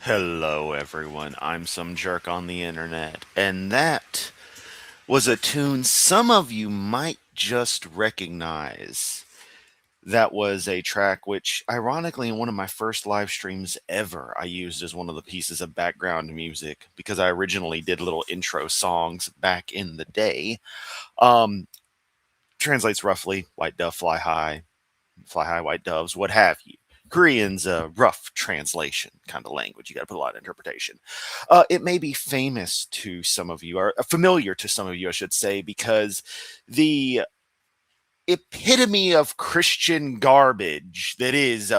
Hello, everyone. I'm some jerk on the internet, and that was a tune some of you might just recognize. That was a track which, ironically, in one of my first live streams ever, I used as one of the pieces of background music because I originally did little intro songs back in the day. Um, Translates roughly white dove, fly high, white doves, what have you. Korean's a rough translation kind of language. You got to put a lot of interpretation. It may be famous to some of you, or familiar to some of you, I should say, because the epitome of Christian garbage that is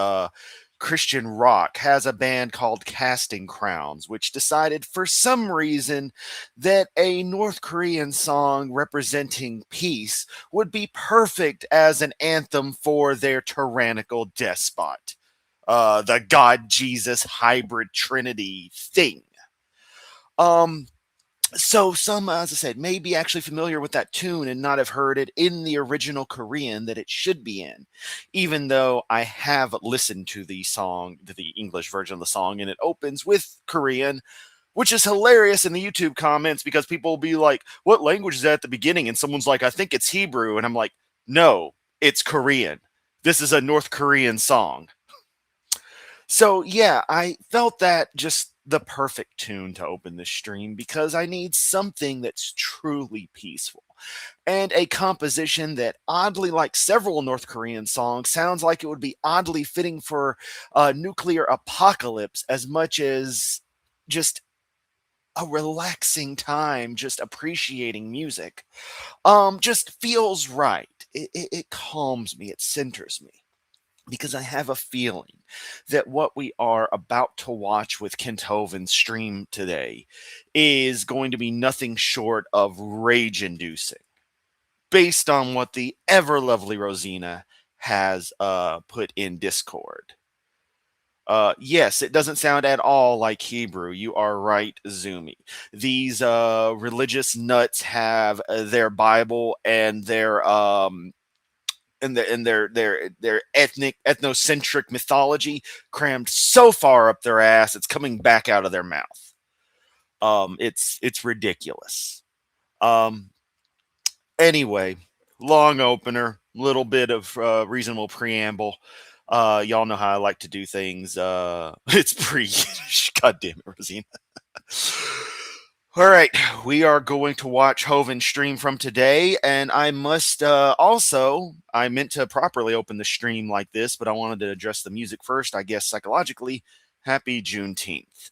Christian rock has a band called Casting Crowns, which decided for some reason that a North Korean song representing peace would be perfect as an anthem for their tyrannical despot, the God Jesus hybrid trinity thing. Um, so some, as I said, may be actually familiar with that tune and not have heard it in the original Korean that it should be in, even though I have listened to the song, to the English version of the song, and it opens with Korean, which is hilarious in the YouTube comments because people will be like, "What language is that at the beginning?" And someone's like, "I think it's Hebrew," and I'm like, "No, it's Korean. This is a North Korean song." So yeah, I felt that just the perfect tune to open this stream because I need something that's truly peaceful. And a composition that, oddly like several North Korean songs, sounds like it would be oddly fitting for a nuclear apocalypse as much as just a relaxing time, just appreciating music. Just feels right. It calms me, it centers me because I have a feeling that what we are about to watch with Kent Hovind's stream today is going to be nothing short of rage inducing, based on what the ever lovely Rosina has put in Discord. Yes, it doesn't sound at all like Hebrew. You are right, Zumi. These religious nuts have their Bible and their ethnic ethnocentric mythology crammed so far up their ass it's coming back out of their mouth. It's ridiculous. Um, anyway, long opener, little bit of reasonable preamble. Y'all know how I like to do things. It's pre God damn it, Rosina. All right, we are going to watch Hovind stream from today, and I must I meant to properly open the stream like this, but I wanted to address the music first, I guess psychologically. Happy Juneteenth.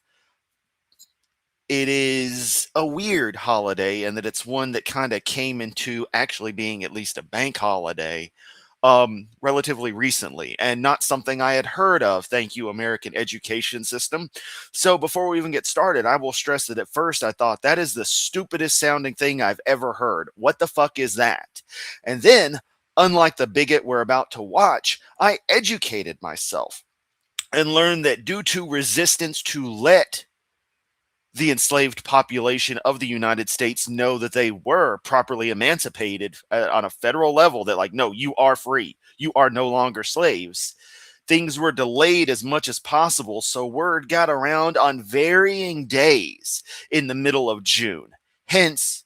It is a weird holiday, and that it's one that kind of came into actually being at least a bank holiday relatively recently, and not something I had heard of. Thank you, American education system. So before we even get started, I will stress that at first I thought that is the stupidest sounding thing I've ever heard. What the fuck is that? And then, unlike the bigot we're about to watch, I educated myself and learned that due to resistance to let the enslaved population of the United States know that they were properly emancipated on a federal level, that, like, no, you are free. You are no longer slaves. Things were delayed as much as possible, so word got around on varying days in the middle of June. Hence,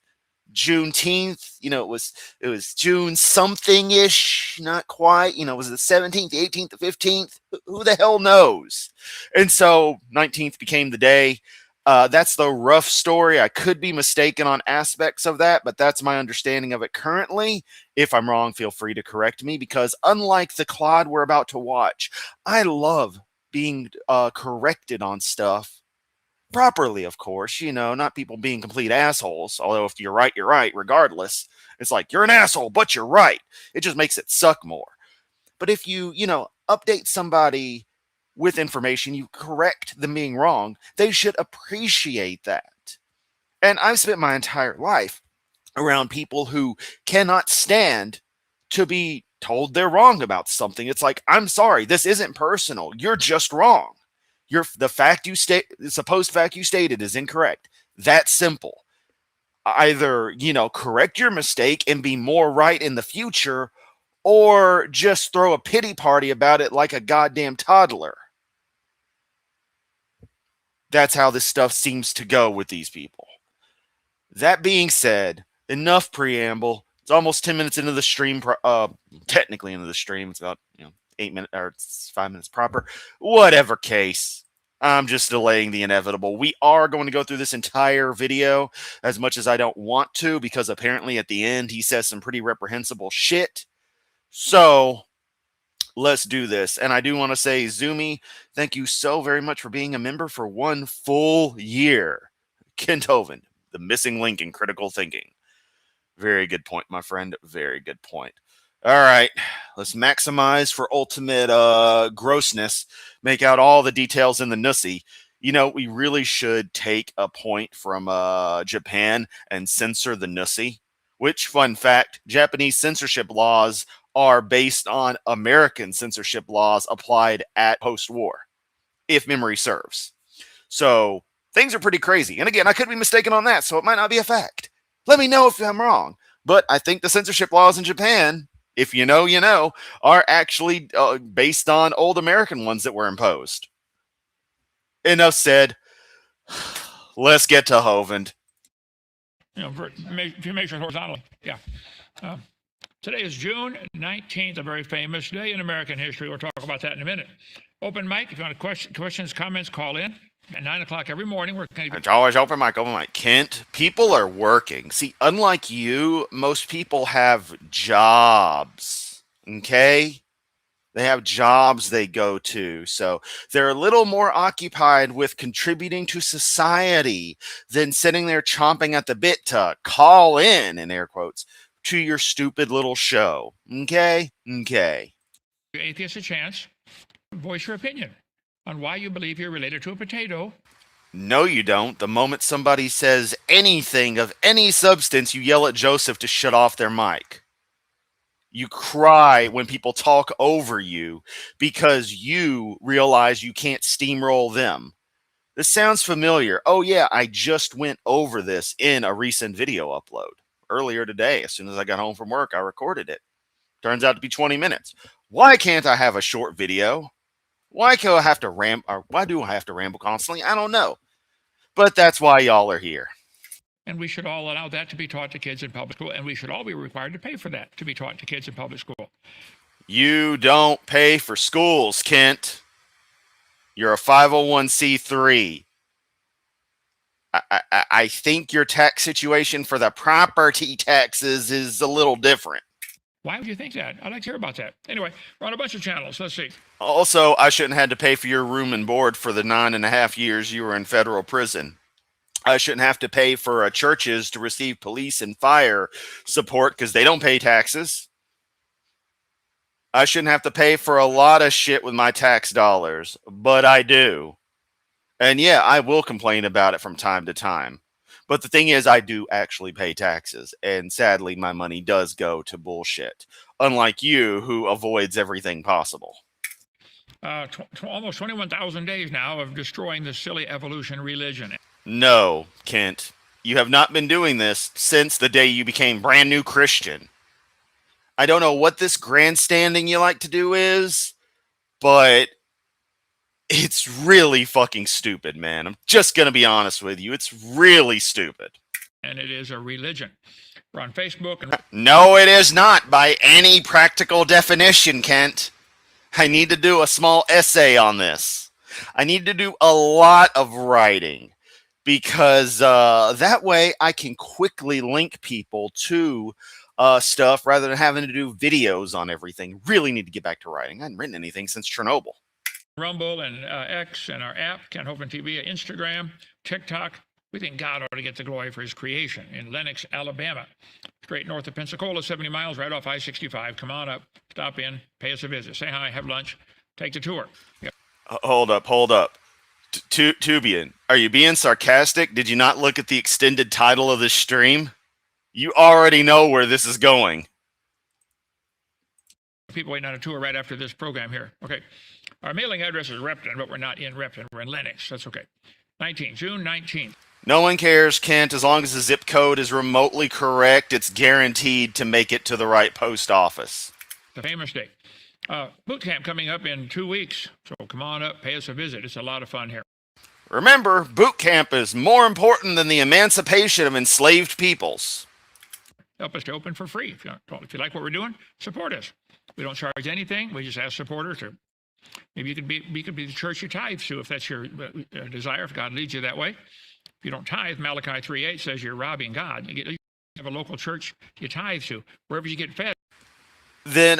Juneteenth, it was June something ish, not quite. Was it the 17th, the 18th, the 15th? Who the hell knows? And so 19th became the day. That's the rough story. I could be mistaken on aspects of that, but that's my understanding of it currently. If I'm wrong, feel free to correct me, because unlike the Clod we're about to watch, I love being corrected on stuff properly, of course, not people being complete assholes. Although if you're right, regardless. It's like, you're an asshole, but you're right. It just makes it suck more. But if you update somebody with information, you correct them being wrong, they should appreciate that. And I've spent my entire life around people who cannot stand to be told they're wrong about something. It's like, I'm sorry, this isn't personal. You're just wrong. The supposed fact you stated is incorrect. That's simple. Either, correct your mistake and be more right in the future, or just throw a pity party about it like a goddamn toddler. That's how this stuff seems to go with these people. That being said, enough preamble. It's almost 10 minutes into the stream, technically into the stream. It's about 8 minutes or 5 minutes proper. Whatever case. I'm just delaying the inevitable. We are going to go through this entire video as much as I don't want to, because apparently at the end he says some pretty reprehensible shit. So let's do this. And I do want to say, Zumi, thank you so very much for being a member for 1 full year. Kent Hovind, the missing link in critical thinking. Very good point, my friend. Very good point. All right, let's maximize for ultimate grossness. Make out all the details in the nussy. We really should take a point from Japan and censor the nussy. Which, fun fact, Japanese censorship laws are based on American censorship laws applied at post-war, if memory serves. So things are pretty crazy. And again, I could be mistaken on that, so it might not be a fact. Let me know if I'm wrong. But I think the censorship laws in Japan, if you know, are actually based on old American ones that were imposed. Enough said. Let's get to Hovind. If you measure horizontally, yeah. Today is June 19th, a very famous day in American history. We'll talk about that in a minute. Open mic, if you want questions, comments, call in. At 9 o'clock every morning, we're going to... It's always open mic. Kent, people are working. See, unlike you, most people have jobs, okay? They have jobs they go to. So they're a little more occupied with contributing to society than sitting there chomping at the bit to call in air quotes, to your stupid little show. Okay? Okay. Atheist a chance. Voice your opinion on why you believe you're related to a potato. No, you don't. The moment somebody says anything of any substance, you yell at Joseph to shut off their mic. You cry when people talk over you because you realize you can't steamroll them. This sounds familiar. Oh, yeah, I just went over this in a recent video upload earlier today. As soon as I got home from work, I recorded it. Turns out to be 20 minutes. Why can't I have a short video? Why do I have to ramble constantly? I don't know. But that's why y'all are here. And we should all allow that to be taught to kids in public school, and we should all be required to pay for that to be taught to kids in public school. You don't pay for schools, Kent. You're a 501c3. I think your tax situation for the property taxes is a little different. Why would you think that? I'd like to hear about that. Anyway, we're on a bunch of channels. Let's see. Also, I shouldn't have had to pay for your room and board for the 9.5 years you were in federal prison. I shouldn't have to pay for churches to receive police and fire support because they don't pay taxes. I shouldn't have to pay for a lot of shit with my tax dollars, but I do. And yeah, I will complain about it from time to time. But the thing is, I do actually pay taxes, and sadly, my money does go to bullshit, unlike you, who avoids everything possible. Almost 21,000 days now of destroying this silly evolution religion. No, Kent, you have not been doing this since the day you became brand new Christian. I don't know what this grandstanding you like to do is, but it's really fucking stupid, man. I'm just going to be honest with you. It's really stupid. And it is a religion. We're on Facebook. And no, it is not by any practical definition, Kent. I need to do a small essay on this. I need to do a lot of writing because that way I can quickly link people to stuff rather than having to do videos on everything. Really need to get back to writing. I haven't written anything since Chernobyl. Rumble and X and our app, Ken Hovind TV, Instagram, TikTok. We think God ought to get the glory for his creation in Lenox, Alabama. Straight north of Pensacola, 70 miles, right off I-65. Come on up, stop in, pay us a visit. Say hi, have lunch, take the tour. Yep. Hold up. Tubian, are you being sarcastic? Did you not look at the extended title of this stream? You already know where this is going. People waiting on a tour right after this program here. Okay. Our mailing address is Repton, but we're not in Repton. We're in Lenox. That's okay. June 19th. No one cares, Kent. As long as the zip code is remotely correct, it's guaranteed to make it to the right post office. The famous day. Boot camp coming up in 2 weeks. So come on up, pay us a visit. It's a lot of fun here. Remember, boot camp is more important than the emancipation of enslaved peoples. Help us to open for free. If you like what we're doing, support us. We don't charge anything. We just ask supporters to. Maybe you could be the church you tithe to if that's your desire, if God leads you that way. If you don't tithe, Malachi 3:8 says you're robbing God. You have a local church you tithe to, wherever you get fed. Then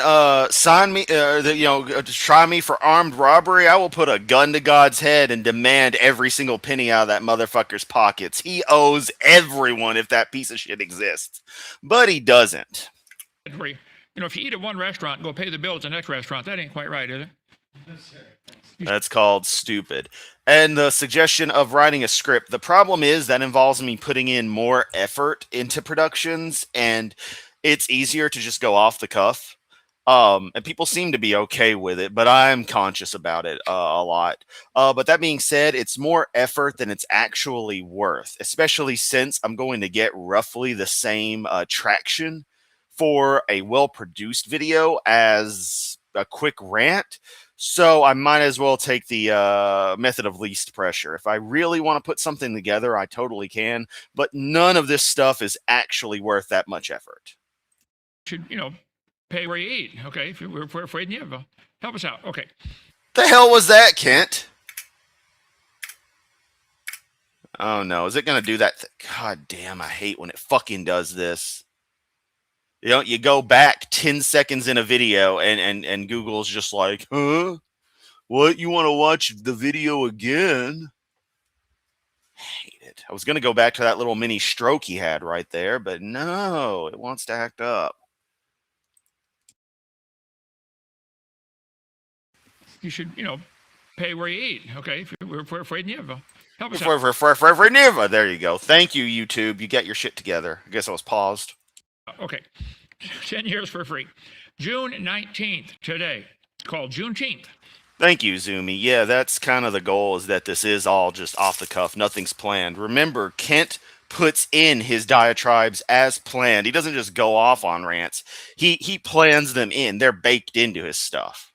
sign me, try me for armed robbery. I will put a gun to God's head and demand every single penny out of that motherfucker's pockets. He owes everyone if that piece of shit exists, but he doesn't. If you eat at one restaurant and go pay the bill at the next restaurant, that ain't quite right, is it? That's called stupid. And the suggestion of writing a script. The problem is that involves me putting in more effort into productions, and it's easier to just go off the cuff. And people seem to be okay with it, but I'm conscious about it a lot. But that being said, it's more effort than it's actually worth, especially since I'm going to get roughly the same traction for a well-produced video as a quick rant. So I might as well take the method of least pressure. If I really want to put something together, I totally can. But none of this stuff is actually worth that much effort. Should pay where you eat? Okay, if we're afraid you have, help us out. Okay. The hell was that, Kent? Oh no, is it gonna do that? God damn, I hate when it fucking does this. You go back 10 seconds in a video and Google's just like, huh? What, you want to watch the video again? I hate it. I was going to go back to that little mini stroke he had right there, but no, it wants to act up. You should, pay where you eat. Okay, if we're afraid you have, help us out. There you go. Thank you, YouTube. You got your shit together. I guess I was paused. Okay. 10 years for free. June 19th, today. It's called Juneteenth. Thank you, Zoomy. Yeah, that's kind of the goal, is that this is all just off the cuff. Nothing's planned. Remember, Kent puts in his diatribes as planned. He doesn't just go off on rants. He plans them in. They're baked into his stuff.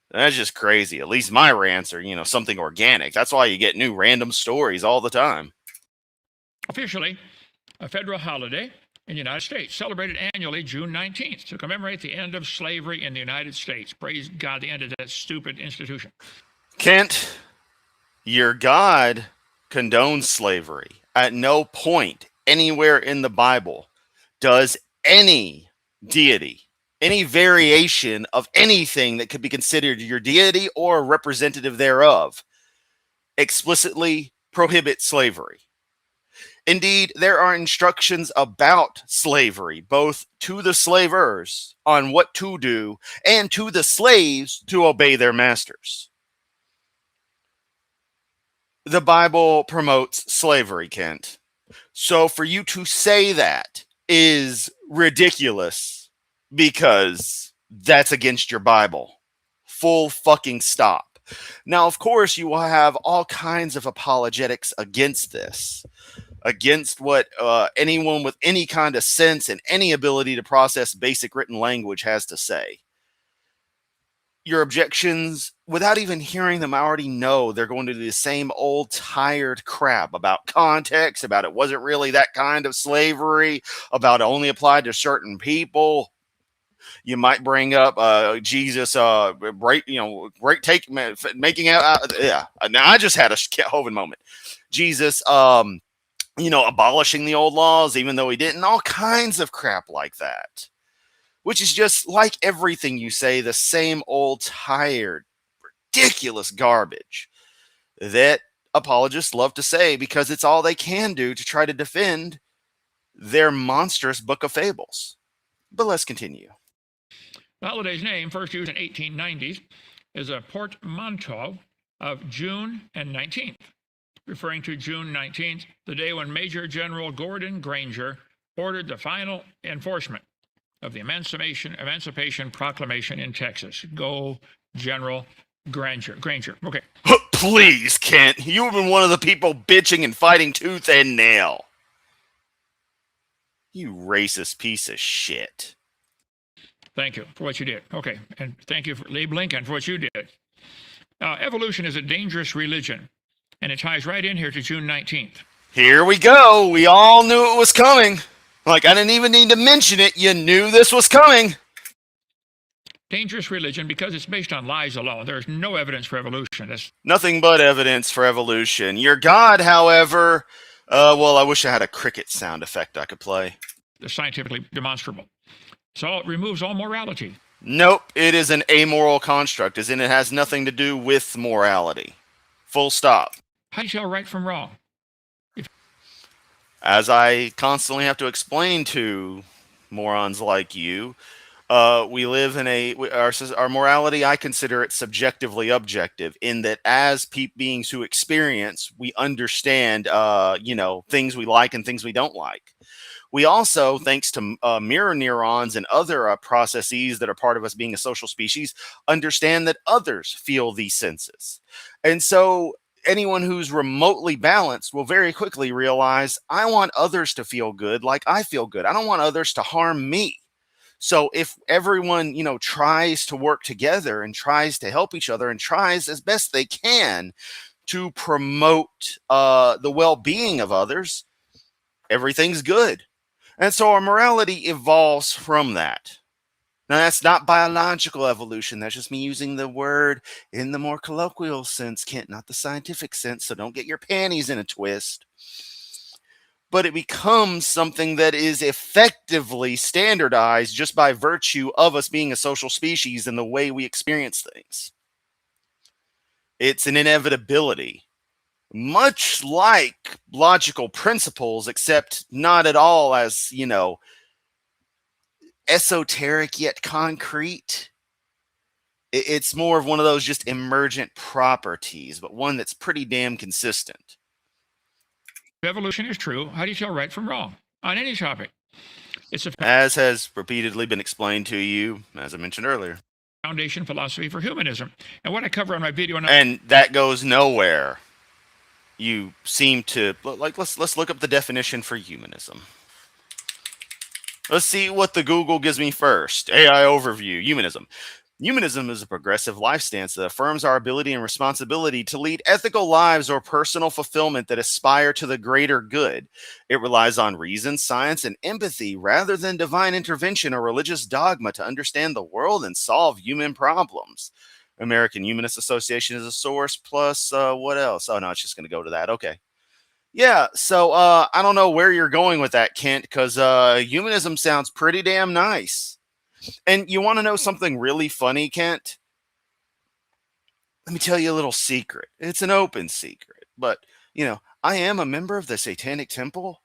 That's just crazy. At least my rants are, something organic. That's why you get new random stories all the time. Officially, a federal holiday in the United States, celebrated annually June 19th to commemorate the end of slavery in the United States. Praise God, the end of that stupid institution. Kent, your God condones slavery. At no point anywhere in the Bible does any deity, any variation of anything that could be considered your deity or a representative thereof, explicitly prohibit slavery. Indeed, there are instructions about slavery, both to the slavers on what to do and to the slaves to obey their masters. The Bible promotes slavery, Kent. So for you to say that is ridiculous because that's against your Bible. Full fucking stop. Now, of course, you will have all kinds of apologetics against this. Against what anyone with any kind of sense and any ability to process basic written language has to say. Your objections, without even hearing them, I already know they're going to do the same old tired crap about context, about it wasn't really that kind of slavery, about it only applied to certain people. You might bring up Jesus, making out. Yeah, now I just had a Hovind moment. Jesus, abolishing the old laws, even though he didn't, all kinds of crap like that, which is just like everything you say, the same old tired, ridiculous garbage that apologists love to say because it's all they can do to try to defend their monstrous book of fables. But let's continue. The holiday's name, first used in 1890s, is a portmanteau of June and 19th. Referring to June 19th, the day when Major General Gordon Granger ordered the final enforcement of the Emancipation Proclamation in Texas. Go, General Granger. Okay. Please, Kent. You've been one of the people bitching and fighting tooth and nail. You racist piece of shit. Thank you for what you did. Okay. And thank you for Abe Lincoln for what you did. Evolution is a dangerous religion. And it ties right in here to June 19th. Here we go. We all knew it was coming. Like, I didn't even need to mention it. You knew this was coming. Dangerous religion because it's based on lies alone. There's no evidence for evolution. That's nothing but evidence for evolution. Your God, however, well, I wish I had a cricket sound effect I could play. scientifically demonstrable. So it removes all morality. Nope, it is an amoral construct, as in it has nothing to do with morality. Full stop. How do you tell right from wrong? As I constantly have to explain to morons like you, we live in our morality, I consider it subjectively objective, in that as beings who experience, we understand, things we like and things we don't like. We also, thanks to mirror neurons and other processes that are part of us being a social species, understand that others feel these senses. And so anyone who's remotely balanced will very quickly realize, I want others to feel good like I feel good. I don't want others to harm me. So if everyone, tries to work together and tries to help each other and tries as best they can to promote the well-being of others, everything's good. And so our morality evolves from that. Now, that's not biological evolution. That's just me using the word in the more colloquial sense, Kent, not the scientific sense. So don't get your panties in a twist. But it becomes something that is effectively standardized just by virtue of us being a social species and the way we experience things. It's an inevitability, much like logical principles, except not at all as, esoteric yet concrete. It's more of one of those just emergent properties, but one that's pretty damn consistent. If evolution is true, how do you tell right from wrong on any topic? It's a as has repeatedly been explained to you, as I mentioned earlier. Foundation philosophy for humanism. And what I cover on my video now, and that goes nowhere. You seem to let's look up the definition for humanism. Let's see what the Google gives me first. AI overview, humanism. Humanism is a progressive life stance that affirms our ability and responsibility to lead ethical lives or personal fulfillment that aspire to the greater good. It relies on reason, science, and empathy rather than divine intervention or religious dogma to understand the world and solve human problems. American Humanist Association is a source, plus what else? Oh, no, it's just going to go to that. Okay. Yeah, so I don't know where you're going with that, Kent, because humanism sounds pretty damn nice. And you want to know something really funny, Kent? Let me tell you a little secret. It's an open secret. But, I am a member of the Satanic Temple,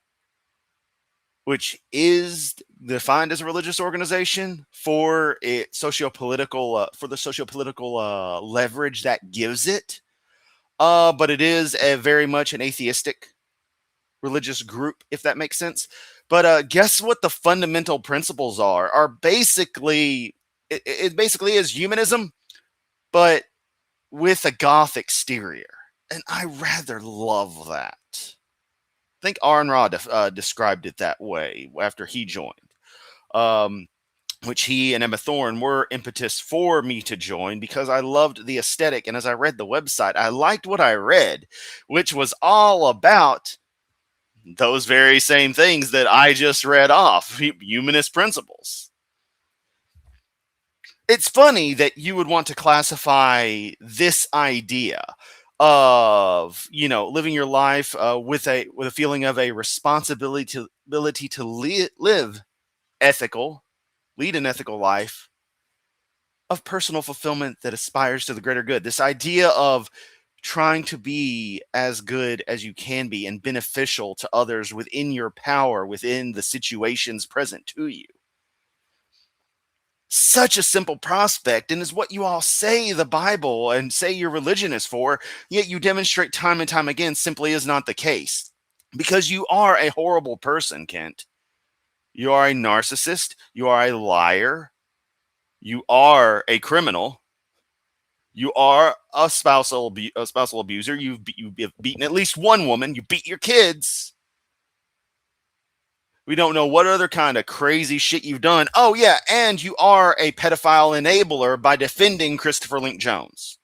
which is defined as a religious organization for the socio-political leverage that gives it. But it is very much an atheistic religious group, if that makes sense. But guess what the fundamental principles are basically, it basically is humanism, but with a goth exterior. And I rather love that. I think Aaron Ra described it that way after he joined, which he and Emma Thorne were impetus for me to join because I loved the aesthetic. And as I read the website, I liked what I read, which was all about those very same things that I just read off, humanist principles. It's funny that you would want to classify this idea of, living your life with a feeling of a responsibility to live ethical, lead an ethical life of personal fulfillment that aspires to the greater good. This idea of trying to be as good as you can be and beneficial to others within your power, within the situations present to you. Such a simple prospect, and is what you all say the Bible and say your religion is for, yet you demonstrate time and time again simply is not the case. Because you are a horrible person, Kent. You are a narcissist. You are a liar. You are a criminal. You are a spousal abuser. You've beaten at least one woman. You beat your kids. We don't know what other kind of crazy shit you've done. Oh, yeah, and you are a pedophile enabler by defending Christopher Link Jones.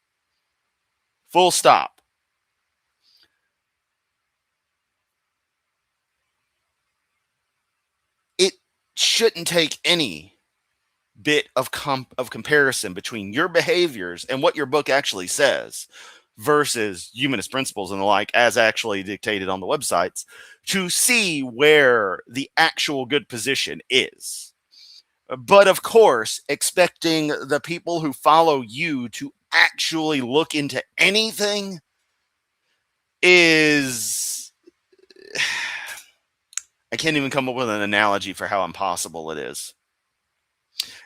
Full stop. shouldn't take any bit of comparison between your behaviors and what your book actually says versus humanist principles and the like, as actually dictated on the websites, to see where the actual good position is. But of course, expecting the people who follow you to actually look into anything is. I can't even come up with an analogy for how impossible it is.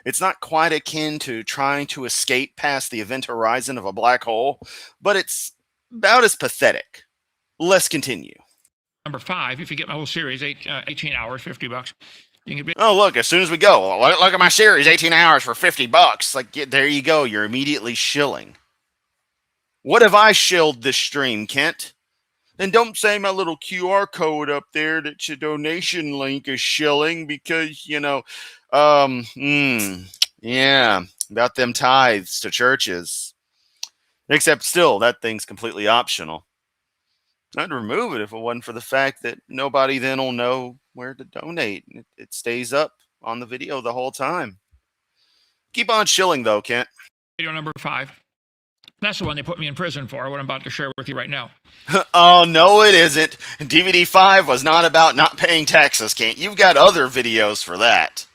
It's not quite akin to trying to escape past the event horizon of a black hole, but it's about as pathetic. Let's continue. Number 5, if you get my whole series, 18 hours, $50. You can be. Oh, look, as soon as we go, look at my series, 18 hours for $50. Like, there you go. You're immediately shilling. What have I shilled this stream, Kent? And don't say my little QR code up there that's a donation link is shilling because, yeah, about them tithes to churches. Except still, that thing's completely optional. I'd remove it if it wasn't for the fact that nobody then will know where to donate. It stays up on the video the whole time. Keep on shilling, though, Kent. Video number 5. That's the one they put me in prison for, what I'm about to share with you right now. Oh, no, it isn't. DVD 5 was not about not paying taxes, Kent. You've got other videos for that.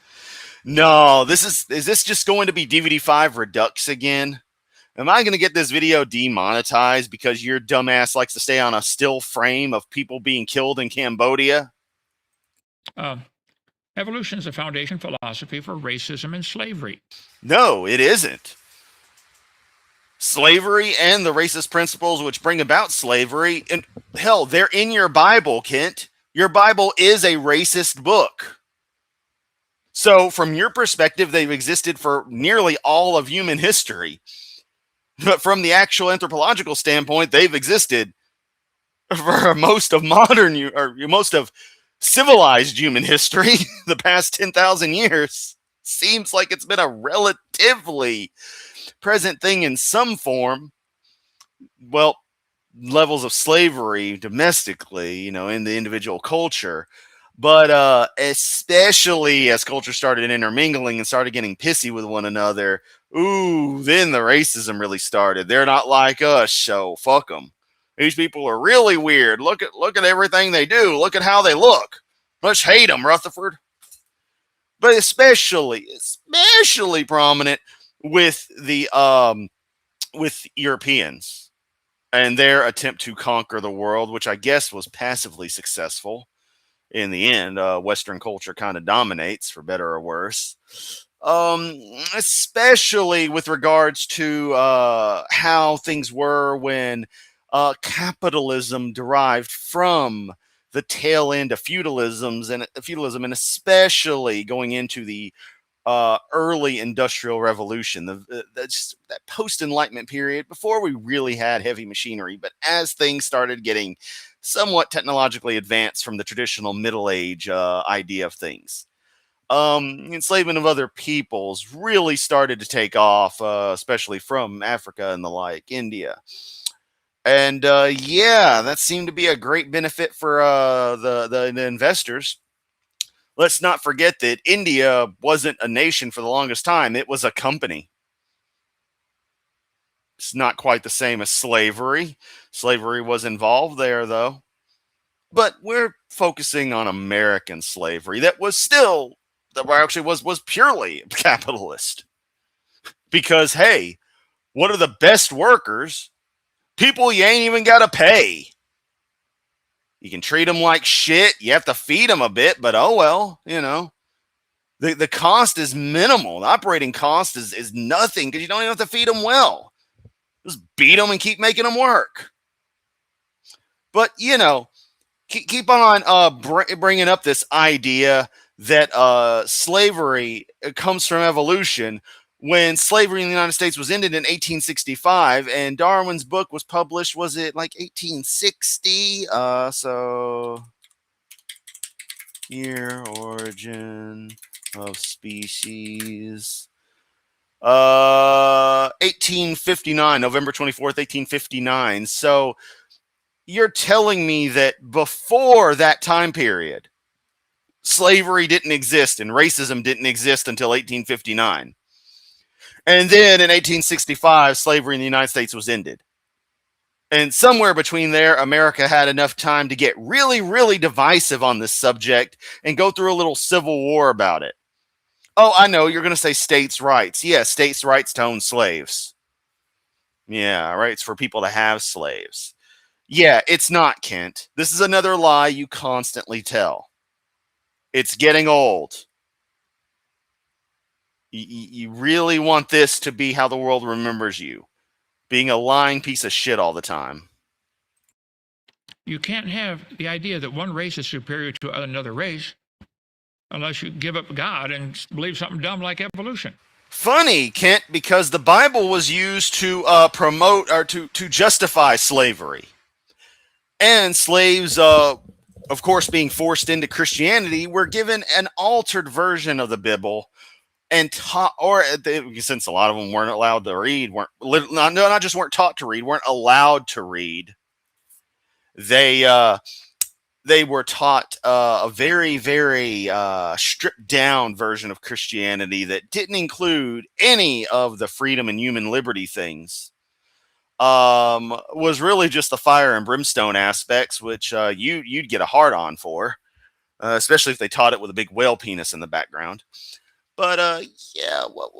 No, is this just going to be DVD 5 Redux again? Am I going to get this video demonetized because your dumbass likes to stay on a still frame of people being killed in Cambodia? Evolution is a foundation philosophy for racism and slavery. No, it isn't. Slavery and the racist principles which bring about slavery, and hell, they're in your Bible, Kent. Your Bible is a racist book. So from your perspective, they've existed for nearly all of human history. But from the actual anthropological standpoint, they've existed for most of modern, or most of civilized human history, the past 10,000 years. Seems like it's been a relatively present thing in some form. Well, levels of slavery domestically, in the individual culture. But especially as culture started intermingling and started getting pissy with one another, then the racism really started. They're not like us, so fuck them. These people are really weird. Look at everything they do. Look at how they look. Let's hate them, Rutherford. But especially prominent with the with Europeans and their attempt to conquer the world, which I guess was passively successful. In the end, Western culture kind of dominates, for better or worse. Especially with regards to how things were when capitalism derived from the tail end of feudalism, and especially going into the early industrial revolution, that post-enlightenment period before we really had heavy machinery. But as things started getting somewhat technologically advanced from the traditional Middle Age idea of things, enslavement of other peoples really started to take off, especially from Africa and the like, India. And that seemed to be a great benefit for the investors. Let's not forget that India wasn't a nation for the longest time. It was a company. It's not quite the same as slavery. Slavery was involved there, though. But we're focusing on American slavery that was purely capitalist. Because, hey, what are the best workers? People you ain't even got to pay. You can treat them like shit. You have to feed them a bit, but oh well, The cost is minimal. The operating cost is nothing because you don't even have to feed them well. Just beat them and keep making them work. But, keep on bringing up this idea that slavery comes from evolution when slavery in the United States was ended in 1865 and Darwin's book was published, was it like 1860? So year origin of species. 1859, November 24th, 1859. So you're telling me that before that time period, Slavery didn't exist and racism didn't exist until 1859. And then in 1865, slavery in the United States was ended. And somewhere between there, America had enough time to get really, really divisive on this subject and go through a little civil war about it. Oh, I know, you're going to say states' rights. Yeah, states' rights to own slaves. Yeah, rights for people to have slaves. Yeah, it's not, Kent. This is another lie you constantly tell. It's getting old. You really want this to be how the world remembers you, being a lying piece of shit all the time. You can't have the idea that one race is superior to another race unless you give up God and believe something dumb like evolution. Funny, Kent, because the Bible was used to promote or to justify slavery. And slaves, of course, being forced into Christianity, were given an altered version of the Bible and taught, or since a lot of them weren't allowed to read, not just weren't taught to read, weren't allowed to read. They were taught a very, very stripped down version of Christianity that didn't include any of the freedom and human liberty things. Was really just the fire and brimstone aspects, which you'd get a hard on for, especially if they taught it with a big whale penis in the background. But yeah, what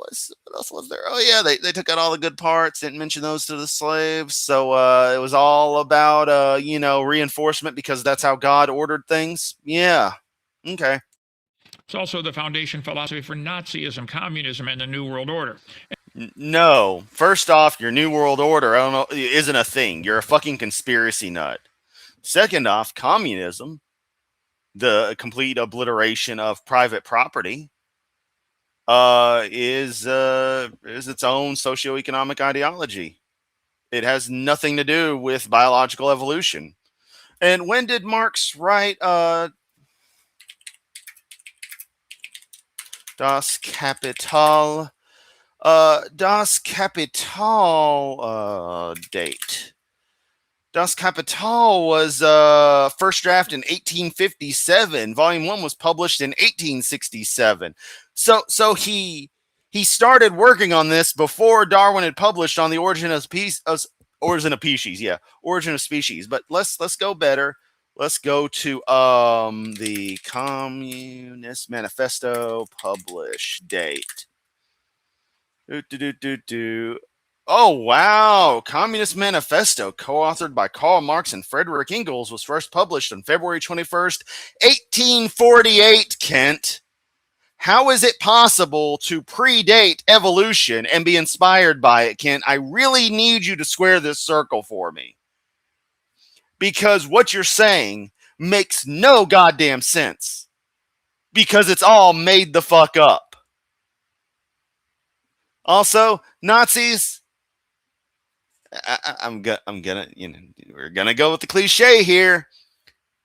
else was there? Oh yeah, they took out all the good parts, didn't mention those to the slaves. So it was all about reinforcement because that's how God ordered things. Yeah. Okay. It's also the foundation philosophy for Nazism, communism, and the New World Order. No. First off, your New World Order, I don't know, isn't a thing. You're a fucking conspiracy nut. Second off, communism, the complete obliteration of private property, is its own socioeconomic ideology. It has nothing to do with biological evolution. And when did Marx write Das Kapital? Das Kapital date. Das Kapital was first draft in 1857. Volume 1 was published in 1867. So he started working on this before Darwin had published on the Origin of Species. Origin of Species. But let's go better. Let's go to the Communist Manifesto publish date. Oh, wow. Communist Manifesto, co-authored by Karl Marx and Frederick Engels, was first published on February 21st, 1848, Kent. How is it possible to predate evolution and be inspired by it, Kent? I really need you to square this circle for me. Because what you're saying makes no goddamn sense. Because it's all made the fuck up. Also, Nazis, I'm gonna, we're gonna go with the cliche here.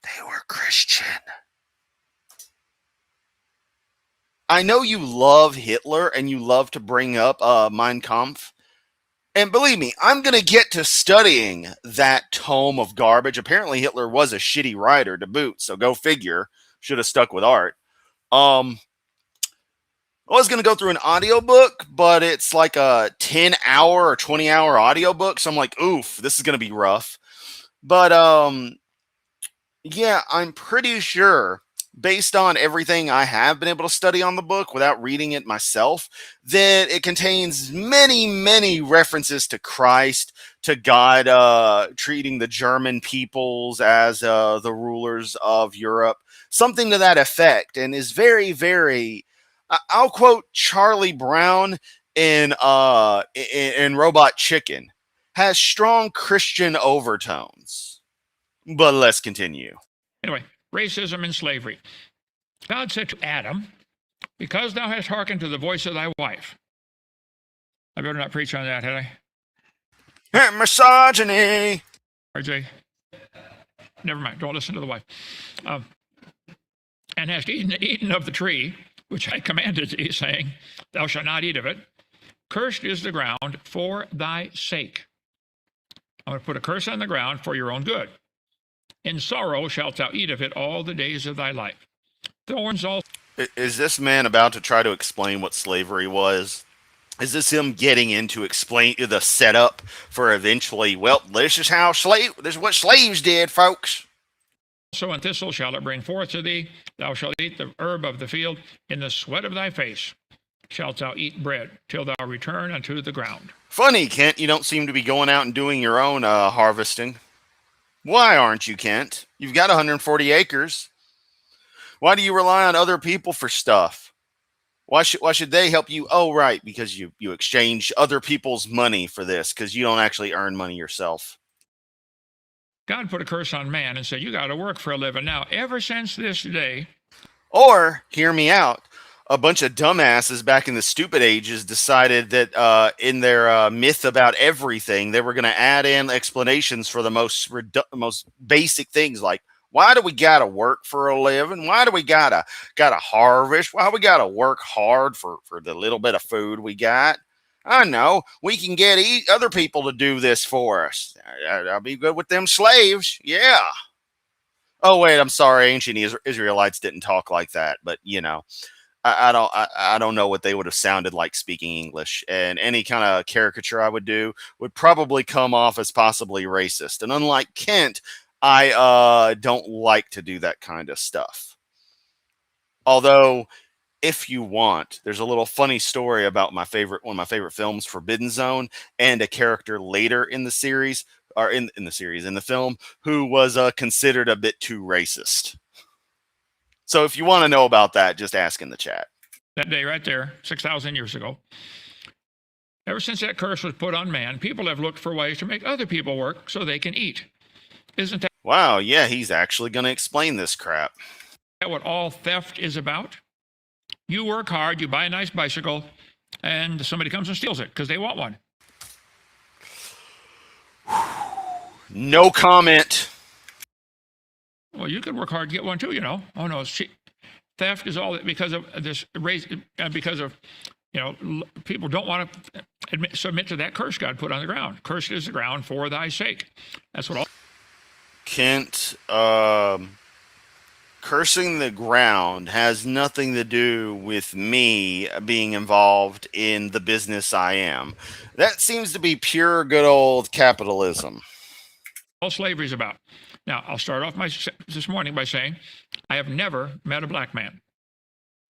They were Christian. I know you love Hitler and you love to bring up Mein Kampf. And believe me, I'm going to get to studying that tome of garbage. Apparently, Hitler was a shitty writer to boot, so go figure. Should have stuck with art. I was going to go through an audiobook, but it's like a 10-hour or 20-hour audiobook, so I'm like, oof, this is going to be rough. But, yeah, I'm pretty sure, based on everything I have been able to study on the book without reading it myself, that it contains many, many references to Christ, to God treating the German peoples as the rulers of Europe, something to that effect, and is very, very... I'll quote Charlie Brown in Robot Chicken. Has strong Christian overtones. But let's continue. Anyway, racism and slavery. God said to Adam, because thou hast hearkened to the voice of thy wife. I better not preach on that, had I? Misogyny. RJ, never mind. Don't listen to the wife. And hast eaten of the tree, which I commanded thee, saying, thou shalt not eat of it. Cursed is the ground for thy sake. I'm going to put a curse on the ground for your own good. In sorrow shalt thou eat of it all the days of thy life. Thorns all. Is this man about to try to explain what slavery was? Is this him getting into explain the setup for eventually? Well, this is how this is what slaves did, folks. So and thistle shall it bring forth to thee. Thou shalt eat the herb of the field. In the sweat of thy face shalt thou eat bread, till thou return unto the ground. Funny, Kent, you don't seem to be going out and doing your own harvesting. Why aren't you, Kent? You've got 140 acres. Why do you rely on other people for stuff? Why should they help you? Oh, right, because you exchange other people's money for this, because you don't actually earn money yourself. God put a curse on man and said, you got to work for a living. Now, ever since this day. Or, hear me out, a bunch of dumbasses back in the stupid ages decided that in their myth about everything, they were going to add in explanations for the most basic things, like, why do we gotta work for a living? Why do we gotta harvest? Why we gotta work hard for the little bit of food we got? I know we can get other people to do this for us. I'll be good with them slaves. Yeah. Oh wait, I'm sorry. Ancient Israelites didn't talk like that, but you know, I don't know what they would have sounded like speaking English. And any kind of caricature I would do would probably come off as possibly racist. And unlike Kent, I don't like to do that kind of stuff. Although, if you want, there's a little funny story about one of my favorite films, Forbidden Zone, and a character later in the series, or in the film, who was considered a bit too racist. So if you want to know about that, just ask in the chat. That day right there, 6,000 years ago. Ever since that curse was put on man, people have looked for ways to make other people work so they can eat. Isn't that? Wow, yeah, he's actually going to explain this crap. That what all theft is about? You work hard, you buy a nice bicycle, and somebody comes and steals it because they want one. No comment. Well, you could work hard to get one too, you know. Oh no, theft is all because of this race, because of, you know, people don't want to submit to that curse God put on the ground. Cursed is the ground for thy sake. That's what all. Kent, cursing the ground has nothing to do with me being involved in the business I am. That seems to be pure good old capitalism. All slavery is about. Now, I'll start off this morning by saying I have never met a black man.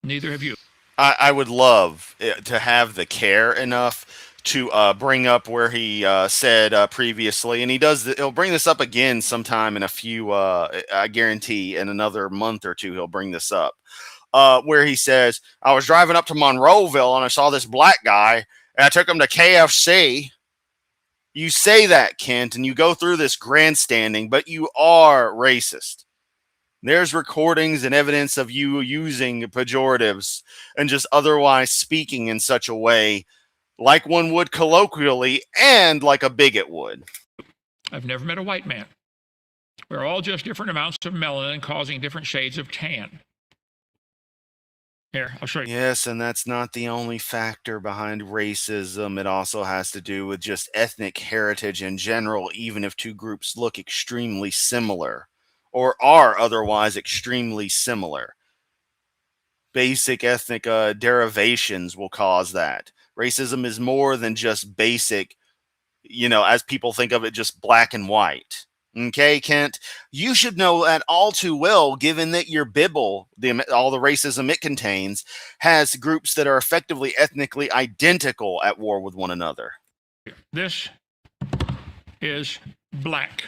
Neither have you. I would love to have the care enough to bring up where he said previously, and he'll bring this up again sometime in a few, I guarantee in another month or two, he'll bring this up, where he says, I was driving up to Monroeville and I saw this black guy and I took him to KFC. You say that, Kent, and you go through this grandstanding, but you are racist. There's recordings and evidence of you using pejoratives and just otherwise speaking in such a way like one would colloquially and like a bigot would. I've never met a white man. We're all just different amounts of melanin causing different shades of tan. Here, I'll show you. Yes, and that's not the only factor behind racism. It also has to do with just ethnic heritage in general, even if two groups look extremely similar or are otherwise extremely similar. Basic ethnic derivations will cause that. Racism is more than just basic, as people think of it, just black and white. Okay, Kent, you should know that all too well, given that your Bible, all the racism it contains, has groups that are effectively ethnically identical at war with one another. This is black.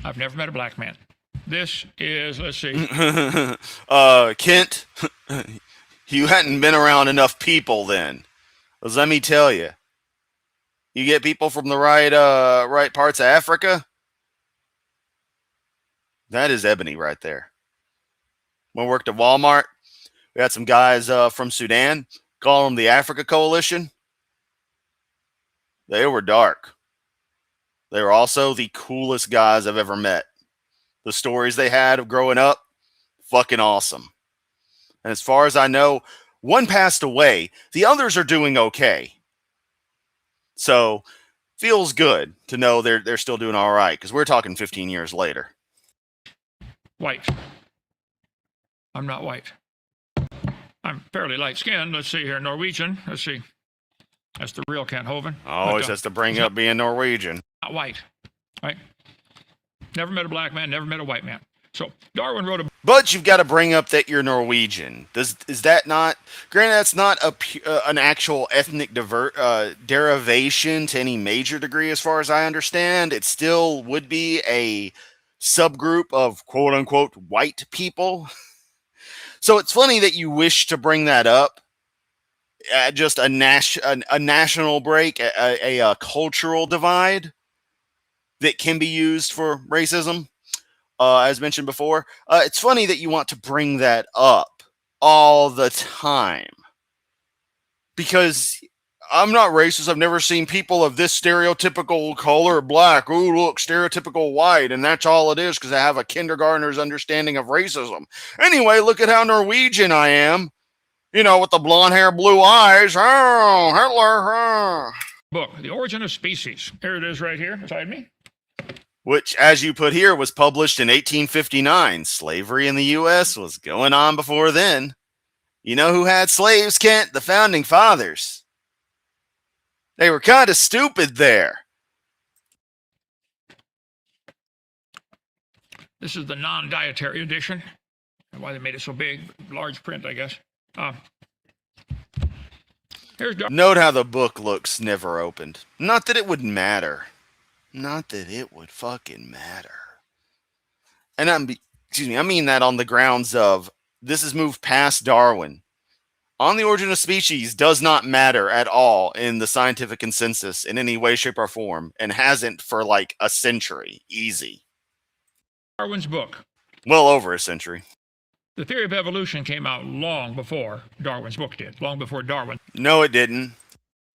I've never met a black man. This is, let's see. Kent, you hadn't been around enough people then. Because let me tell you, you get people from the right parts of Africa. That is ebony right there. When I worked at Walmart, we had some guys from Sudan, call them the Africa Coalition. They were dark. They were also the coolest guys I've ever met. The stories they had of growing up, fucking awesome. And as far as I know, one passed away. The others are doing okay. So, feels good to know they're still doing all right, because we're talking 15 years later. White. I'm not white. I'm fairly light-skinned. Let's see here, Norwegian. Let's see. That's the real Kent Hovind. Always has to bring up being Norwegian. Not white, right? Never met a black man, never met a white man. So Darwin wrote a... But you've got to bring up that you're Norwegian. Is that not... Granted, that's not an actual ethnic derivation to any major degree as far as I understand. It still would be a subgroup of quote-unquote white people. So it's funny that you wish to bring that up. Just a national break, a cultural divide that can be used for racism, as mentioned before. It's funny that you want to bring that up all the time. Because I'm not racist. I've never seen people of this stereotypical color, black. Ooh, look, stereotypical white. And that's all it is because I have a kindergartner's understanding of racism. Anyway, look at how Norwegian I am. You know, with the blonde hair, blue eyes. Oh, Hitler. Oh. Book, The Origin of Species. Here it is right here beside me. Which, as you put here, was published in 1859. Slavery in the U.S. was going on before then. You know who had slaves, Kent? The Founding Fathers. They were kind of stupid there. This is the non-dietary edition. Why they made it so big, large print, I guess. Note how the book looks never opened. Not that it would matter. Not that it would fucking matter. And I mean that on the grounds of this has moved past Darwin. On the Origin of Species does not matter at all in the scientific consensus in any way, shape, or form, and hasn't for like a century. Easy. Darwin's book. Well over a century. The theory of evolution came out long before Darwin's book did. Long before Darwin. No, it didn't.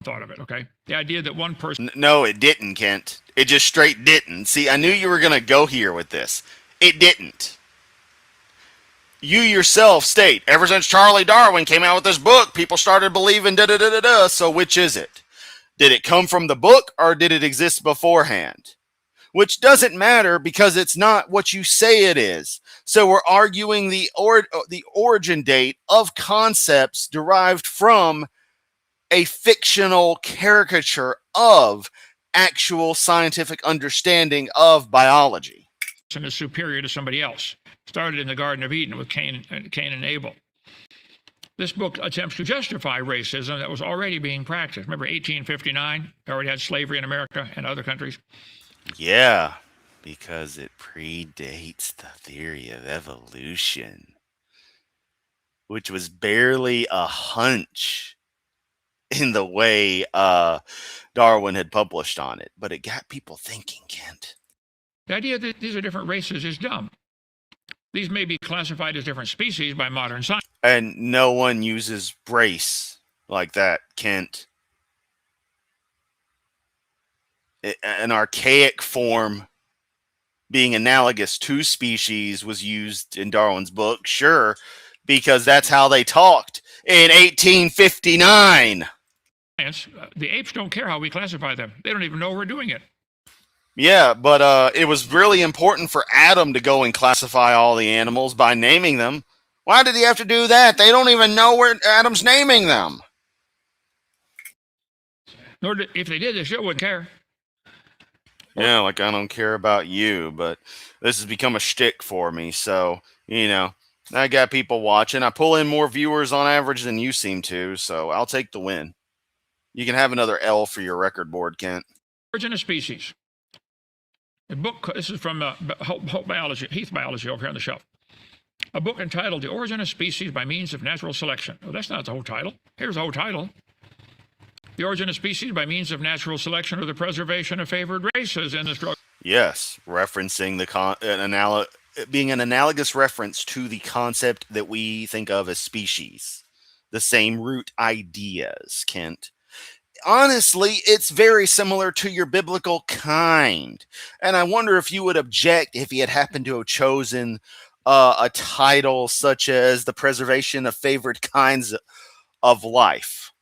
Thought of it, okay? The idea that one person... No, it didn't, Kent. It just straight didn't. See, I knew you were going to go here with this. It didn't. You yourself state, ever since Charlie Darwin came out with this book, people started believing da-da-da-da-da, so which is it? Did it come from the book, or did it exist beforehand? Which doesn't matter, because it's not what you say it is. So we're arguing the origin date of concepts derived from a fictional caricature of actual scientific understanding of biology. Is superior to somebody else. Started in the Garden of Eden with Cain and Abel. This book attempts to justify racism that was already being practiced. Remember 1859? They already had slavery in America and other countries. Yeah, because it predates the theory of evolution, which was barely a hunch in the way Darwin had published on it. But it got people thinking, Kent. The idea that these are different races is dumb. These may be classified as different species by modern science. And no one uses race like that, Kent. An archaic form being analogous to species was used in Darwin's book, sure, because that's how they talked in 1859. The apes don't care how we classify them. They don't even know we're doing it. Yeah, but it was really important for Adam to go and classify all the animals by naming them. Why did he have to do that? They don't even know where Adam's naming them. If they did, they still wouldn't care. Yeah, like I don't care about you, but this has become a shtick for me. So, you know, I got people watching. I pull in more viewers on average than you seem to, so I'll take the win. You can have another L for your record board, Kent. Origin of Species. A book, this is from Heath Biology over here on the shelf. A book entitled The Origin of Species by Means of Natural Selection. Oh, that's not the whole title. Here's the whole title. The Origin of Species by Means of Natural Selection or the Preservation of Favored Races in the Struggle. Yes, referencing being an analogous reference to the concept that we think of as species. The same root ideas, Kent. Honestly, it's very similar to your biblical kind. And I wonder if you would object if he had happened to have chosen a title such as The Preservation of Favored Kinds of Life.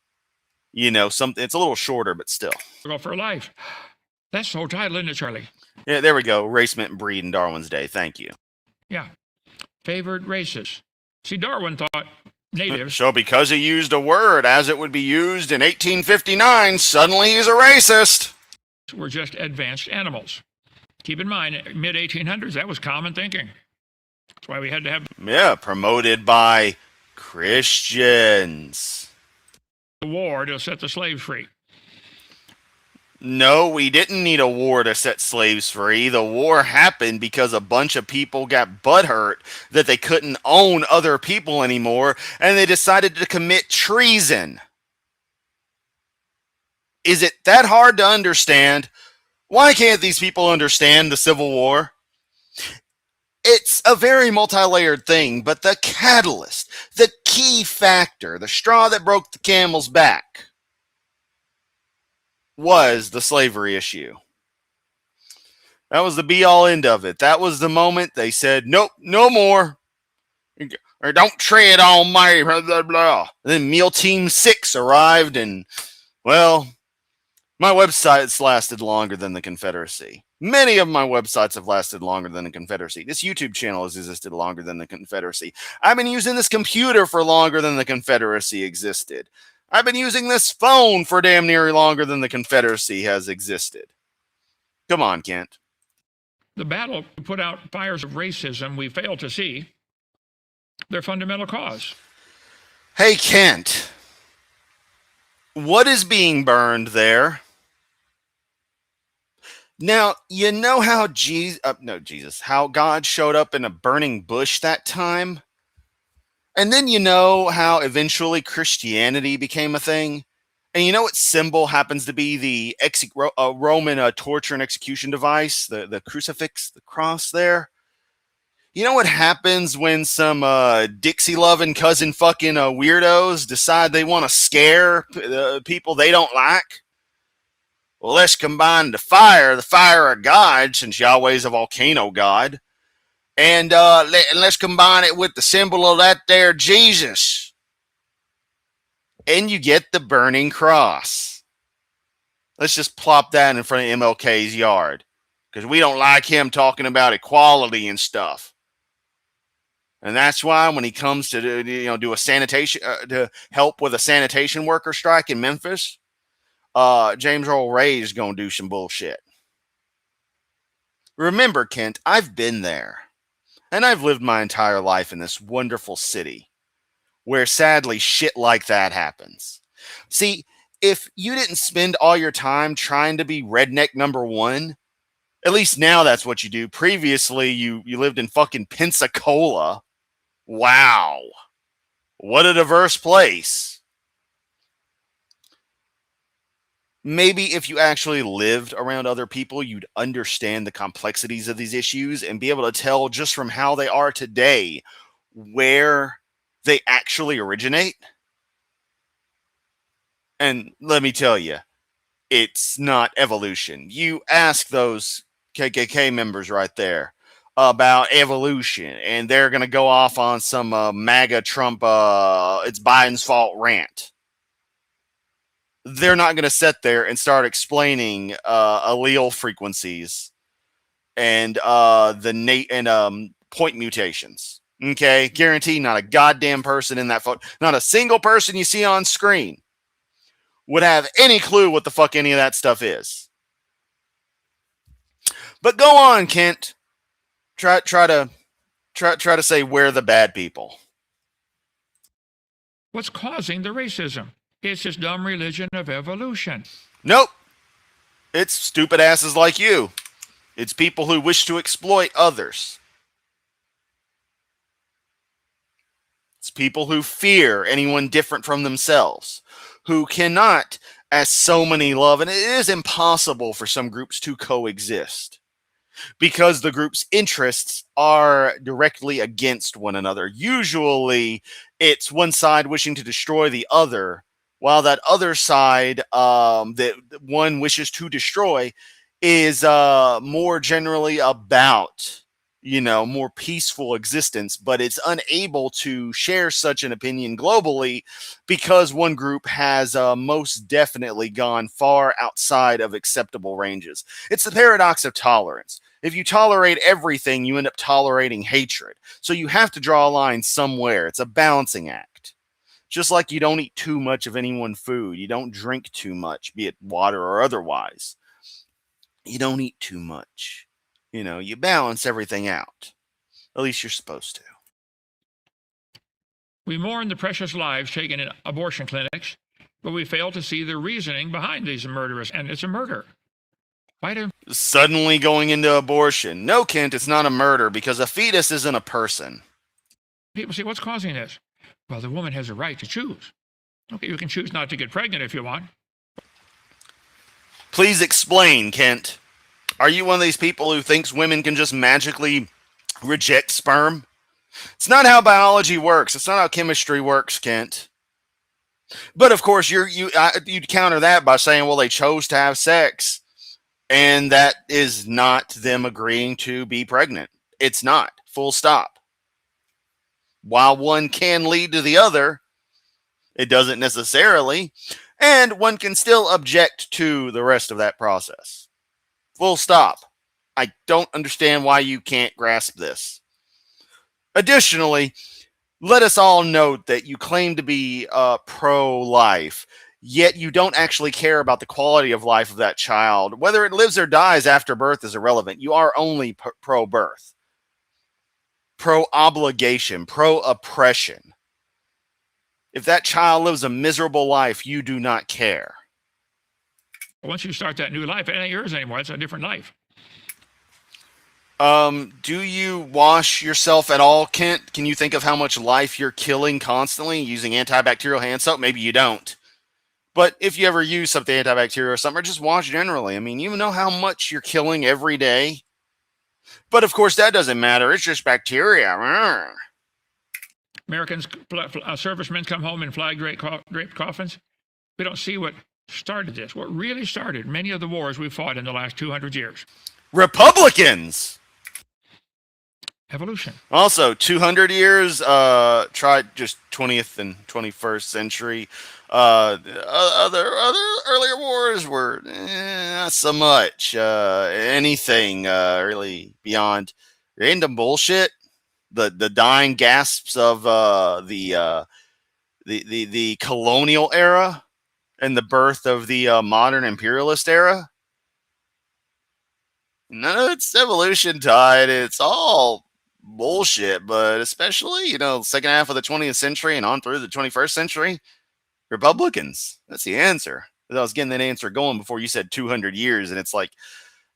You know, something it's a little shorter, but still. For life. That's the whole title, isn't it, Charlie? Yeah, there we go. Race, Meant, and Breed in Darwin's day. Thank you. Yeah. Favored races. See, Darwin thought natives So because he used a word as it would be used in 1859, suddenly he's a racist. were just advanced animals. Keep in mind, mid 1800s, that was common thinking. That's why we had to have Promoted by Christians. the war to set the slaves free. No, we didn't need a war to set slaves free. The war happened because a bunch of people got butthurt that they couldn't own other people anymore, and they decided to commit treason. Is it that hard to understand? Why can't these people understand the Civil War? It's a very multi-layered thing, but the catalyst, the key factor, the straw that broke the camel's back was the slavery issue. That was the be-all end of it. That was the moment they said, nope, no more. Or don't tread on my blah, blah, blah. And then Meal Team 6 arrived, and, well, my websites lasted longer than the Confederacy. Many of my websites have lasted longer than the Confederacy. This YouTube channel has existed longer than the Confederacy. I've been using this computer for longer than the Confederacy existed. I've been using this phone for damn near longer than the Confederacy has existed. Come on, Kent. The battle to put out fires of racism, we fail to see their fundamental cause. Hey, Kent. What is being burned there? Now, you know how how God showed up in a burning bush that time? And then you know how eventually Christianity became a thing? And you know what symbol happens to be the Roman torture and execution device? The crucifix, the cross there? You know what happens when some Dixie-loving cousin fucking weirdos decide they want to scare people they don't like? Well, let's combine the fire of God, since Yahweh's a volcano god, and let's combine it with the symbol of that there Jesus. And you get the burning cross. Let's just plop that in front of MLK's yard, because we don't like him talking about equality and stuff. And that's why when he comes to do a sanitation to help with a sanitation worker strike in Memphis, James Earl Ray is going to do some bullshit. Remember, Kent, I've been there. And I've lived my entire life in this wonderful city where sadly shit like that happens. See, if you didn't spend all your time trying to be redneck number one, at least now that's what you do. Previously, you lived in fucking Pensacola. Wow. What a diverse place. Maybe if you actually lived around other people, you'd understand the complexities of these issues and be able to tell just from how they are today where they actually originate. And let me tell you, it's not evolution. You ask those KKK members right there about evolution, and they're going to go off on some MAGA Trump, it's Biden's fault rant. They're not going to sit there and start explaining allele frequencies and point mutations. Okay, guarantee not a goddamn person in that photo, not a single person you see on screen would have any clue what the fuck any of that stuff is. But go on, Kent. Try to say we're the bad people. What's causing the racism? It's this dumb religion of evolution. Nope. It's stupid asses like you. It's people who wish to exploit others. It's people who fear anyone different from themselves, who cannot, as so many love, and it is impossible for some groups to coexist because the group's interests are directly against one another. Usually, it's one side wishing to destroy the other, while that other side that one wishes to destroy is more generally about, more peaceful existence, but it's unable to share such an opinion globally because one group has most definitely gone far outside of acceptable ranges. It's the paradox of tolerance. If you tolerate everything, you end up tolerating hatred. So you have to draw a line somewhere. It's a balancing act. Just like you don't eat too much of any one food, you don't drink too much, be it water or otherwise. You don't eat too much. You balance everything out. At least you're supposed to. We mourn the precious lives taken in abortion clinics, but we fail to see the reasoning behind these murderous, and it's a murder. Why do Suddenly going into abortion? No, Kent, it's not a murder because a fetus isn't a person. people say, what's causing this? Well, the woman has a right to choose. Okay, you can choose not to get pregnant if you want. Please explain, Kent. Are you one of these people who thinks women can just magically reject sperm? It's not how biology works. It's not how chemistry works, Kent. But of course, you'd counter that by saying, well, they chose to have sex, and that is not them agreeing to be pregnant. It's not. Full stop. While one can lead to the other, it doesn't necessarily, and one can still object to the rest of that process. Full stop. I don't understand why you can't grasp this. Additionally, let us all note that you claim to be pro-life, yet you don't actually care about the quality of life of that child. Whether it lives or dies after birth is irrelevant. You are only pro-birth, pro-obligation, pro-oppression. If that child lives a miserable life, you do not care. Once you start that new life, it ain't yours anymore. It's a different life. Do you wash yourself at all, Kent? Can you think of how much life you're killing constantly using antibacterial hand soap? Maybe you don't. But if you ever use something antibacterial or something, or just wash generally, I mean, you know how much you're killing every day? But of course, that doesn't matter. It's just bacteria. Americans, servicemen come home in flag draped coffins. We don't see what started this, what really started many of the wars we fought in the last 200 years. Republicans! Evolution. Also, 200 years, tried just 20th and 21st century. Other earlier wars were not so much. Anything really beyond random bullshit. The dying gasps of the colonial era and the birth of the modern imperialist era. None of it's evolution tied. It's all bullshit, but especially, second half of the 20th century and on through the 21st century, Republicans. That's the answer. I was getting that answer going before you said 200 years, and it's like,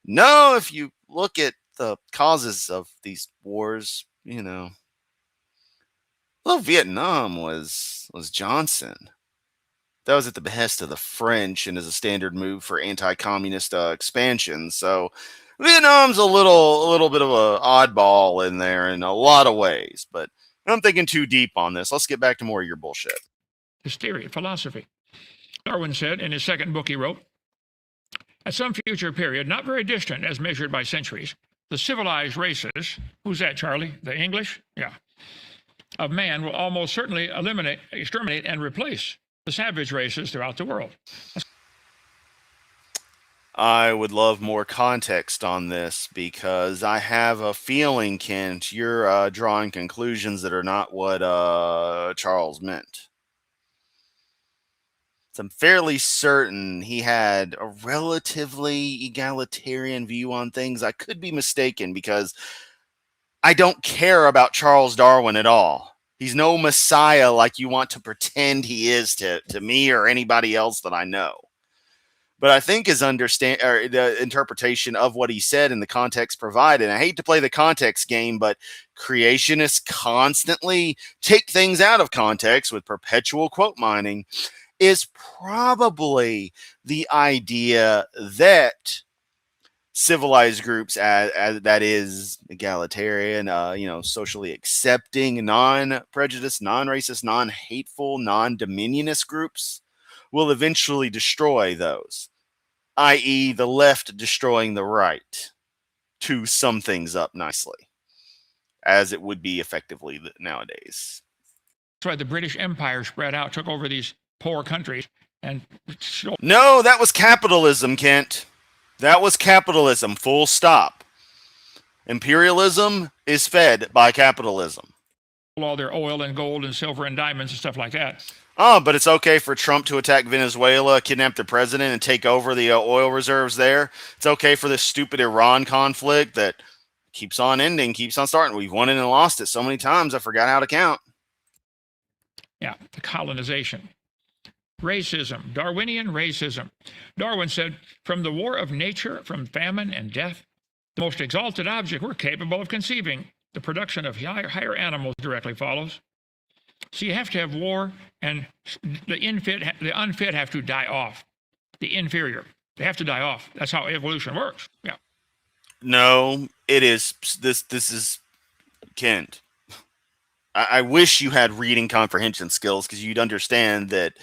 no, if you look at the causes of these wars, well, Vietnam was Johnson. That was at the behest of the French and is a standard move for anti-communist expansion. So Vietnam's a little bit of an oddball in there in a lot of ways, but I'm thinking too deep on this. Let's get back to more of your bullshit. This theory, philosophy. Darwin said in his second book he wrote, at some future period, not very distant as measured by centuries, the civilized races, who's that, Charlie? The English? Yeah. Of man will almost certainly exterminate, and replace the savage races throughout the world. I would love more context on this because I have a feeling, Kent, you're drawing conclusions that are not what Charles meant. So I'm fairly certain he had a relatively egalitarian view on things. I could be mistaken because I don't care about Charles Darwin at all. He's no messiah like you want to pretend he is to me or anybody else that I know. But I think his the interpretation of what he said in the context provided, and I hate to play the context game, but creationists constantly take things out of context with perpetual quote mining, is probably the idea that civilized groups, as that is egalitarian, socially accepting, non-prejudiced, non-racist, non-hateful, non-dominionist groups will eventually destroy those, i.e. the left destroying the right to sum things up nicely, as it would be effectively nowadays. That's why the British Empire spread out, took over these poor countries, and... No, that was capitalism, Kent. That was capitalism, full stop. Imperialism is fed by capitalism. All their oil and gold and silver and diamonds and stuff like that. Oh, but it's okay for Trump to attack Venezuela, kidnap the president, and take over the oil reserves there. It's okay for this stupid Iran conflict that keeps on ending, keeps on starting. We've won it and lost it so many times, I forgot how to count. Yeah, the colonization. Racism, Darwinian racism. Darwin said, from the war of nature, from famine and death, the most exalted object we're capable of conceiving, the production of higher animals directly follows. So you have to have war, and the unfit have to die off. The inferior, they have to die off. That's how evolution works. Yeah. No, it is this is Kent. I wish you had reading comprehension skills because you'd understand that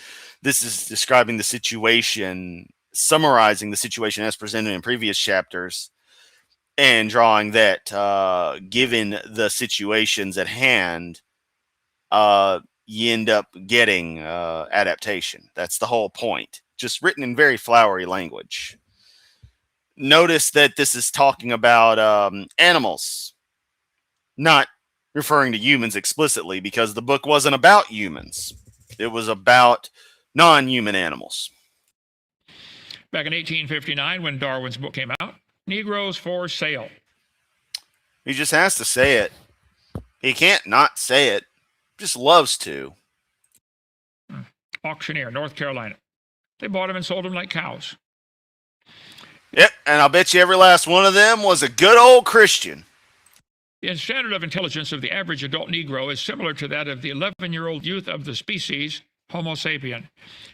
this is describing the situation, summarizing the situation as presented in previous chapters, and drawing that given the situations at hand, you end up getting adaptation. That's the whole point. Just written in very flowery language. Notice that this is talking about animals, not referring to humans explicitly, because the book wasn't about humans. It was about non-human animals. Back in 1859, when Darwin's book came out, Negroes for sale. He just has to say it. He can't not say it. Just loves to. Auctioneer, North Carolina. They bought them and sold them like cows. Yep, and I'll bet you every last one of them was a good old Christian. The standard of intelligence of the average adult Negro is similar to that of the 11-year-old youth of the species Homo sapien.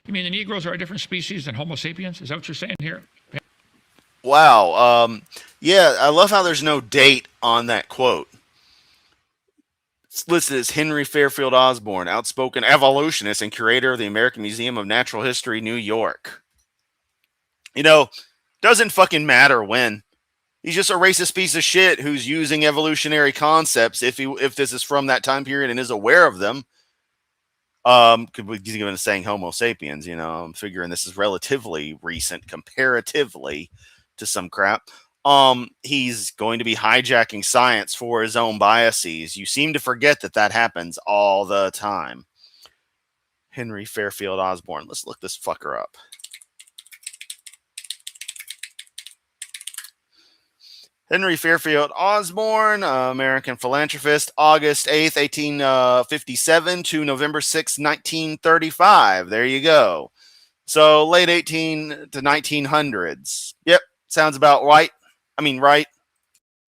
You mean the Negroes are a different species than Homo sapiens? Is that what you're saying here? Wow. Yeah, I love how there's no date on that quote. It's listed as Henry Fairfield Osborn, outspoken evolutionist and curator of the American Museum of Natural History, New York. You know, doesn't fucking matter when. He's just a racist piece of shit who's using evolutionary concepts if this is from that time period and is aware of them. He's given saying Homo sapiens, you know, I'm figuring this is relatively recent comparatively to some crap. He's going to be hijacking science for his own biases. You seem to forget that happens all the time. Henry Fairfield Osborn. Let's look this fucker up. Henry Fairfield Osborn, American philanthropist, August 8th, 1857 to November 6th, 1935. There you go. So late 18 to 1900s. Yep, sounds about right. Right.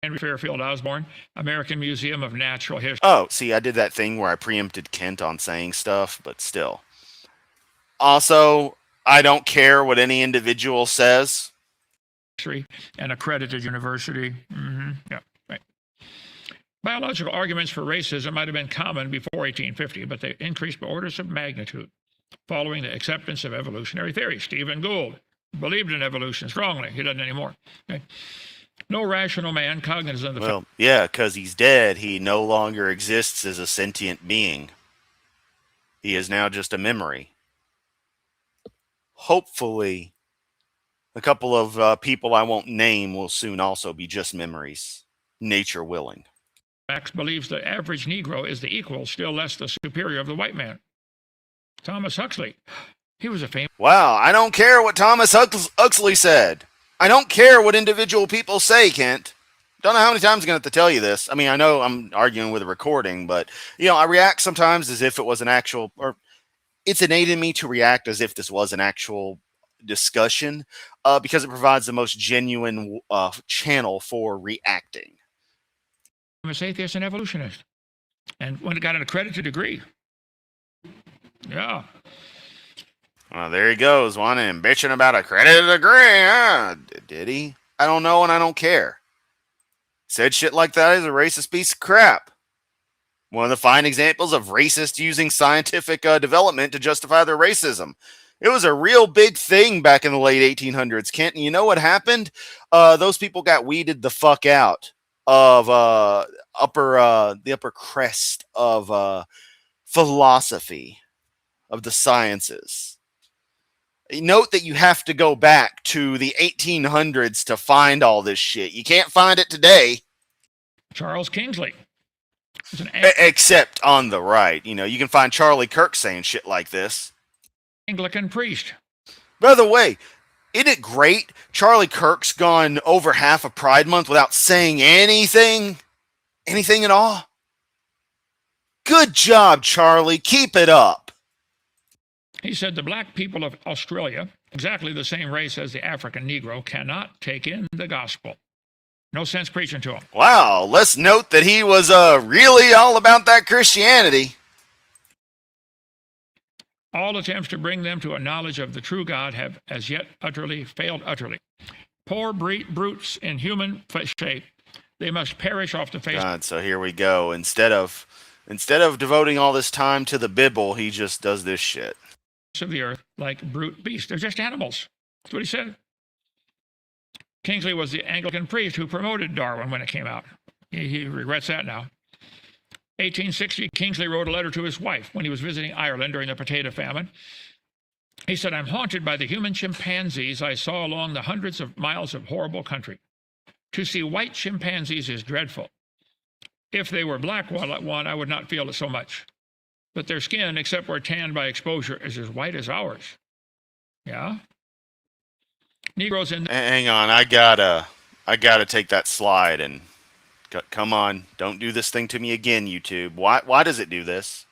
Henry Fairfield Osborn, American Museum of Natural History. Oh, see, I did that thing where I preempted Kent on saying stuff, but still. Also, I don't care what any individual says. An accredited university. Yeah, right. Biological arguments for racism might have been common before 1850, but they increased by orders of magnitude following the acceptance of evolutionary theory. Stephen Gould believed in evolution strongly. He doesn't anymore. Okay. No rational man cognizant of the fact. Yeah, because he's dead. He no longer exists as a sentient being. He is now just a memory. Hopefully, a couple of people I won't name will soon also be just memories, nature willing. Max believes the average Negro is the equal, still less the superior of the white man. Thomas Huxley, he was a famous... Wow, I don't care what Thomas Huxley said. I don't care what individual people say, Kent. Don't know how many times I'm going to have to tell you this. I know I'm arguing with a recording, but, I react sometimes as if it was an actual... or it's innate in me to react as if this was an actual discussion because it provides the most genuine channel for reacting. I'm an atheist and evolutionist, and when it got an accredited degree. Yeah. Well, there he goes, wanting bitching about accredited degree. Did he? I don't know, and I don't care. Said shit like that is a racist piece of crap. One of the fine examples of racists using scientific development to justify their racism. It was a real big thing back in the late 1800s, Kent. And you know what happened? Those people got weeded the fuck out of the upper crest of philosophy of the sciences. Note that you have to go back to the 1800s to find all this shit. You can't find it today. Charles Kingsley. Except on the right. You know, you can find Charlie Kirk saying shit like this. Anglican priest. By the way, isn't it great? Charlie Kirk's gone over half of Pride Month without saying anything at all. Good job, Charlie. Keep it up. He said the black people of Australia, exactly the same race as the African Negro, cannot take in the gospel. No sense preaching to them. Wow, let's note that he was really all about that Christianity. All attempts to bring them to a knowledge of the true God have as yet failed utterly. Poor brutes in human shape, they must perish off the face. God, so here we go. Instead of devoting all this time to the Bible, he just does this shit. Of the earth like brute beasts. They're just animals. That's what he said. Kingsley was the Anglican priest who promoted Darwin when it came out. He regrets that now. 1860, Kingsley wrote a letter to his wife when he was visiting Ireland during the potato famine. He said, I'm haunted by the human chimpanzees I saw along the hundreds of miles of horrible country. To see white chimpanzees is dreadful. If they were black one, I would not feel it so much. But their skin, except where tanned by exposure, is as white as ours. Yeah? Negroes in... Hang on, I gotta take that slide and... Come on, don't do this thing to me again, YouTube. Why does it do this?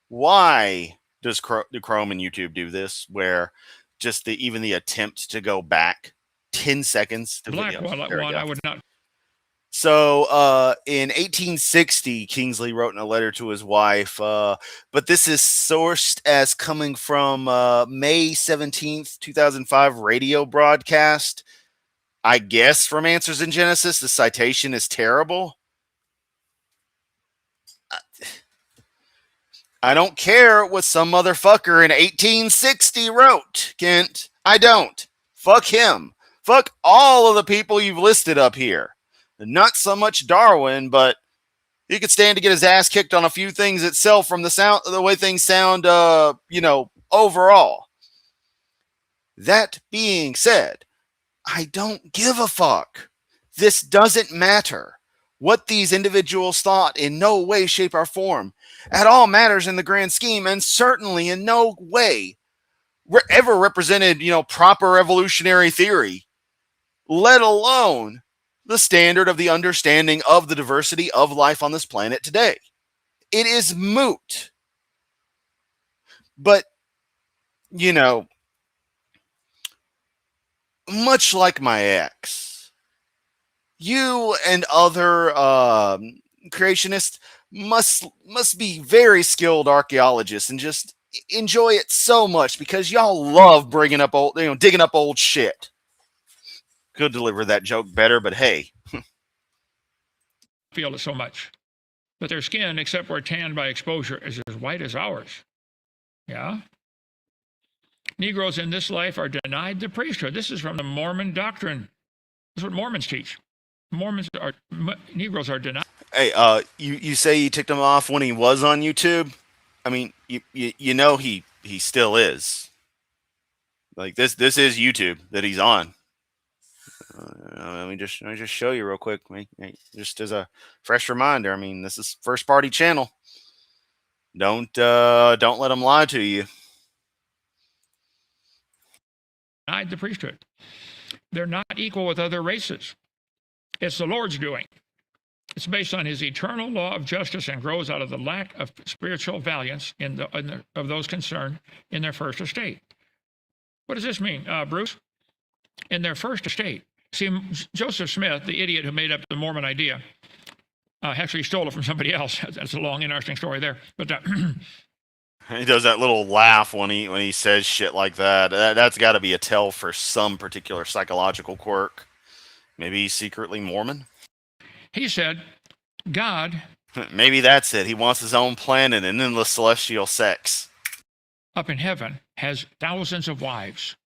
Why do Chrome and YouTube do this? Where just even the attempt to go back 10 seconds to black one, I would not. So in 1860, Kingsley wrote in a letter to his wife, but this is sourced as coming from May 17th, 2005 radio broadcast. I guess from Answers in Genesis. The citation is terrible. I don't care what some motherfucker in 1860 wrote, Kent. I don't. Fuck him. Fuck all of the people you've listed up here. Not so much Darwin, but he could stand to get his ass kicked on a few things itself from the way things sound, overall. That being said, I don't give a fuck. This doesn't matter. What these individuals thought in no way, shape, or form at all matters in the grand scheme, and certainly in no way ever represented, proper evolutionary theory, let alone the standard of the understanding of the diversity of life on this planet today. It is moot. But, much like my ex, you and other creationists must be very skilled archaeologists and just enjoy it so much because y'all love bringing up digging up old shit. Could deliver that joke better, but hey. Feel it so much. But their skin, except where tanned by exposure, is as white as ours. Yeah? Negroes in this life are denied the priesthood. This is from the Mormon doctrine. This is what Mormons teach. Negroes are denied. Hey, you say you ticked him off when he was on YouTube? I mean, he still is. Like this is YouTube that he's on. Let me just show you real quick, just as a fresh reminder. I mean, this is first party channel. Don't let them lie to you. Denied the priesthood. They're not equal with other races. It's the Lord's doing. It's based on his eternal law of justice and grows out of the lack of spiritual valiance of those concerned in their first estate. What does this mean, Bruce? In their first estate. See, Joseph Smith, the idiot who made up the Mormon idea, actually stole it from somebody else. That's a long, interesting story there. But he does that little laugh when he says shit like that. That's got to be a tell for some particular psychological quirk. Maybe he's secretly Mormon. He said, God... Maybe that's it. He wants his own planet and endless celestial sex. Up in heaven has thousands of wives.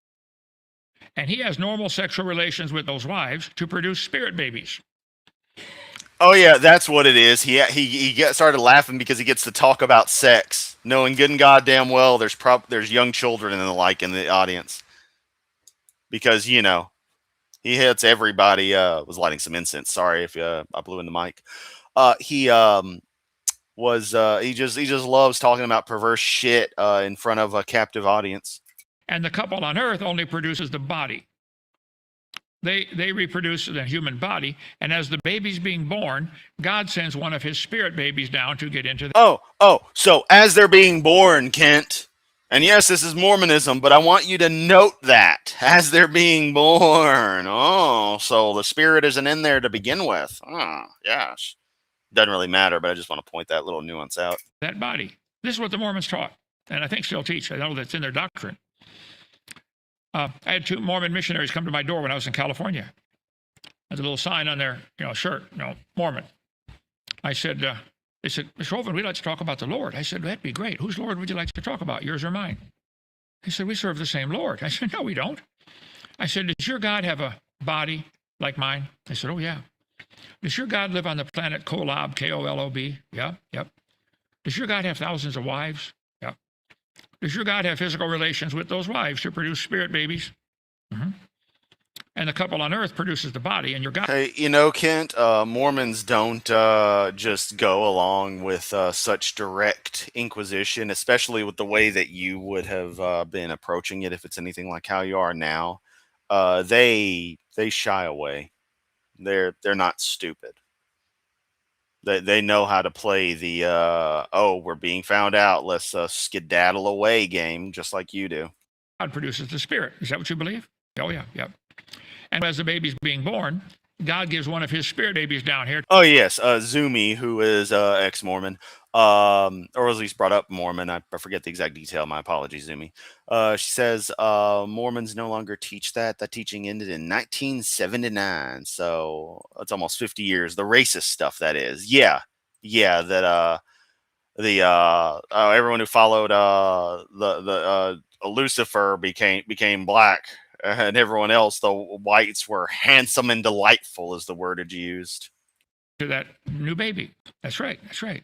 And he has normal sexual relations with those wives to produce spirit babies. Oh yeah, that's what it is. He started laughing because he gets to talk about sex, knowing good and goddamn well there's young children and the like in the audience. Because He hits everybody. Was lighting some incense. Sorry if I blew in the mic. He was he just loves talking about perverse shit in front of a captive audience. And the couple on earth only produces the body. They reproduce the human body, and as the baby's being born, God sends one of his spirit babies down to get into the. So as they're being born, Kent, and yes, this is Mormonism, but I want you to note that as they're being born. Oh, so the spirit isn't in there to begin with. Oh, yes. Doesn't really matter, but I just want to point that little nuance out. That body. This is what the Mormons taught, and I think still teach. I know that's in their doctrine. I had 2 Mormon missionaries come to my door when I was in California. There's a little sign on their shirt, Mormon. I said, they said, Mr. Hovind, we'd like to talk about the Lord. I said, that'd be great. Whose Lord would you like to talk about, yours or mine? He said, we serve the same Lord. I said, no, we don't. I said, does your God have a body like mine? They said, oh, yeah. Does your God live on the planet Kolob, K-O-L-O-B? Yeah, yep. Does your God have thousands of wives? Yep. Does your God have physical relations with those wives to produce spirit babies? Mm-hmm. And the couple on earth produces the body, and your God. Hey, Kent, Mormons don't just go along with such direct inquisition, especially with the way that you would have been approaching it if it's anything like how you are now. They shy away. They're not stupid. They know how to play the we're being found out, let's skedaddle away game, just like you do. God produces the spirit. Is that what you believe? Oh, yeah, yep. And as the baby's being born, God gives one of his spirit babies down here. Oh, yes. Zumi, who is ex-Mormon, or at least brought up Mormon. I forget the exact detail. My apologies, Zumi. She says Mormons no longer teach that. That teaching ended in 1979. So it's almost 50 years. The racist stuff, that is. Yeah. That everyone who followed the Lucifer became black. And everyone else, the whites, were handsome and delightful, is the word used. To that new baby. That's right. That's right.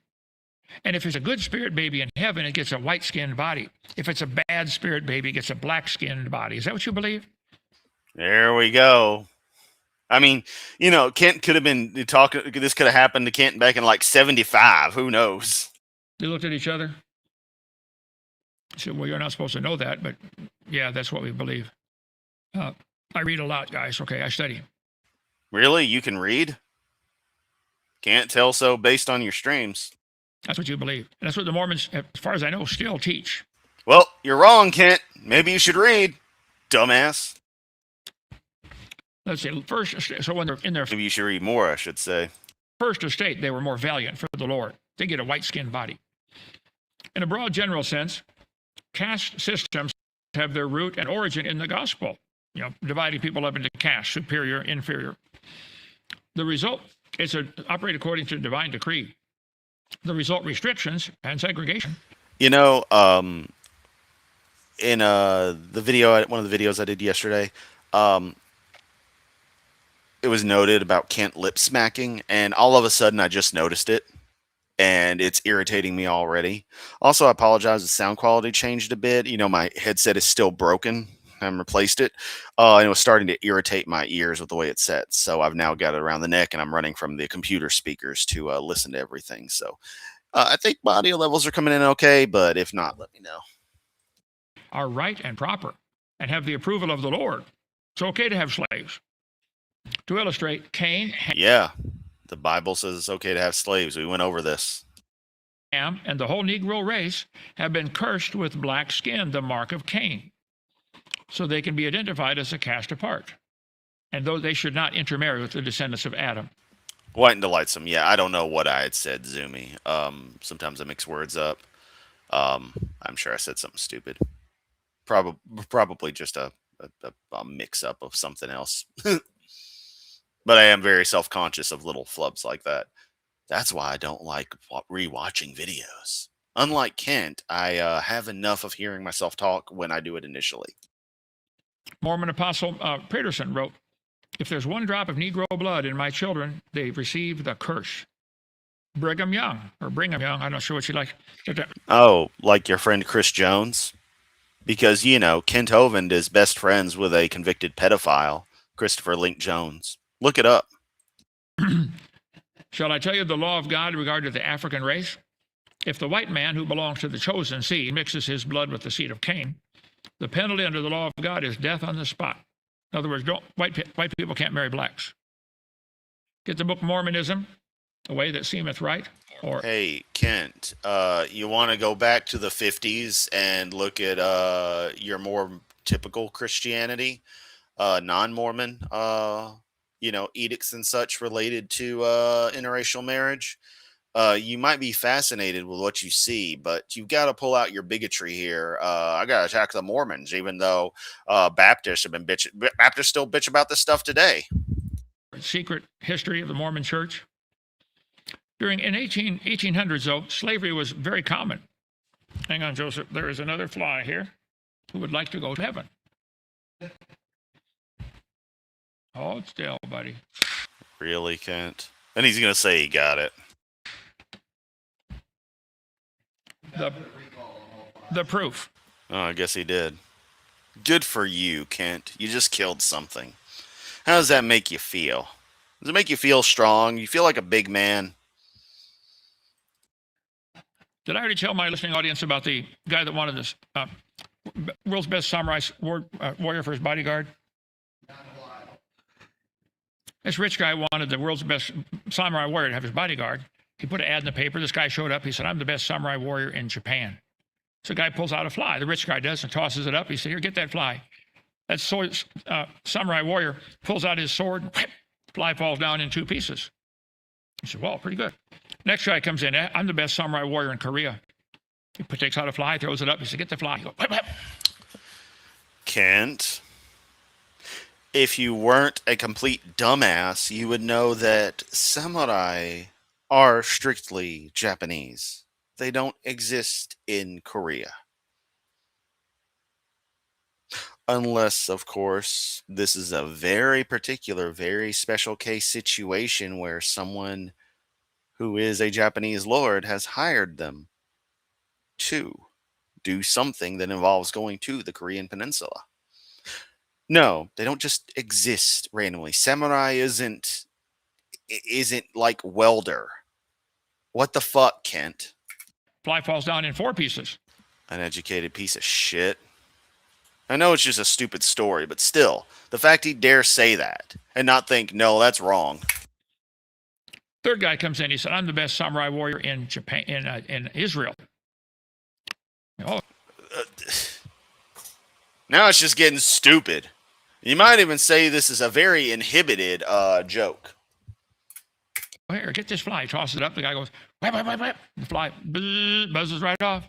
And if it's a good spirit baby in heaven, it gets a white-skinned body. If it's a bad spirit baby, it gets a black-skinned body. Is that what you believe? There we go. I mean, Kent could have been talking. This could have happened to Kent back in like 75. Who knows? They looked at each other. Said, well, you're not supposed to know that, but yeah, that's what we believe. I read a lot, guys. Okay, I study. Really? You can read? Can't tell so based on your streams. That's what you believe. And that's what the Mormons, as far as I know, still teach. Well, you're wrong, Kent. Maybe you should read, dumbass. Let's see. First, so when they're in their maybe you should read more, I should say. First estate, they were more valiant for the Lord. They get a white-skinned body. In a broad general sense, caste systems have their root and origin in the gospel. Dividing people up into castes, superior, inferior. The result is operate according to divine decree. The result, restrictions and segregation. In the video, one of the videos I did yesterday, it was noted about Kent lip smacking, and all of a sudden I just noticed it, and it's irritating me already. Also, I apologize, the sound quality changed a bit. My headset is still broken. I replaced it, and it was starting to irritate my ears with the way it sets. So I've now got it around the neck, and I'm running from the computer speakers to listen to everything. So I think my audio levels are coming in okay, but if not, let me know. Are right and proper, and have the approval of the Lord. It's okay to have slaves. To illustrate, Cain. Yeah, the Bible says it's okay to have slaves. We went over this. Ham and the whole Negro race have been cursed with black skin, the mark of Cain, so they can be identified as a caste apart. And though they should not intermarry with the descendants of Adam. White and delightsome. Yeah, I don't know what I had said, Zumi. Sometimes I mix words up. I'm sure I said something stupid. Probably just a mix-up of something else. But I am very self-conscious of little flubs like that. That's why I don't like rewatching videos. Unlike Kent, I have enough of hearing myself talk when I do it initially. Mormon Apostle Peterson wrote, if there's one drop of Negro blood in my children, they've received the curse. Brigham Young, I'm not sure what you like. Oh, like your friend Chris Jones? Because, Kent Hovind is best friends with a convicted pedophile. Christopher Link Jones. Look it up. Shall I tell you the law of God in regard to the African race? If the white man who belongs to the chosen seed mixes his blood with the seed of Cain, the penalty under the law of God is death on the spot. In other words, white people can't marry blacks. Get the book Mormonism, A Way That Seemeth Right. Or hey, Kent, you want to go back to the 50s and look at your more typical Christianity, non-Mormon, edicts and such related to interracial marriage? You might be fascinated with what you see, but you've got to pull out your bigotry here. I got to attack the Mormons, even though Baptists have been bitching. Baptists still bitch about this stuff today. Secret history of the Mormon Church. In 1800s, though, slavery was very common. Hang on, Joseph. There is another fly here who would like to go to heaven. Hold still, buddy. Really, Kent? And he's going to say he got it. The proof. Oh, I guess he did. Good for you, Kent. You just killed something. How does that make you feel? Does it make you feel strong? You feel like a big man? Did I already tell my listening audience about the guy that wanted this world's best samurai warrior for his bodyguard? This rich guy wanted the world's best samurai warrior to have his bodyguard. He put an ad in the paper. This guy showed up. He said, "I'm the best samurai warrior in Japan." So the guy pulls out a fly. The rich guy does and tosses it up. He said, "Here, get that fly." That samurai warrior pulls out his sword. And whap, fly falls down in 2 pieces. He said, "Well, pretty good." Next guy comes in. "I'm the best samurai warrior in Korea." He takes out a fly, throws it up. He said, "Get the fly." He goes, whap, whap. Kent, if you weren't a complete dumbass, you would know that samurai are strictly Japanese. They don't exist in Korea. Unless, of course, this is a very particular, very special case situation where someone who is a Japanese lord has hired them to do something that involves going to the Korean Peninsula. No, they don't just exist randomly. Samurai isn't like welder. What the fuck, Kent? Fly falls down in 4 pieces. Uneducated piece of shit. I know it's just a stupid story, but still, the fact he dare say that and not think, no, that's wrong. Third guy comes in. He said, "I'm the best samurai warrior in Japan, in Israel." Oh, Now it's just getting stupid. You might even say this is a very inhibited joke. "Here, get this fly." He tosses it up. The guy goes, whap, whap, whap, whap. The fly buzzes right off.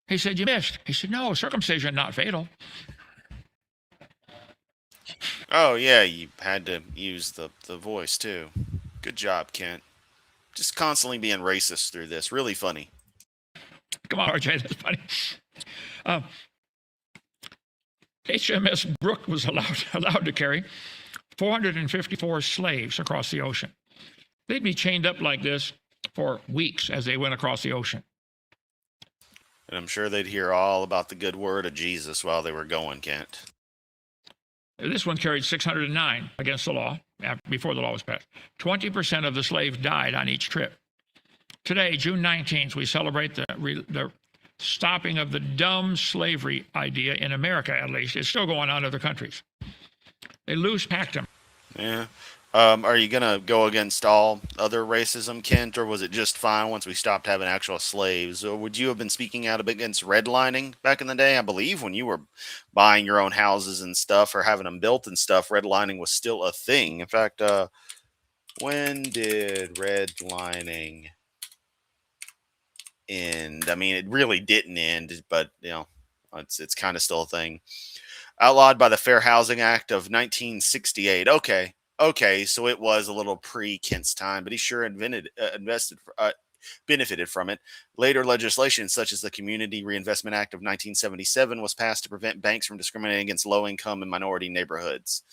He said, "You missed." He said, "No, circumcision not fatal." Oh, yeah, you had to use the voice, too. Good job, Kent. Just constantly being racist through this. Really funny. Come on, RJ, that's funny. HMS Brooke was allowed to carry 454 slaves across the ocean. They'd be chained up like this for weeks as they went across the ocean. And I'm sure they'd hear all about the good word of Jesus while they were going, Kent. This one carried 609 against the law before the law was passed. 20% of the slaves died on each trip. Today, June 19th, we celebrate the stopping of the dumb slavery idea in America, at least. It's still going on in other countries. They loose packed them. Yeah. Are you going to go against all other racism, Kent, or was it just fine once we stopped having actual slaves? Or would you have been speaking out against redlining back in the day? I believe when you were buying your own houses and stuff or having them built and stuff, redlining was still a thing. In fact, when did redlining end? I mean, it really didn't end, but, it's kind of still a thing. Outlawed by the Fair Housing Act of 1968. Okay, so it was a little pre-Kent's time, but he sure benefited from it. Later legislation, such as the Community Reinvestment Act of 1977, was passed to prevent banks from discriminating against low-income and minority neighborhoods.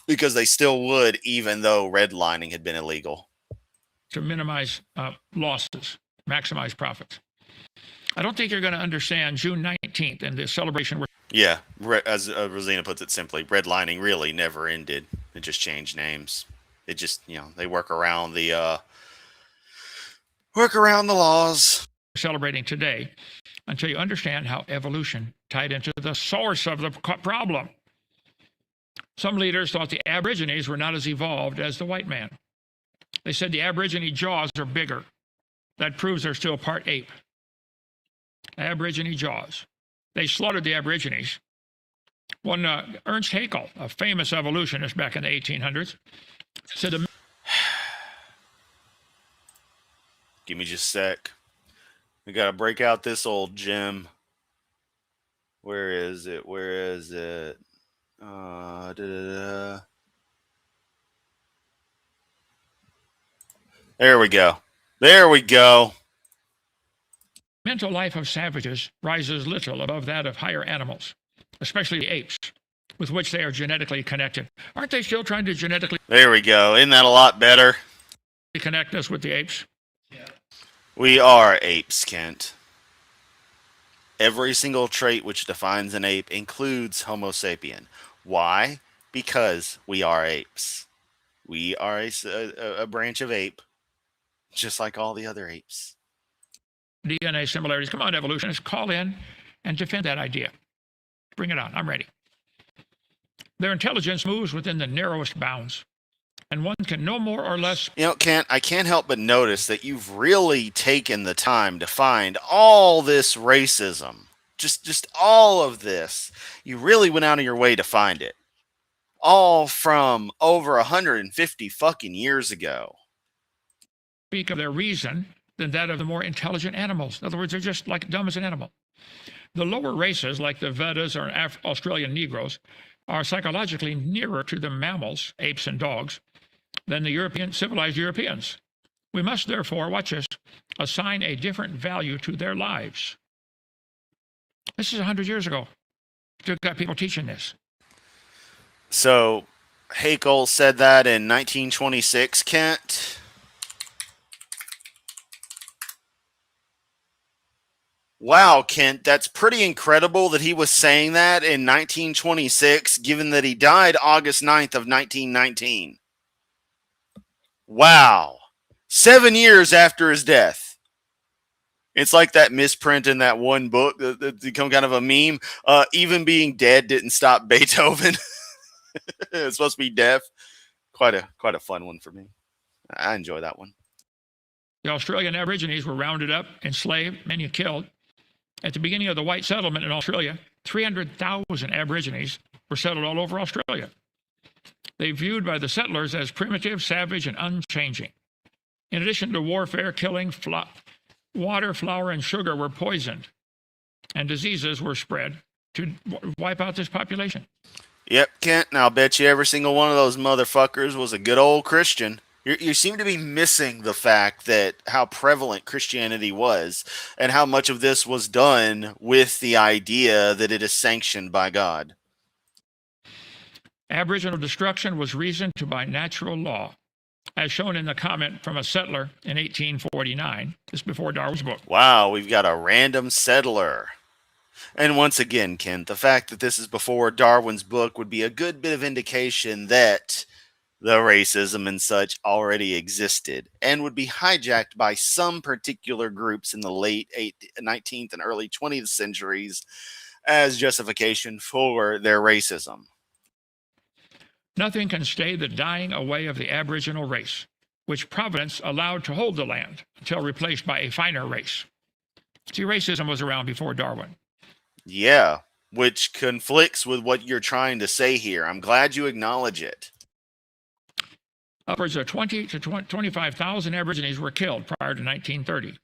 Because they still would, even though redlining had been illegal. To minimize losses, maximize profits. I don't think you're going to understand June 19th and the celebration. Yeah, as Rosina puts it simply, redlining really never ended. It just changed names. It just, they work around the laws. Celebrating today until you understand how evolution tied into the source of the problem. Some leaders thought the Aborigines were not as evolved as the white man. They said the Aborigine jaws are bigger. That proves they're still part ape. Aborigine jaws. They slaughtered the Aborigines. One Ernst Haeckel, a famous evolutionist back in the 1800s, said the Give me just a sec. We gotta break out this old gem. Where is it? Where is it? There we go. There we go. mental life of savages rises little above that of higher animals, especially the apes, with which they are genetically connected. Aren't they still trying to genetically There we go. Isn't that a lot better? connect us with the apes? We are apes, Kent. Every single trait which defines an ape includes Homo sapien. Why? Because we are apes. We are a branch of ape, just like all the other apes. DNA similarities. Come on, evolutionists, call in and defend that idea. Bring it on. I'm ready. Their intelligence moves within the narrowest bounds, and one can no more or less. Kent, I can't help but notice that you've really taken the time to find all this racism. Just all of this. You really went out of your way to find it. All from over 150 fucking years ago. Speak of their reason than that of the more intelligent animals. In other words, they're just like dumb as an animal. The lower races, like the Vedas or Australian Negroes, are psychologically nearer to the mammals, apes and dogs, than the civilized Europeans. We must therefore, watch this, assign a different value to their lives. This is 100 years ago. Still got people teaching this. So, Haeckel said that in 1926, Kent. Wow, Kent, that's pretty incredible that he was saying that in 1926, given that he died August 9th of 1919. Wow. 7 years after his death. It's like that misprint in that one book that's become kind of a meme. Even being dead didn't stop Beethoven. It's supposed to be deaf. Quite a fun one for me. I enjoy that one. The Australian Aborigines were rounded up, enslaved, many killed. At the beginning of the white settlement in Australia, 300,000 Aborigines were settled all over Australia. They viewed by the settlers as primitive, savage, and unchanging. In addition to warfare, killing, water, flour, and sugar were poisoned, and diseases were spread to wipe out this population. Yep, Kent, and I'll bet you every single one of those motherfuckers was a good old Christian. You seem to be missing the fact that how prevalent Christianity was and how much of this was done with the idea that it is sanctioned by God. Aboriginal destruction was reasoned to by natural law, as shown in the comment from a settler in 1849. This is before Darwin's book. Wow, we've got a random settler. And once again, Kent, the fact that this is before Darwin's book would be a good bit of indication that the racism and such already existed and would be hijacked by some particular groups in the late 19th and early 20th centuries as justification for their racism. Nothing can stay the dying away of the Aboriginal race, which Providence allowed to hold the land until replaced by a finer race. See, racism was around before Darwin. Yeah, which conflicts with what you're trying to say here. I'm glad you acknowledge it. Upwards of 20 to 25,000 Aborigines were killed prior to 1930.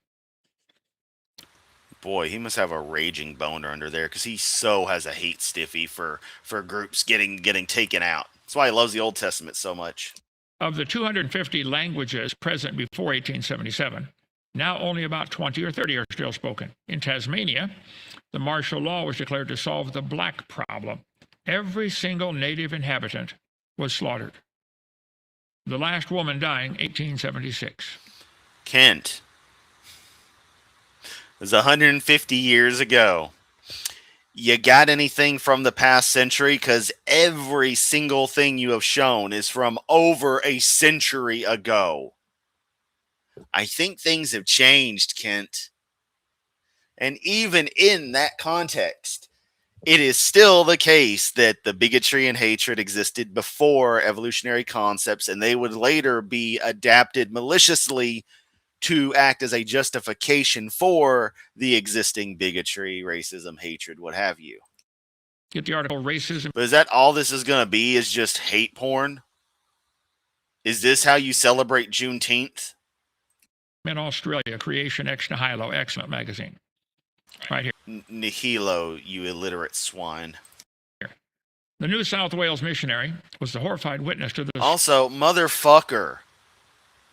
Boy, he must have a raging boner under there because he so has a hate stiffy for groups getting taken out. That's why he loves the Old Testament so much. Of the 250 languages present before 1877, now only about 20 or 30 are still spoken. In Tasmania, the martial law was declared to solve the black problem. Every single native inhabitant was slaughtered. The last woman dying, 1876. Kent. It was 150 years ago. You got anything from the past century? Because every single thing you have shown is from over a century ago. I think things have changed, Kent. And even in that context, it is still the case that the bigotry and hatred existed before evolutionary concepts, and they would later be adapted maliciously to act as a justification for the existing bigotry, racism, hatred, what have you. Get the article Racism But is that all this is going to be? Is just hate porn? Is this how you celebrate Juneteenth? in Australia, Creation ex nihilo, excellent magazine. Right here. Nihilo, you illiterate swine. The New South Wales missionary was the horrified witness to this. Also, motherfucker.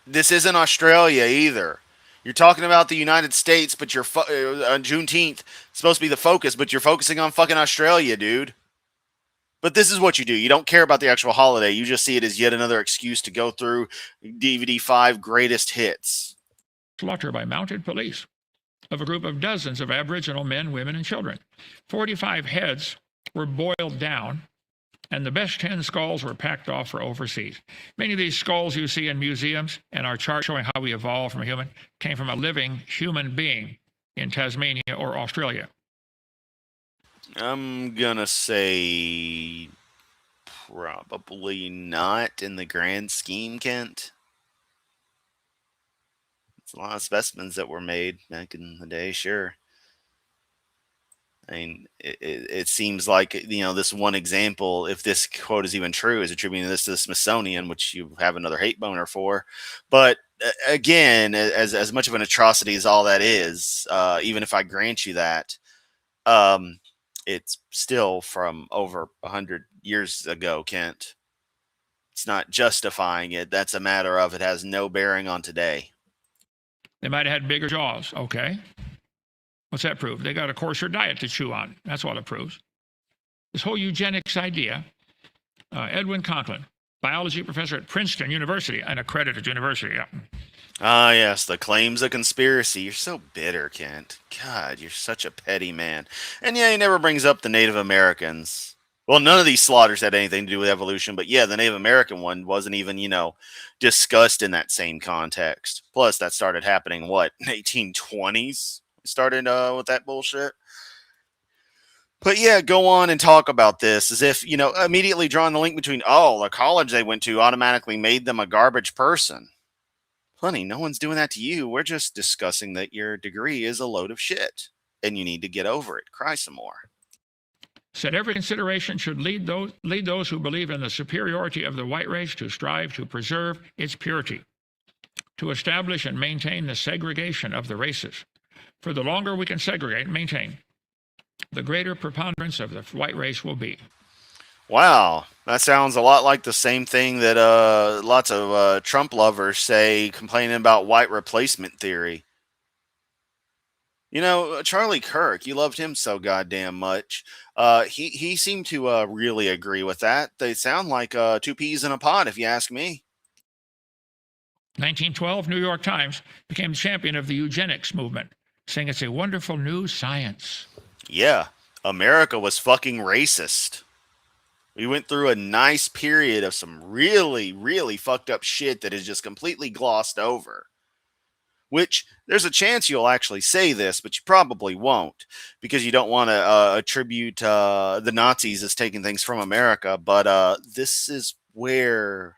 This isn't Australia either. You're talking about the United States, but you're on Juneteenth supposed to be the focus, but you're focusing on fucking Australia, dude. But this is what you do. You don't care about the actual holiday. You just see it as yet another excuse to go through DVD 5 greatest hits. Slaughter by mounted police of a group of dozens of Aboriginal men, women, and children. 45 heads were boiled down, and the best 10 skulls were packed off for overseas. Many of these skulls you see in museums and our chart showing how we evolved from a human came from a living human being in Tasmania or Australia. I'm gonna say probably not in the grand scheme, Kent. It's a lot of specimens that were made back in the day, sure. I mean, it seems like, this one example, if this quote is even true, is attributing this to the Smithsonian, which you have another hate boner for. But again, as much of an atrocity as all that is, even if I grant you that, it's still from over 100 years ago, Kent. It's not justifying it. That's a matter of it has no bearing on today. They might have had bigger jaws. Okay. What's that prove? They got a coarser diet to chew on. That's what it proves. This whole eugenics idea, Edwin Conklin, biology professor at Princeton University, an accredited university. Yeah. Ah, yes, the claims of conspiracy. You're so bitter, Kent. God, you're such a petty man. And yeah, he never brings up the Native Americans. Well, none of these slaughters had anything to do with evolution, but yeah, the Native American one wasn't even, discussed in that same context. Plus, that started happening, what, 1820s? Started with that bullshit. But yeah, go on and talk about this as if, immediately drawing the link between, the college they went to automatically made them a garbage person. Honey, no one's doing that to you. We're just discussing that your degree is a load of shit and you need to get over it. Cry some more. Said every consideration should lead those who believe in the superiority of the white race to strive to preserve its purity, to establish and maintain the segregation of the races. For the longer we can segregate and maintain, the greater preponderance of the white race will be. Wow, that sounds a lot like the same thing that lots of Trump lovers say, complaining about white replacement theory. Charlie Kirk, you loved him so goddamn much. He seemed to really agree with that. They sound like two peas in a pod, if you ask me. 1912, New York Times became champion of the eugenics movement, saying it's a wonderful new science. Yeah, America was fucking racist. We went through a nice period of some really, really fucked up shit that is just completely glossed over. Which, there's a chance you'll actually say this, but you probably won't, because you don't want to attribute the Nazis as taking things from America. But this is where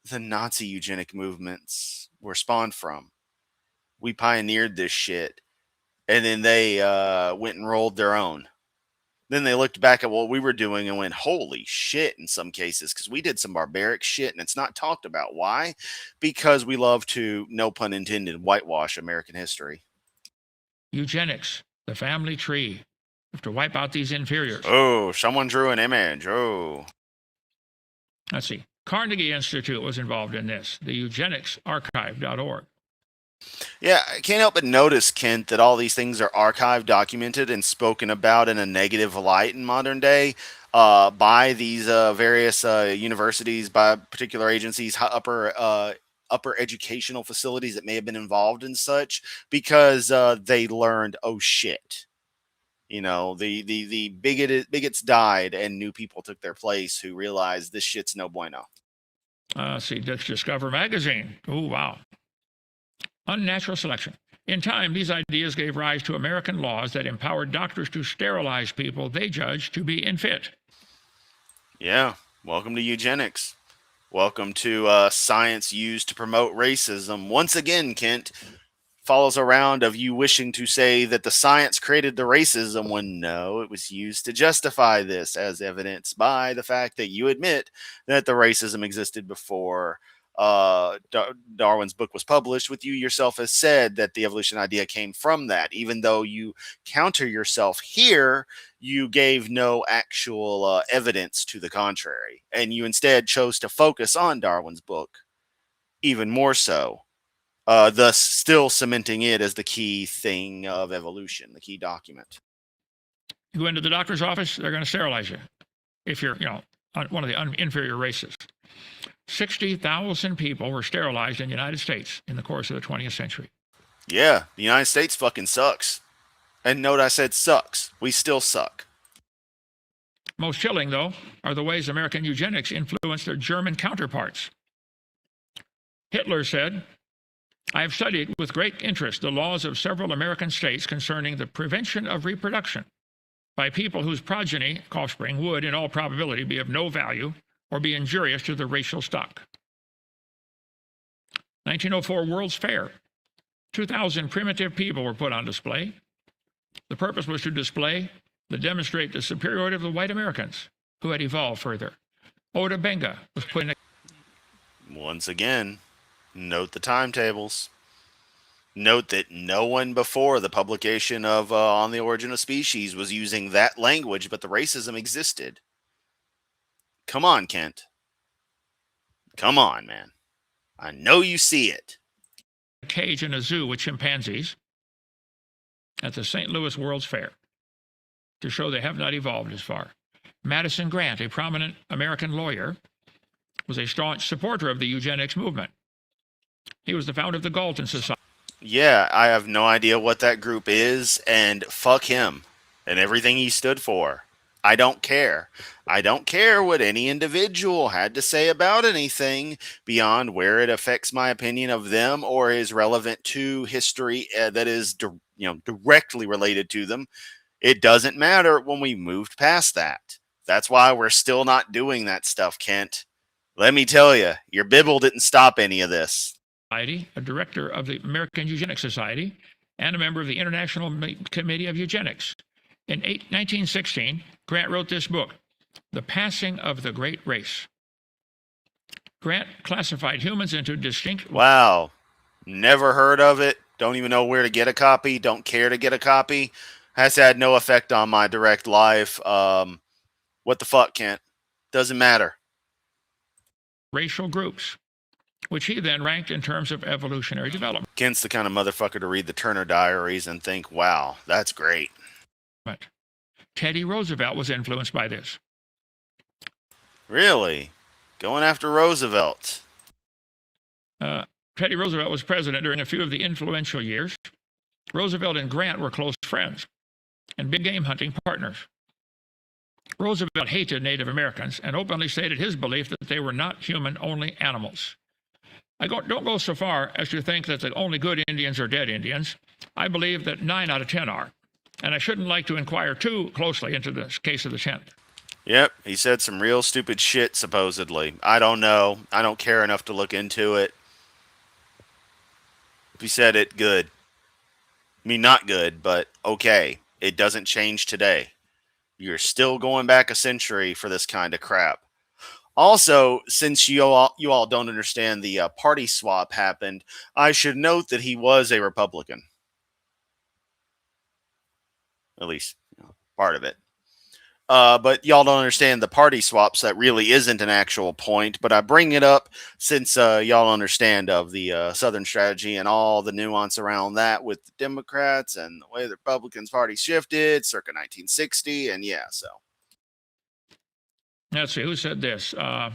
the Nazi eugenic movements were spawned from. We pioneered this shit, and then they went and rolled their own. Then they looked back at what we were doing and went, holy shit, in some cases, because we did some barbaric shit and it's not talked about. Why? Because we love to, no pun intended, whitewash American history. Eugenics, the family tree. You have to wipe out these inferiors. Oh, someone drew an image. Oh. Let's see. Carnegie Institute was involved in this, the eugenicsarchive.org. Yeah, I can't help but notice, Kent, that all these things are archived, documented, and spoken about in a negative light in modern day by these various universities, by particular agencies, upper educational facilities that may have been involved in such, because they learned, oh shit, You know, the bigots died and new people took their place who realized this shit's no bueno. See, Discover magazine. Oh, wow. Unnatural selection. In time, these ideas gave rise to American laws that empowered doctors to sterilize people they judged to be unfit. Yeah. Welcome to eugenics. Welcome to science used to promote racism. Once again, Kent, follows around of you wishing to say that the science created the racism when no, it was used to justify this, as evidenced by the fact that you admit that the racism existed before Darwin's book was published, with you yourself has said that the evolution idea came from that. Even though you counter yourself here, you gave no actual evidence to the contrary, and you instead chose to focus on Darwin's book even more so, thus still cementing it as the key thing of evolution, the key document. You go into the doctor's office, they're going to sterilize you if you're, one of the inferior races. 60,000 people were sterilized in the United States in the course of the 20th century. Yeah, the United States fucking sucks. And note I said sucks. We still suck. Most chilling, though, are the ways American eugenics influenced their German counterparts. Hitler said, I have studied with great interest the laws of several American states concerning the prevention of reproduction by people whose progeny, offspring, would, in all probability, be of no value or be injurious to the racial stock. 1904 World's Fair. 2,000 primitive people were put on display. The purpose was to demonstrate the superiority of the white Americans who had evolved further. Oda Benga was put in a... Once again, note the timetables. Note that no one before the publication of On the Origin of Species was using that language, but the racism existed. Come on, Kent. Come on, man. I know you see it. cage in a zoo with chimpanzees at the St. Louis World's Fair to show they have not evolved as far. Madison Grant, a prominent American lawyer, was a staunch supporter of the eugenics movement. He was the founder of the Galton Society. Yeah, I have no idea what that group is, and fuck him and everything he stood for. I don't care. I don't care what any individual had to say about anything beyond where it affects my opinion of them or is relevant to history that is directly related to them. It doesn't matter when we moved past that. That's why we're still not doing that stuff, Kent. Let me tell you, your bibble didn't stop any of this. A director of the American Eugenics Society and a member of the International Committee of Eugenics. In 1916, Grant wrote this book, The Passing of the Great Race. Grant classified humans into distinct... Wow. Never heard of it. Don't even know where to get a copy. Don't care to get a copy. Has had no effect on my direct life. What the fuck, Kent? Doesn't matter. Racial groups, which he then ranked in terms of evolutionary development. Kent's the kind of motherfucker to read the Turner Diaries and think, wow, that's great. Teddy Roosevelt was influenced by this. Really? Going after Roosevelt. Teddy Roosevelt was president during a few of the influential years. Roosevelt and Grant were close friends and big game hunting partners. Roosevelt hated Native Americans and openly stated his belief that they were not human, only animals. I don't go so far as to think that the only good Indians are dead Indians. I believe that 9 out of 10 are. And I shouldn't like to inquire too closely into the case of the 10th. Yep, he said some real stupid shit, supposedly. I don't know. I don't care enough to look into it. If he said it, good. I mean, not good, but okay. It doesn't change today. You're still going back a century for this kind of crap. Also, since you all don't understand the party swap happened, I should note that he was a Republican. At least, part of it. But y'all don't understand the party swaps. That really isn't an actual point. But I bring it up since y'all understand of the Southern strategy and all the nuance around that with the Democrats and the way the Republicans party shifted circa 1960. And yeah, so. Let's see, who said this? Got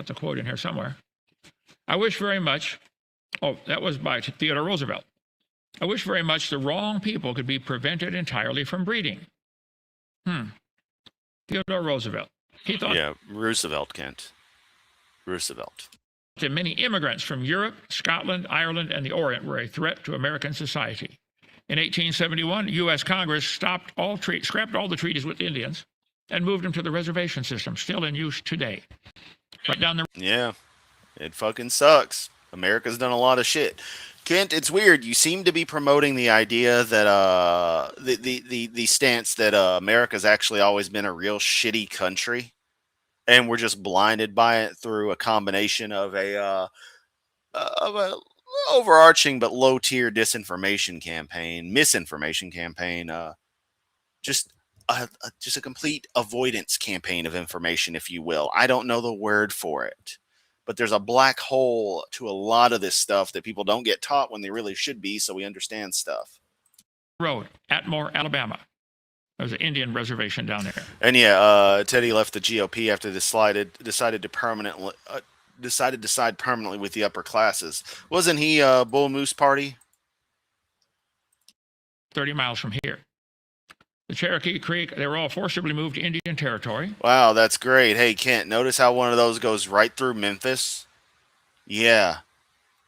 the quote in here somewhere. I wish very much. Oh, that was by Theodore Roosevelt. I wish very much the wrong people could be prevented entirely from breeding. Theodore Roosevelt. He thought Yeah, Roosevelt, Kent. Roosevelt. that many immigrants from Europe, Scotland, Ireland, and the Orient were a threat to American society. In 1871, U.S. Congress scrapped all the treaties with Indians and moved them to the reservation system, still in use today. Right down the Yeah, it fucking sucks. America's done a lot of shit. Kent, it's weird. You seem to be promoting the idea that the stance that America's actually always been a real shitty country, and we're just blinded by it through a combination of a overarching but low tier misinformation campaign, just just a complete avoidance campaign of information, if you will. I don't know the word for it, but there's a black hole to a lot of this stuff that people don't get taught when they really should be, so we understand stuff. road, Atmore, Alabama. There's an Indian reservation down there. And yeah, Teddy left the GOP after decided to side permanently with the upper classes. Wasn't he Bull Moose Party? 30 miles from here. The Cherokee Creek, they were all forcibly moved to Indian Territory. Wow, that's great. Hey, Kent, notice how one of those goes right through Memphis? Yeah.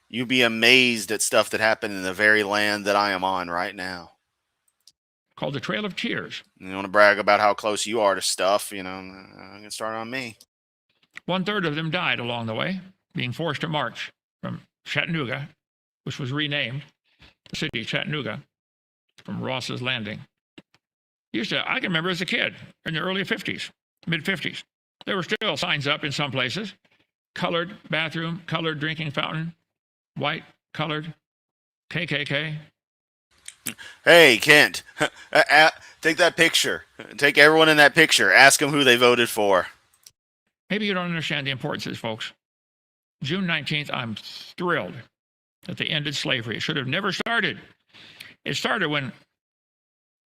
You'd be amazed at stuff that happened in the very land that I am on right now. Called the Trail of Tears. You want to brag about how close you are to stuff, you know, I can start on me. 1/3 of them died along the way, being forced to march from Chattanooga, which was renamed the city of Chattanooga from Ross's Landing. I can remember as a kid in the early 50s, mid 50s, there were still signs up in some places: colored bathroom, colored drinking fountain, white, colored, KKK. Hey, Kent, take that picture. Take everyone in that picture. Ask them who they voted for. Maybe you don't understand the importance of this, folks. June 19th, I'm thrilled that they ended slavery. It should have never started. It started when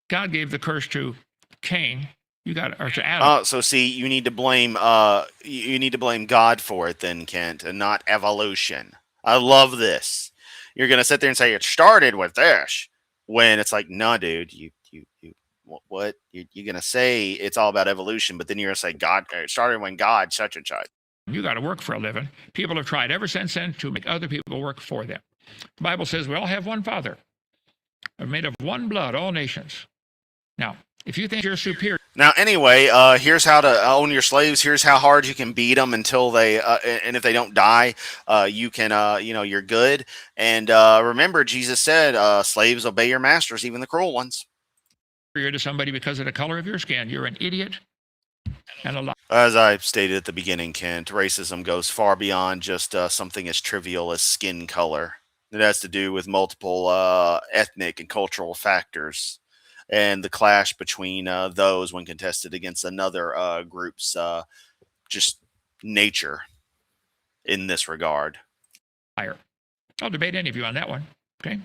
God gave the curse to Cain. Or to Adam. Oh, so see, you need to blame God for it then, Kent, and not evolution. I love this. You're gonna sit there and say it started with this, when it's like, no, dude, what? You're gonna say it's all about evolution, but then you're gonna say God, it started when God such and such. You got to work for a living. People have tried ever since then to make other people work for them. The Bible says we all have one Father. We're made of one blood, all nations. Now, if you think you're superior. Now, anyway, here's how to own your slaves. Here's how hard you can beat them until they, and if they don't die, you can, you're good. And remember, Jesus said, slaves, obey your masters, even the cruel ones. To somebody because of the color of your skin, you're an idiot and a liar. As I stated at the beginning, Kent, racism goes far beyond just something as trivial as skin color. It has to do with multiple ethnic and cultural factors, and the clash between those when contested against another group's just nature in this regard. I'll debate any of you on that one. Okay.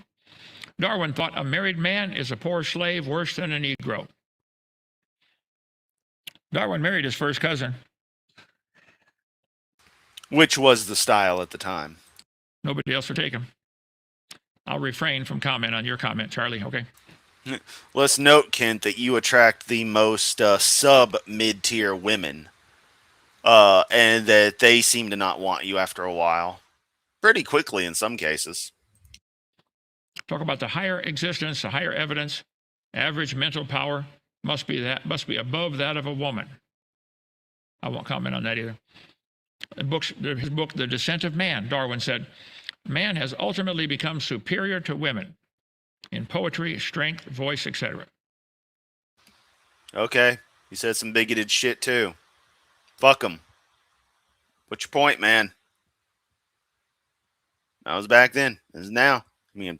Darwin thought a married man is a poor slave worse than a Negro. Darwin married his first cousin. Which was the style at the time. Nobody else would take him. I'll refrain from comment on your comment, Charlie, okay? Let's note, Kent, that you attract the most sub-mid-tier women, and that they seem to not want you after a while. Pretty quickly in some cases. Talk about the higher existence, the higher evidence, average mental power must be above that of a woman. I won't comment on that either. His book, The Descent of Man, Darwin said, man has ultimately become superior to women in poetry, strength, voice, etc. Okay. He said some bigoted shit too. Fuck him. What's your point, man? That was back then. This is now. I mean,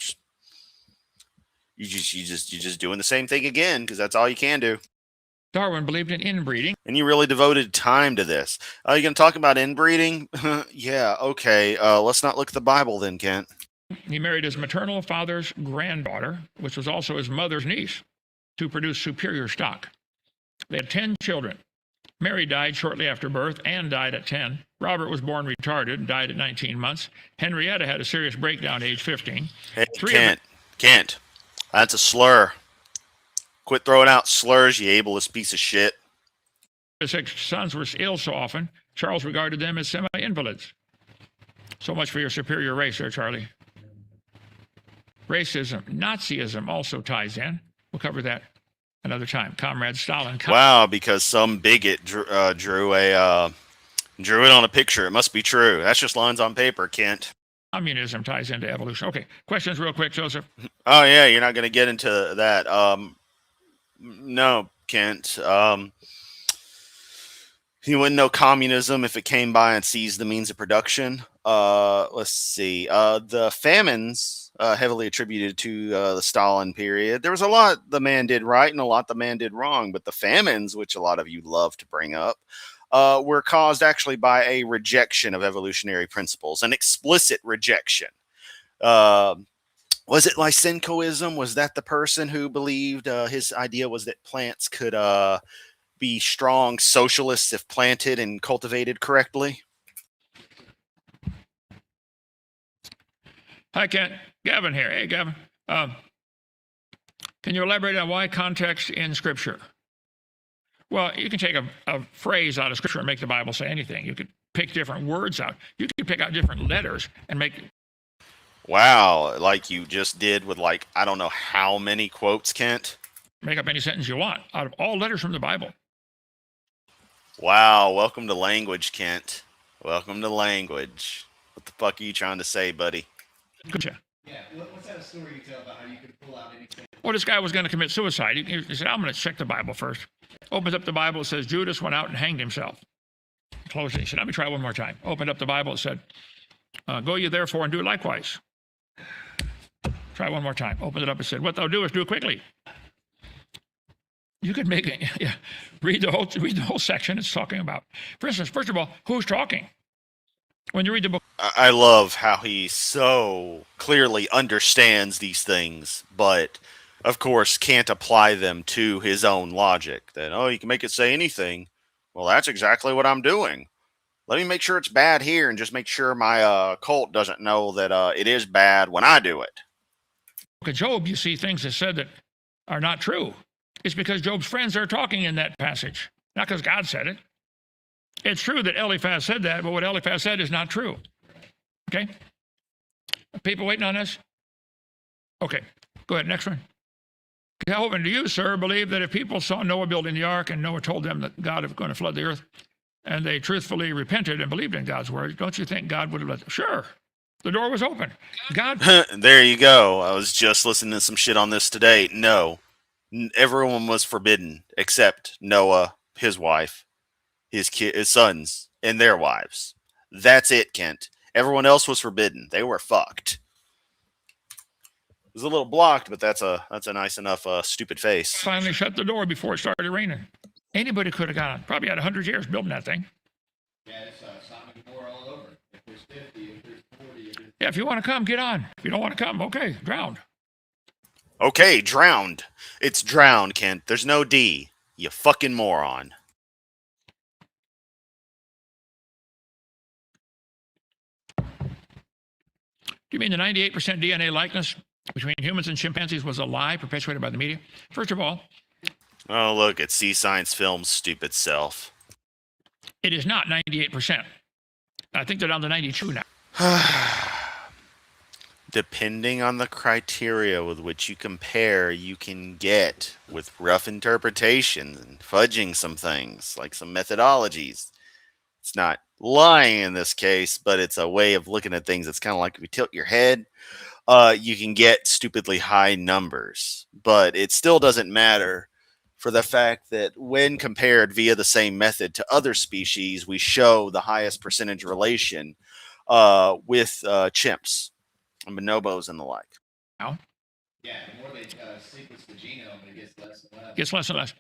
you're just doing the same thing again because that's all you can do. Darwin believed in inbreeding. And you really devoted time to this. Are you going to talk about inbreeding? Yeah, okay. Let's not look at the Bible then, Kent. He married his maternal father's granddaughter, which was also his mother's niece, to produce superior stock. They had 10 children. Mary died shortly after birth. Anne died at 10. Robert was born retarded and died at 19 months. Henrietta had a serious breakdown at age 15. Hey, Kent, that's a slur. Quit throwing out slurs, you ableist piece of shit. His 6 sons were ill so often, Charles regarded them as semi-invalids. So much for your superior race there, Charlie. Racism, Nazism also ties in. We'll cover that another time. Comrade Stalin. Wow, because some bigot drew it on a picture. It must be true. That's just lines on paper, Kent. Communism ties into evolution. Okay, questions real quick, Joseph. Oh yeah, you're not going to get into that. No, Kent. You wouldn't know communism if it came by and seized the means of production. Let's see. The famines, heavily attributed to the Stalin period. There was a lot the man did right and a lot the man did wrong. But the famines, which a lot of you love to bring up, were caused actually by a rejection of evolutionary principles, an explicit rejection. Was it Lysenkoism? Was that the person who believed his idea was that plants could be strong socialists if planted and cultivated correctly? Hi, Kent. Gavin here. Hey, Gavin. Can you elaborate on why context in Scripture? Well, you can take a phrase out of Scripture and make the Bible say anything. You could pick different words out. You could pick out different letters and make... Wow, like you just did with like, I don't know how many quotes, Kent? Make up any sentence you want out of all letters from the Bible. Wow, welcome to language, Kent. Welcome to language. What the fuck are you trying to say, buddy? Good job. Yeah, what's that story you tell about how you could pull out anything? Well, this guy was going to commit suicide. He said, I'm going to check the Bible first. Opens up the Bible, it says Judas went out and hanged himself. Closed it. He said, let me try one more time. Opened up the Bible, it said, go ye therefore and do likewise. Try one more time. Opened it up and said, what thou doest, do quickly. You could make it, yeah, read the whole section it's talking about. For instance, first of all, who's talking? When you read the book, I love how he so clearly understands these things, but of course can't apply them to his own logic. That, oh, you can make it say anything. Well, that's exactly what I'm doing. Let me make sure it's bad here and just make sure my cult doesn't know that it is bad when I do it. of Job, you see things that said that are not true. It's because Job's friends are talking in that passage, not because God said it. It's true that Eliphaz said that, but what Eliphaz said is not true. Okay? People waiting on us? Okay, go ahead, next one. Hovind, do you, sir, believe that if people saw Noah building the ark and Noah told them that God was going to flood the earth, and they truthfully repented and believed in God's word, don't you think God would have let them? Sure. The door was open. God. There you go. I was just listening to some shit on this today. No. Everyone was forbidden except Noah, his wife, his sons, and their wives. That's it, Kent. Everyone else was forbidden. They were fucked. It was a little blocked, but that's a nice enough stupid face. Finally shut the door before it started raining. Anybody could have got on. Probably had 100 years building that thing. Yeah, it's Sodom and Gomorrah all over. If there's 50, if there's 40, if there's... Yeah, if you want to come, get on. If you don't want to come, okay, drowned. Okay, drowned. It's drowned, Kent. There's no D. You fucking moron. Do you mean the 98% DNA likeness between humans and chimpanzees was a lie perpetuated by the media? First of all, oh, look at Sea Science Film's stupid self. it is not 98%. I think they're down to 92 now. Depending on the criteria with which you compare, you can get with rough interpretations and fudging some things, like some methodologies. It's not lying in this case, but it's a way of looking at things. It's kind of like if you tilt your head, you can get stupidly high numbers, but it still doesn't matter for the fact that when compared via the same method to other species, we show the highest percentage relation with chimps and bonobos and the like. Now, Yeah, the more they sequence the genome, it gets less and less. gets less and less.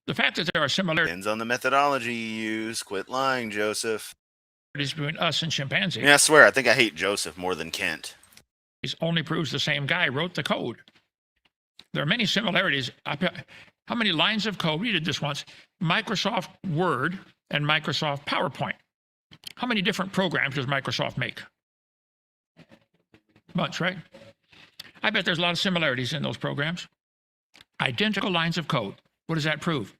The fact that there are similarities Depends on the methodology you use. Quit lying, Joseph. between us and chimpanzees Yeah, I swear, I think I hate Joseph more than Kent. only proves the same guy wrote the code. There are many similarities. How many lines of code? We did this once. Microsoft Word and Microsoft PowerPoint. How many different programs does Microsoft make? Bunch, right? I bet there's a lot of similarities in those programs. Identical lines of code. What does that prove?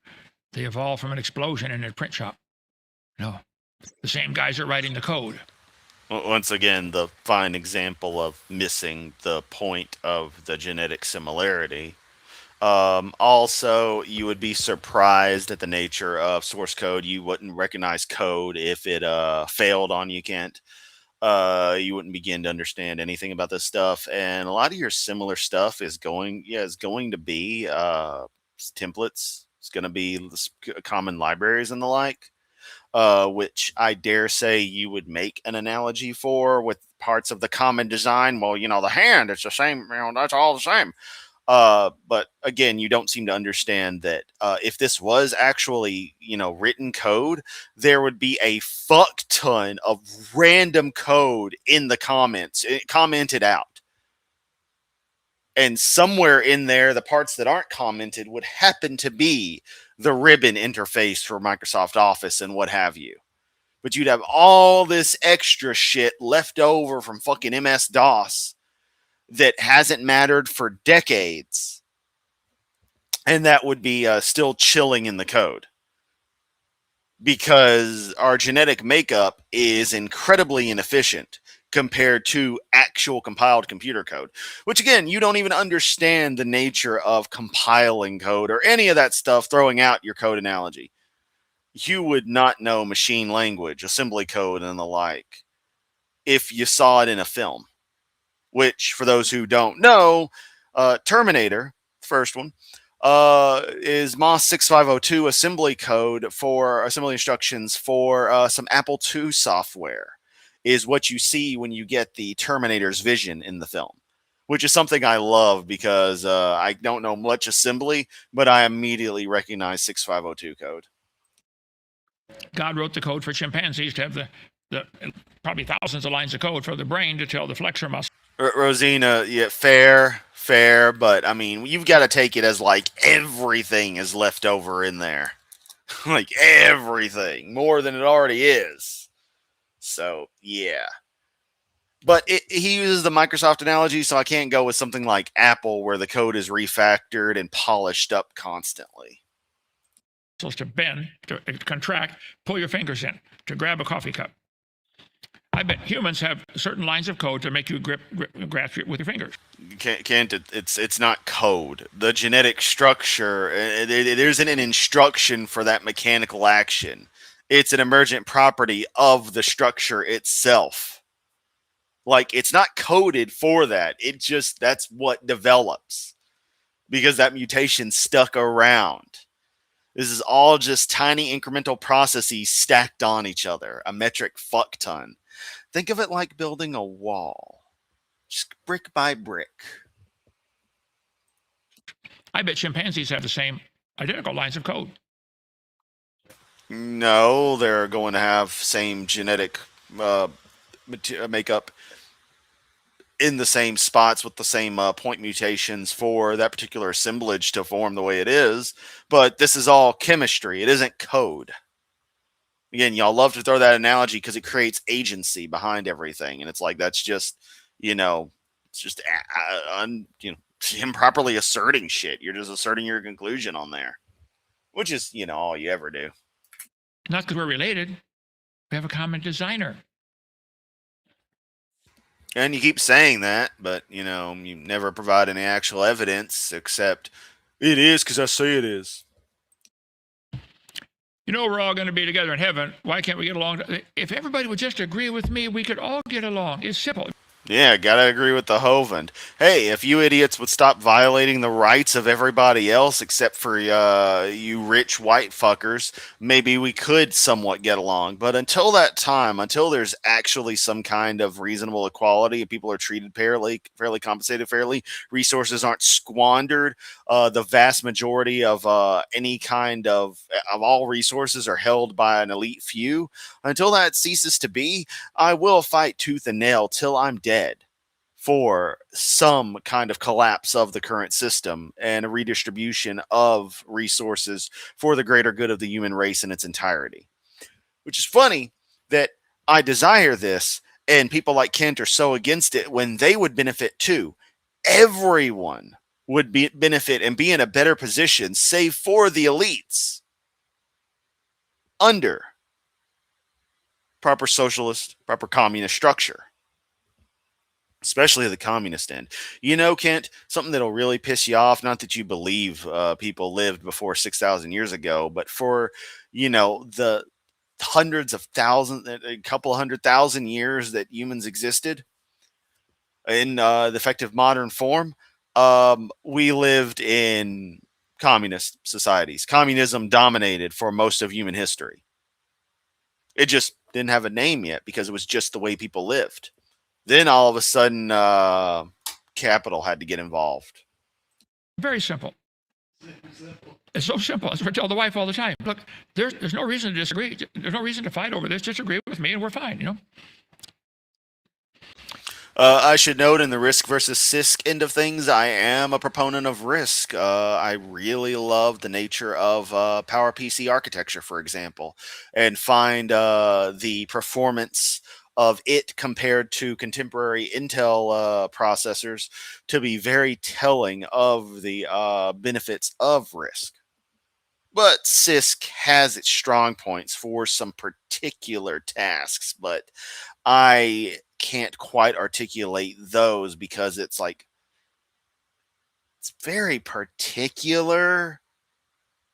They evolved from an explosion in a print shop. No, the same guys are writing the code. Once again, the fine example of missing the point of the genetic similarity. Also, you would be surprised at the nature of source code. You wouldn't recognize code if it failed on you, Kent. You wouldn't begin to understand anything about this stuff, and a lot of your similar stuff is going to be templates. It's going to be common libraries and the like. Which I dare say you would make an analogy for with parts of the common design. Well, the hand, it's the same, that's all the same. But again, you don't seem to understand that if this was actually, written code, there would be a fuck ton of random code in the comments, commented out. And somewhere in there, the parts that aren't commented would happen to be the ribbon interface for Microsoft Office and what have you. But you'd have all this extra shit left over from fucking MS-DOS that hasn't mattered for decades. And that would be still chilling in the code. Because our genetic makeup is incredibly inefficient compared to actual compiled computer code, which again, you don't even understand the nature of compiling code or any of that stuff, throwing out your code analogy. You would not know machine language, assembly code, and the like if you saw it in a film, which for those who don't know, Terminator, the first one, is MOS 6502 assembly code for assembly instructions for some Apple II software. Is what you see when you get the Terminator's vision in the film, which is something I love because I don't know much assembly, but I immediately recognize 6502 code. God wrote the code for chimpanzees to have the probably thousands of lines of code for the brain to tell the flexor muscle. Rosina, yeah, fair, but I mean, you've got to take it as like everything is left over in there. Like everything, more than it already is. So, yeah. But he uses the Microsoft analogy, so I can't go with something like Apple where the code is refactored and polished up constantly. To bend, to contract, pull your fingers in, to grab a coffee cup. I bet humans have certain lines of code to make you grasp it with your fingers. Can't it's not code. The genetic structure, there isn't an instruction for that mechanical action. It's an emergent property of the structure itself. Like, it's not coded for that. It just, that's what develops because that mutation stuck around. This is all just tiny incremental processes stacked on each other, a metric fuck ton. Think of it like building a wall, just brick by brick. I bet chimpanzees have the same identical lines of code. No, they're going to have same genetic makeup in the same spots with the same point mutations for that particular assemblage to form the way it is. But this is all chemistry. It isn't code. Again, y'all love to throw that analogy because it creates agency behind everything. And it's like, that's just, it's just, improperly asserting shit. You're just asserting your conclusion on there, which is, all you ever do. Not because we're related. We have a common designer. And you keep saying that, but, you never provide any actual evidence except it is because I say it is. We're all going to be together in heaven. Why can't we get along? If everybody would just agree with me, we could all get along. It's simple. Yeah, gotta agree with the Hovind. Hey, if you idiots would stop violating the rights of everybody else except for you rich white fuckers, maybe we could somewhat get along. But until that time, until there's actually some kind of reasonable equality and people are treated fairly compensated fairly, resources aren't squandered, the vast majority of any kind of all resources are held by an elite few. Until that ceases to be, I will fight tooth and nail till I'm dead for some kind of collapse of the current system and a redistribution of resources for the greater good of the human race in its entirety. Which is funny that I desire this and people like Kent are so against it when they would benefit too. everyone would benefit and be in a better position, save for the elites, under proper socialist, proper communist structure, especially the communist end. You know, Kent, something that'll really piss you off, not that you believe people lived before 6,000 years ago, but for, the hundreds of thousands, a couple 100,000 years that humans existed in the effective modern form, we lived in communist societies. Communism dominated for most of human history. It just didn't have a name yet because it was just the way people lived. Then all of a sudden, capital had to get involved. Very simple. It's so simple. That's what I tell the wife all the time. Look, there's no reason to disagree. There's no reason to fight over this. Just agree with me and we're fine, I should note in the risk versus CISC end of things, I am a proponent of risk. I really love the nature of PowerPC architecture, for example, and find the performance of it compared to contemporary Intel processors to be very telling of the benefits of risk. But CISC has its strong points for some particular tasks, but I can't quite articulate those because it's very particular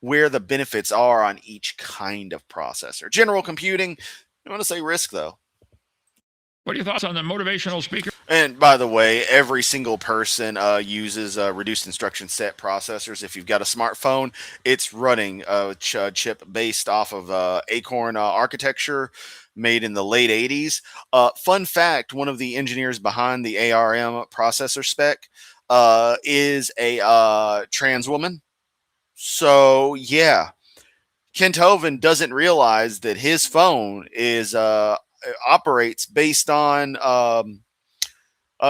where the benefits are on each kind of processor. General computing, I want to say risk though. What are your thoughts on the motivational speaker? And by the way, every single person uses reduced instruction set processors. If you've got a smartphone, it's running a chip based off of Acorn architecture made in the late 80s. Fun fact, one of the engineers behind the ARM processor spec is a trans woman. So, yeah, Kent Hovind doesn't realize that his phone is operates based on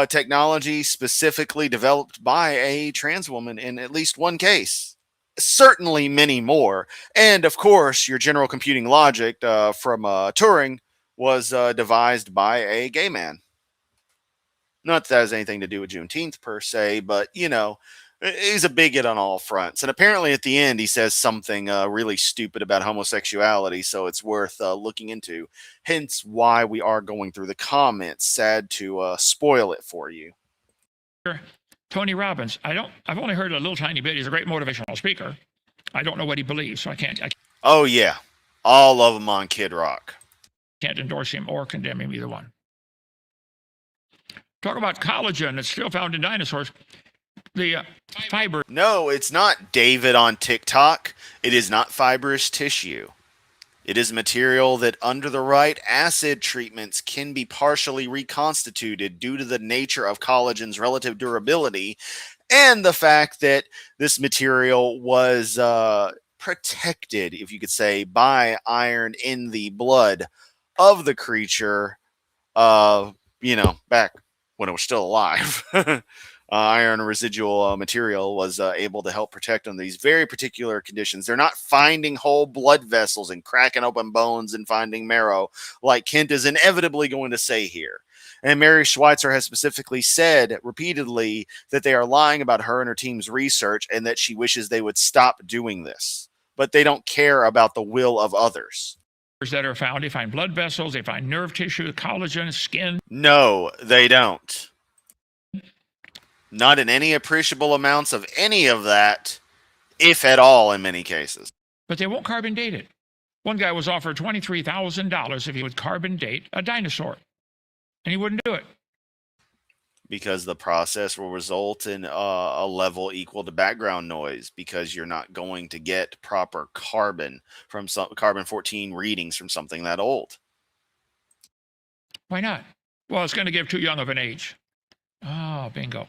technology specifically developed by a trans woman in at least one case. Certainly many more. And of course, your general computing logic from Turing was devised by a gay man. Not that has anything to do with Juneteenth per se, but he's a bigot on all fronts. And apparently at the end, he says something really stupid about homosexuality. So it's worth looking into. Hence why we are going through the comments. Sad to spoil it for you. Tony Robbins. I've only heard a little tiny bit. He's a great motivational speaker. I don't know what he believes, so I can't. Oh, yeah. All of them on Kid Rock. Can't endorse him or condemn him, either one. Talk about collagen that's still found in dinosaurs. The fiber. No, it's not David on TikTok. It is not fibrous tissue. It is material that under the right acid treatments can be partially reconstituted due to the nature of collagen's relative durability and the fact that this material was protected, if you could say, by iron in the blood of the creature, back when it was still alive. Iron residual material was able to help protect on these very particular conditions. They're not finding whole blood vessels and cracking open bones and finding marrow like Kent is inevitably going to say here. And Mary Schweitzer has specifically said repeatedly that they are lying about her and her team's research and that she wishes they would stop doing this. But they don't care about the will of others. That are found, they find blood vessels, they find nerve tissue, collagen, skin. No, they don't. Not in any appreciable amounts of any of that, if at all, in many cases. But they won't carbon date it. One guy was offered $23,000 if he would carbon date a dinosaur, and he wouldn't do it. Because the process will result in a level equal to background noise, because you're not going to get proper carbon from some carbon-14 readings from something that old. Why not? Well, it's going to give too young of an age. Oh, bingo.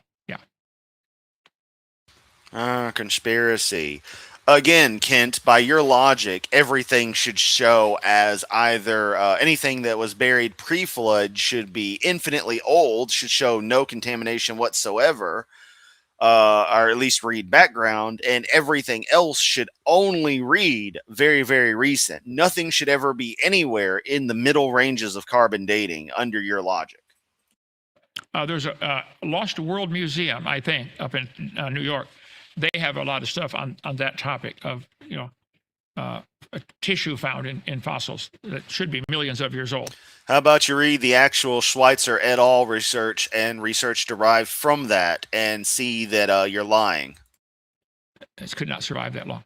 Yeah. Conspiracy. Again, Kent, by your logic, everything should show as either anything that was buried pre-flood should be infinitely old, should show no contamination whatsoever, or at least read background, and everything else should only read very, very recent. Nothing should ever be anywhere in the middle ranges of carbon dating under your logic. There's a Lost World Museum, I think, up in New York. They have a lot of stuff on that topic of, a tissue found in fossils that should be millions of years old. How about you read the actual Schweitzer et al. Research and research derived from that and see that you're lying? It could not survive that long.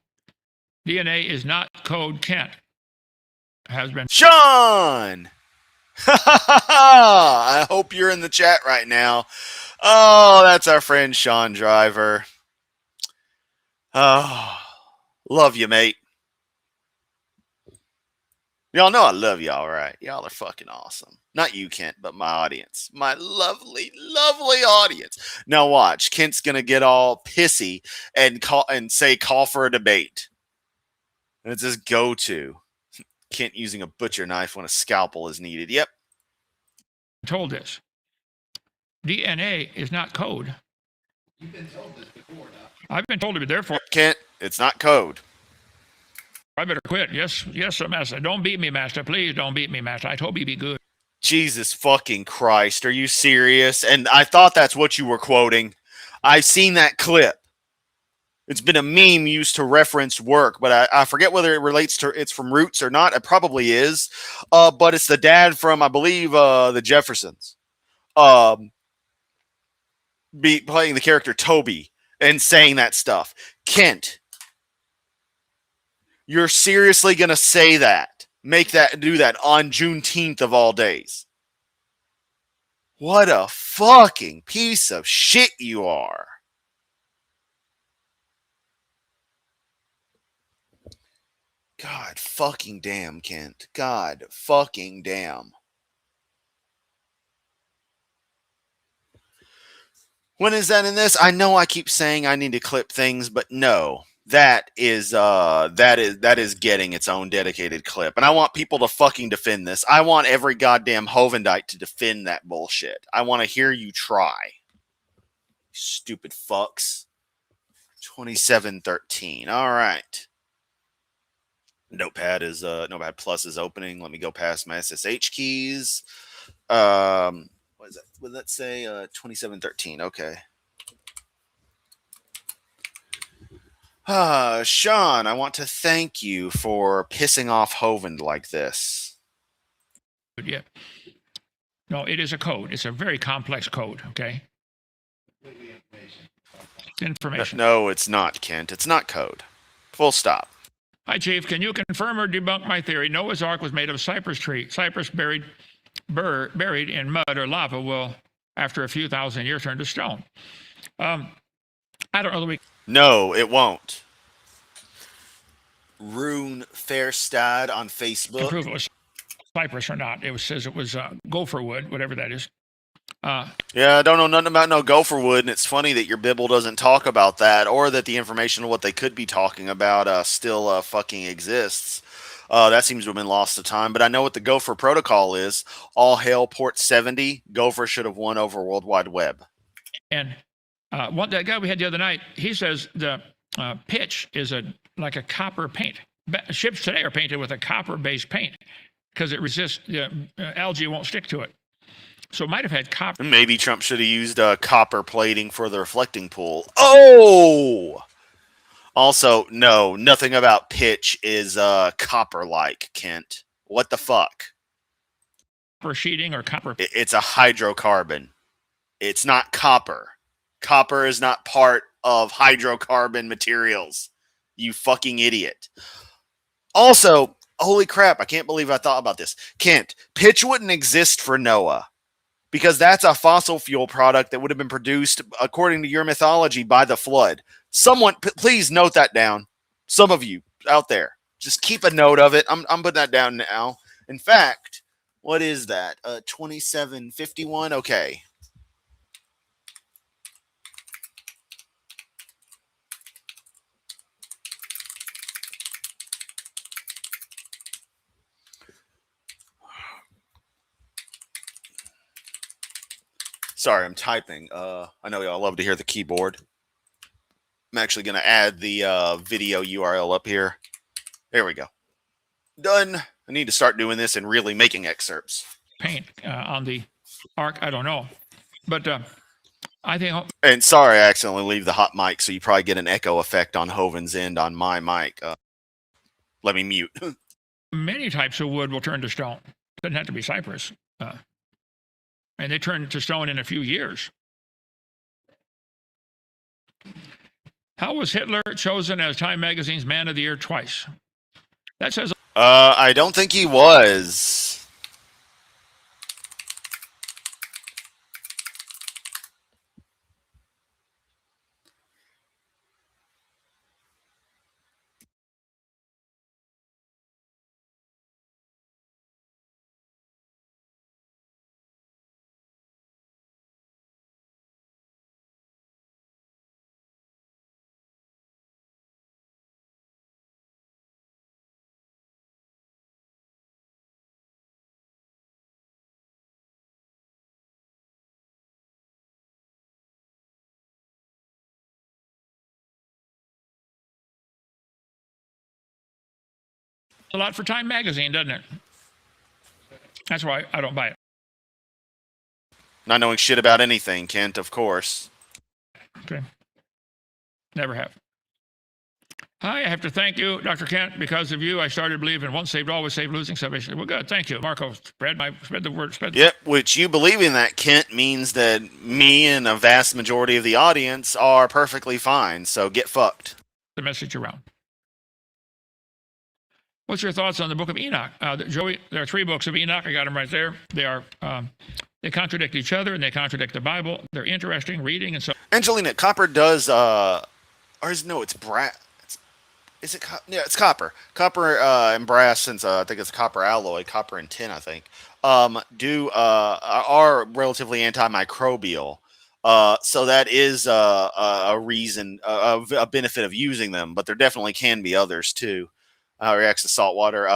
DNA is not code, Kent. Has been. Sean! I hope you're in the chat right now. Oh, that's our friend Sean Driver. Oh, love you, mate. Y'all know I love y'all, right? Y'all are fucking awesome. Not you, Kent, but my audience. My lovely, lovely audience. Now watch. Kent's gonna get all pissy and call for a debate. And it's his go-to. Kent using a butcher knife when a scalpel is needed. Yep. Told this. DNA is not code. You've been told this before, Doc. I've been told to be therefore. Kent, it's not code. I better quit. Yes, sir, master. Don't beat me, master. Please don't beat me, master. I told you be good. Jesus fucking Christ. Are you serious? And I thought that's what you were quoting. I've seen that clip. It's been a meme used to reference work, but I forget whether it relates to it's from Roots or not. It probably is. But it's the dad from, I believe, the Jeffersons. Playing the character Toby and saying that stuff. Kent, you're seriously going to say that? Do that on Juneteenth of all days? What a fucking piece of shit you are. God fucking damn, Kent. God fucking damn. When is that in this? I know I keep saying I need to clip things, but no. That is getting its own dedicated clip. And I want people to fucking defend this. I want every goddamn Hovindite to defend that bullshit. I want to hear you try. Stupid fucks. 2713. All right. Notepad Plus is opening. Let me go past my SSH keys. What is that? What did that say? 2713. Okay. Sean, I want to thank you for pissing off Hovind like this. Yeah. No, it is a code. It's a very complex code, okay? Information. No, it's not, Kent. It's not code. Full stop. Hi, Chief. Can you confirm or debunk my theory? Noah's Ark was made of cypress tree. Cypress buried in mud or lava will, after a few thousand years, turn to stone. I don't know that we... No, it won't. Rune Fairstad on Facebook. Prove it was cypress or not. It says it was gopher wood, whatever that is. Yeah, I don't know nothing about no gopher wood, and it's funny that your Bible doesn't talk about that, or that the information of what they could be talking about still fucking exists. That seems to have been lost to time, but I know what the Gopher protocol is. All hail Port 70. Gopher should have won over World Wide Web. And that guy we had the other night, he says the pitch is like a copper paint. Ships today are painted with a copper-based paint because it resists, algae won't stick to it. So it might have had copper. Maybe Trump should have used copper plating for the reflecting pool. Oh! Also, no, nothing about pitch is copper-like, Kent. What the fuck? Copper sheeting or copper? It's a hydrocarbon. It's not copper. Copper is not part of hydrocarbon materials. You fucking idiot. Also, holy crap, I can't believe I thought about this. Kent, pitch wouldn't exist for Noah because that's a fossil fuel product that would have been produced, according to your mythology, by the flood. Someone, please note that down. Some of you out there, just keep a note of it. I'm putting that down now. In fact, what is that? 2751? Okay. Sorry, I'm typing. I know y'all love to hear the keyboard. I'm actually going to add the video URL up here. There we go. Done. I need to start doing this and really making excerpts. Paint on the ark. I don't know. But I think And sorry, I accidentally leave the hot mic, so you probably get an echo effect on Hovind's end on my mic. Let me mute. many types of wood will turn to stone. Doesn't have to be cypress. And they turn to stone in a few years. How was Hitler chosen as Time Magazine's Man of the Year twice? That says I don't think he was. a lot for Time Magazine, doesn't it? That's why I don't buy it. Not knowing shit about anything, Kent, of course. Okay. Never have. Hi, I have to thank you, Dr. Kent. Because of you, I started believing once saved, always saved, losing salvation. Well, good. Thank you, Marco. Spread the word. Yep, which you believing that, Kent, means that me and a vast majority of the audience are perfectly fine. So get fucked. The message around. What's your thoughts on the book of Enoch? Joey, there are 3 books of Enoch. I got them right there. They are they contradict each other and they contradict the Bible. They're interesting reading and so. Angelina, copper does it's brass. Is it? Yeah, it's copper. Copper and brass, since I think it's a copper alloy, copper and tin, I think, are relatively antimicrobial. So that is a reason, a benefit of using them. But there definitely can be others too. How it reacts to salt water,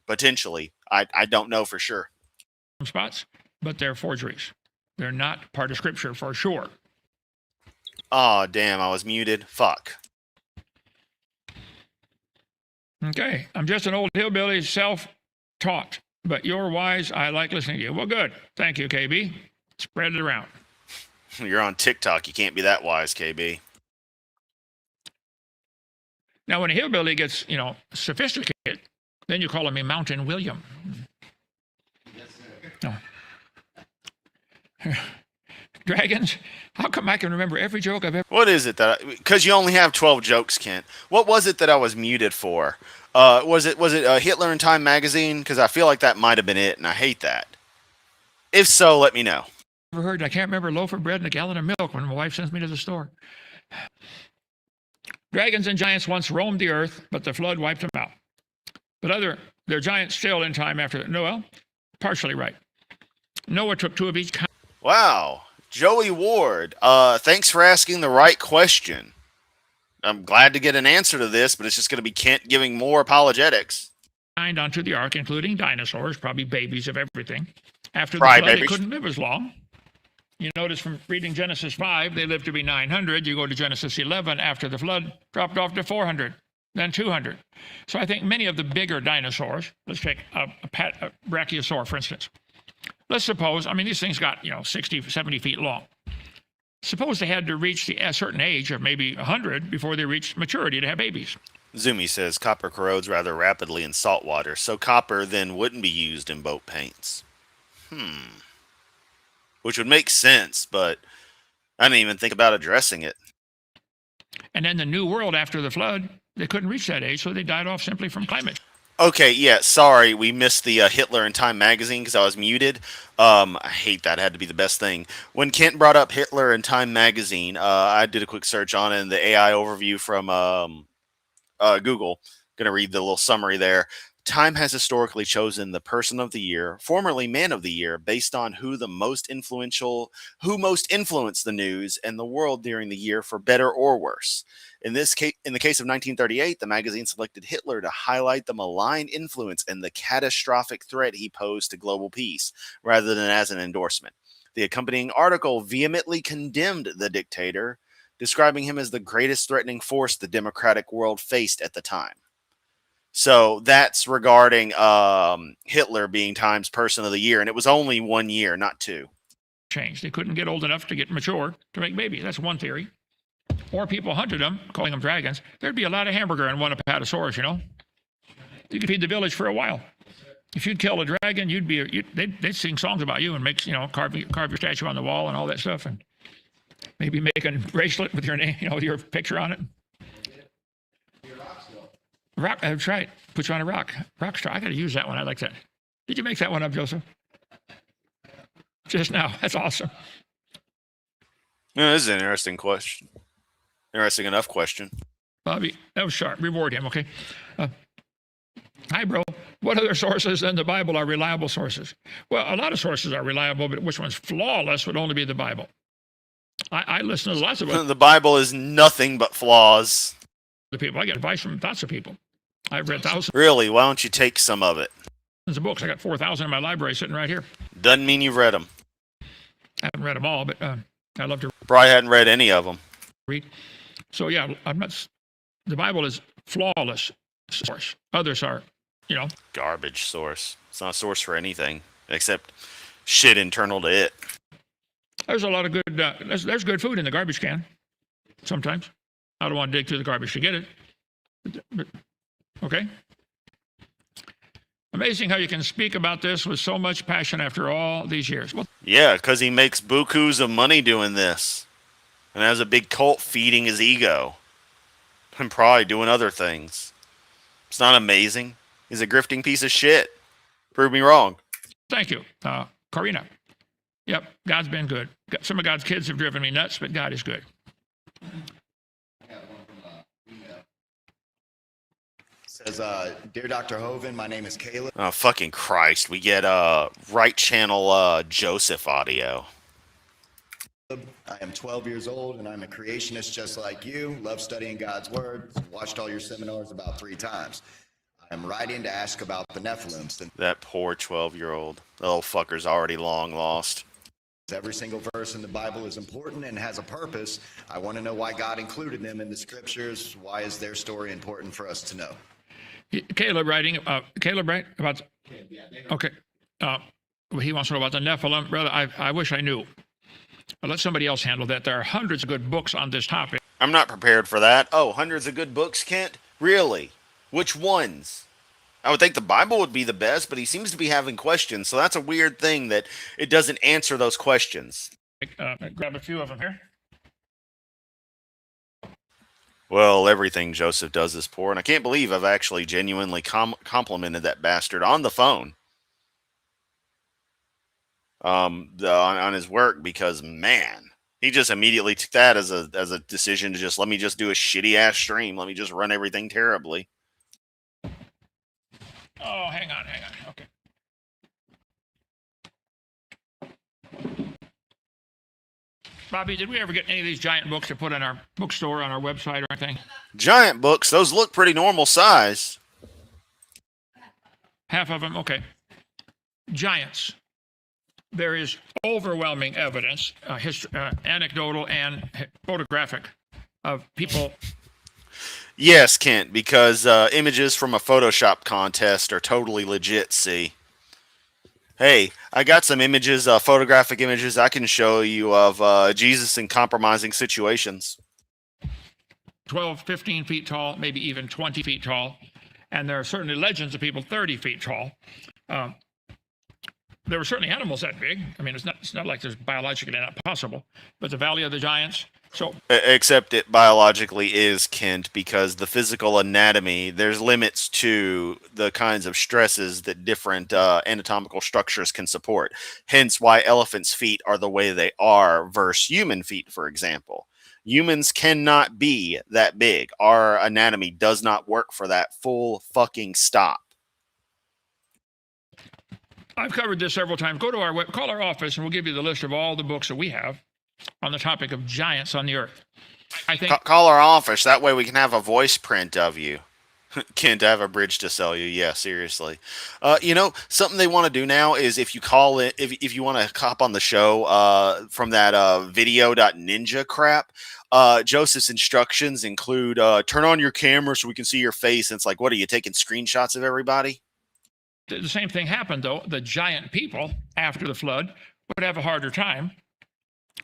potentially. I don't know for sure. Spots, but they're forgeries. They're not part of Scripture for sure. Oh damn! I was muted. Fuck. Okay, I'm just an old hillbilly, self-taught, but you're wise. I like listening to you. Well, good. Thank you, KB. Spread it around. You're on TikTok. You can't be that wise, KB. Now, when a hillbilly gets, sophisticated, then you call him a Mountain William. No. Dragons, how come I can remember every joke I've ever... What is it that... Because you only have 12 jokes, Kent. What was it that I was muted for? Was it Hitler in Time Magazine? Because I feel like that might have been it, and I hate that. If so, let me know. Heard. I can't remember a loaf of bread and a gallon of milk when my wife sends me to the store. Dragons and giants once roamed the earth, but the flood wiped them out. But they're giants still in time after Noah. Partially right. Noah took 2 of each kind. Wow. Joey Ward, thanks for asking the right question. I'm glad to get an answer to this, but it's just going to be Kent giving more apologetics. Onto the ark, including dinosaurs, probably babies of everything. After the flood, they couldn't live as long. You notice from reading Genesis 5, they lived to be 900. You go to Genesis 11, after the flood, dropped off to 400, then 200. So I think many of the bigger dinosaurs, let's take a brachiosaur, for instance. Let's suppose, these things got, 60, 70 feet long. Suppose they had to reach a certain age of maybe 100 before they reached maturity to have babies. Zumi says copper corrodes rather rapidly in salt water, so copper then wouldn't be used in boat paints. Which would make sense, but I didn't even think about addressing it. And then the New World after the flood, they couldn't reach that age, so they died off simply from climate. Okay, yeah, sorry, we missed the Hitler in Time magazine because I was muted. I hate that. It had to be the best thing. When Kent brought up Hitler in Time magazine, I did a quick search on it, and the AI overview from Google. Going to read the little summary there. Time has historically chosen the person of the year, formerly man of the year, based on who most influenced the news and the world during the year, for better or worse. In the case of 1938, the magazine selected Hitler to highlight the malign influence and the catastrophic threat he posed to global peace, rather than as an endorsement. The accompanying article vehemently condemned the dictator, describing him as the greatest threatening force the democratic world faced at the time. So that's regarding Hitler being Time's Person of the Year, and it was only 1 year, not 2. changed. They couldn't get old enough to get mature to make babies. That's one theory. Or people hunted them, calling them dragons. There'd be a lot of hamburger in one apatosaurus, you know. You could feed the village for a while. If you'd kill a dragon, they'd sing songs about you and make, carve your statue on the wall and all that stuff, and maybe make a bracelet with your name, with your picture on it. Rock, that's right. Put you on a rock star. I got to use that one. I like that. Did you make that one up, Joseph? Just now. That's awesome. Yeah, this is an interesting question. Interesting enough question. Bobby, that was sharp. Reward him, okay? Hi, bro. What other sources than the Bible are reliable sources? Well, a lot of sources are reliable, but which one's flawless would only be the Bible. I listen to lots of The Bible is nothing but flaws. the people. I get advice from lots of people. I've read thousands Really? Why don't you take some of it? of books. I got 4,000 in my library sitting right here. Doesn't mean you've read them. I haven't read them all, but I love to Probably hadn't read any of them. read. So yeah, the Bible is flawless source. Others are, Garbage source. It's not a source for anything except shit internal to it. there's a lot of good, there's good food in the garbage can sometimes. I don't want to dig through the garbage to get it. But, okay. Amazing how you can speak about this with so much passion after all these years. Well, Yeah, because he makes bukus of money doing this. And has a big cult feeding his ego. And probably doing other things. It's not amazing. He's a grifting piece of shit. Prove me wrong. thank you, Karina. Yep, God's been good. Some of God's kids have driven me nuts, but God is good. Says, Dear Dr. Hovind, my name is Caleb. Oh, fucking Christ. We get right channel Joseph audio. I am 12 years old and I'm a creationist just like you. Love studying God's word. Watched all your seminars about 3 times. I'm writing to ask about the Nephilims. That poor 12-year-old. The little fucker's already long lost. Every single verse in the Bible is important and has a purpose. I want to know why God included them in the scriptures. Why is their story important for us to know? Caleb writing, Caleb, right? About, okay. He wants to know about the Nephilim. Brother, I wish I knew. I'll let somebody else handle that. There are hundreds of good books on this topic. I'm not prepared for that. Oh, hundreds of good books, Kent? Really? Which ones? I would think the Bible would be the best, but he seems to be having questions, so that's a weird thing that it doesn't answer those questions. Grab a few of them here. Well, everything Joseph does is poor, and I can't believe I've actually genuinely complimented that bastard on the phone. On his work, because man, he just immediately took that as a decision to just let me just do a shitty ass stream. Let me just run everything terribly. Oh, hang on. Okay. Bobby, did we ever get any of these giant books to put in our bookstore on our website or anything? Giant books, those look pretty normal size. Half of them, okay. Giants. There is overwhelming evidence, anecdotal and photographic, of people. Yes, Kent, because images from a Photoshop contest are totally legit, see. Hey, I got some images, photographic images I can show you of Jesus in compromising situations. 12, 15 feet tall, maybe even 20 feet tall. And there are certainly legends of people 30 feet tall. There were certainly animals that big. I mean, it's not like there's biologically not possible. But the Valley of the Giants. So, except it biologically is, Kent, because the physical anatomy, there's limits to the kinds of stresses that different anatomical structures can support. Hence why elephants' feet are the way they are versus human feet, for example. Humans cannot be that big. Our anatomy does not work for that full fucking stop. I've covered this several times. Go to our web, call our office, and we'll give you the list of all the books that we have on the topic of giants on the earth. I think Call our office. That way we can have a voice print of you. Kent, I have a bridge to sell you. Yeah, seriously. Something they want to do now is if you call it, if you want to hop on the show from that video.ninja crap, Joseph's instructions include turn on your camera so we can see your face. And it's like, what are you taking screenshots of everybody? the same thing happened, though. The giant people, after the flood, would have a harder time,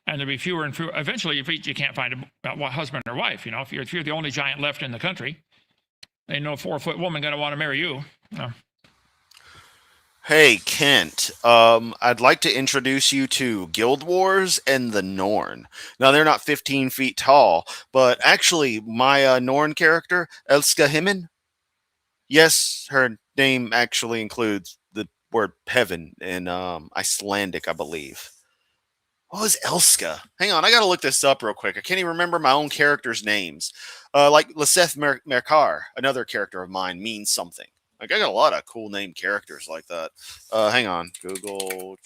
and there'd be fewer and fewer. Eventually, you can't find a husband or wife. You know, if you're the only giant left in the country, ain't no 4-foot woman going to want to marry you. No. Hey, Kent, I'd like to introduce you to Guild Wars and the Norn. Now, they're not 15 feet tall, but actually, my Norn character, Elska Himmen, yes, her name actually includes the word heaven in Icelandic, I believe. What was Elska? Hang on, I gotta look this up real quick. I can't even remember my own characters' names. Like Liseth Merkar, another character of mine, means something. Like I got a lot of cool named characters like that. Hang on, Google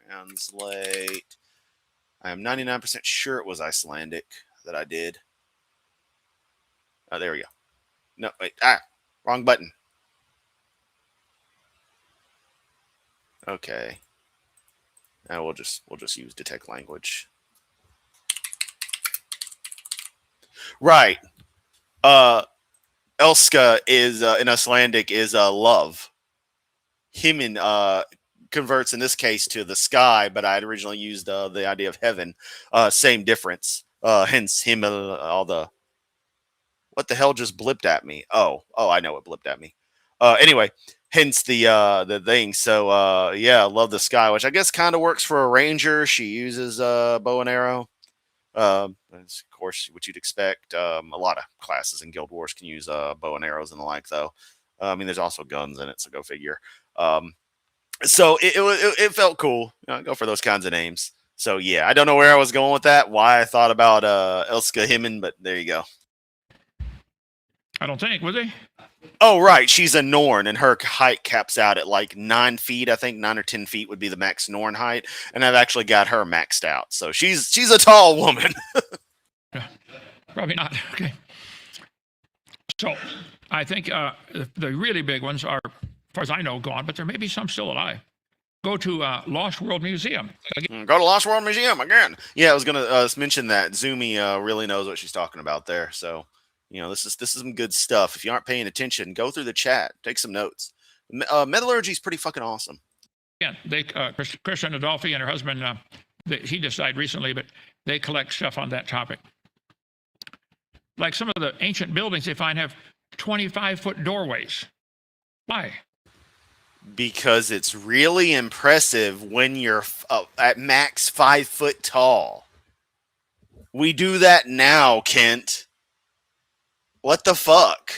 Translate. I am 99% sure it was Icelandic that I did. Oh, there we go. No, wait, wrong button. Okay. Now we'll just use detect language. Right. Elska is in Icelandic is love. Himmin converts in this case to the sky, but I had originally used the idea of heaven. Same difference. Hence Himmel. All the what the hell just blipped at me? Oh, I know what blipped at me. Anyway, hence the thing. So yeah, love the sky, which I guess kind of works for a ranger. She uses bow and arrow. That's of course what you'd expect. A lot of classes in Guild Wars can use bow and arrows and the like, though. I mean, there's also guns in it, so go figure. So it felt cool. Go for those kinds of names. So yeah, I don't know where I was going with that. Why I thought about Elska Himmen, but there you go. I don't think, was he? Oh right, she's a Norn, and her height caps out at like 9 feet. I think 9 or 10 feet would be the max Norn height, and I've actually got her maxed out. So she's a tall woman. Probably not. Okay. So I think the really big ones are, as far as I know, gone, but there may be some still alive. Go to Lost World Museum. Go to Lost World Museum again. Yeah, I was gonna mention that. Zumi really knows what she's talking about there. So this is some good stuff. If you aren't paying attention, go through the chat, take some notes. Metallurgy is pretty fucking awesome. Yeah, Christian Adolphi and her husband, he just died recently, but they collect stuff on that topic. Like some of the ancient buildings they find have 25-foot doorways. Why? Because it's really impressive when you're at max 5 foot tall. We do that now, Kent. What the fuck?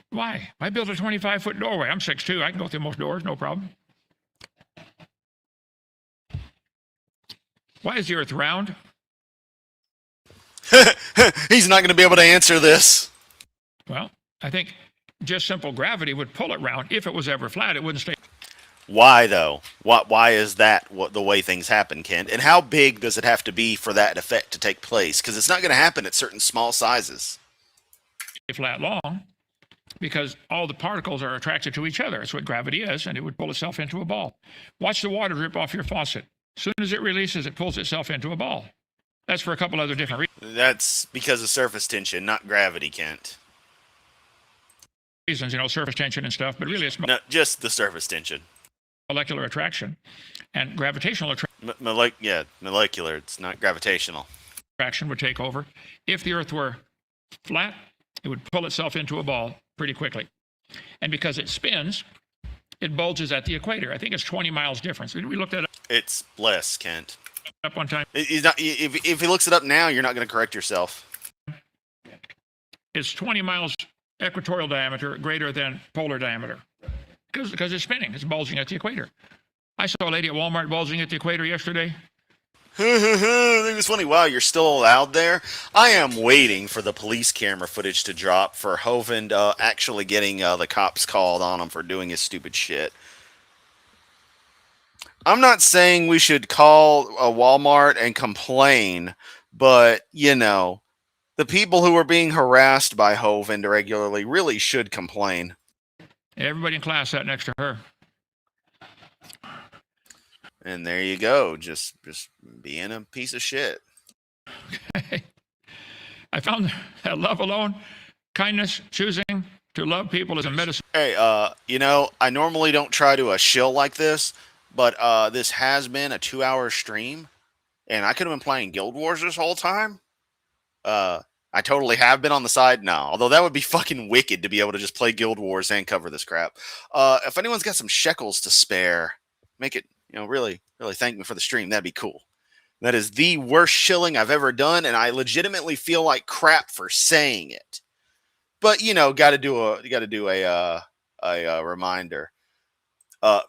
Why? Why build a 25-foot doorway? I'm 6'2". I can go through most doors, no problem. Why is the Earth round? He's not going to be able to answer this. Well, I think just simple gravity would pull it round. If it was ever flat, it wouldn't stay. Why, though? Why is that the way things happen, Kent? And how big does it have to be for that effect to take place? Because it's not going to happen at certain small sizes. Flat long, because all the particles are attracted to each other. That's what gravity is, and it would pull itself into a ball. Watch the water drip off your faucet. As soon as it releases, it pulls itself into a ball. That's for a couple other different That's because of surface tension, not gravity, Kent. reasons, surface tension and stuff, but really it's No, just the surface tension. molecular attraction and gravitational Molecular. It's not gravitational. attraction would take over. If the Earth were flat, it would pull itself into a ball pretty quickly. And because it spins, it bulges at the equator. I think it's 20 miles difference. We looked at it It's less, Kent. up one time. He's not, if he looks it up now, you're not going to correct yourself. It's 20 miles equatorial diameter greater than polar diameter because it's spinning. It's bulging at the equator. I saw a lady at Walmart bulging at the equator yesterday. It was funny. Wow, you're still allowed there? I am waiting for the police camera footage to drop for Hovind actually getting the cops called on him for doing his stupid shit. I'm not saying we should call a Walmart and complain, but, the people who are being harassed by Hovind regularly really should complain. Everybody in class sat next to her. And there you go, just being a piece of shit. I found that love alone, kindness, choosing, To love people is a medicine. Hey, you know, I normally don't try to shill like this, but this has been a 2-hour stream, and I could have been playing Guild Wars this whole time. I totally have been on the side now, although that would be fucking wicked to be able to just play Guild Wars and cover this crap. If anyone's got some shekels to spare, make it, you know, really, really thank me for the stream. That'd be cool. That is the worst shilling I've ever done, and I legitimately feel like crap for saying it. But you know, got to do a reminder.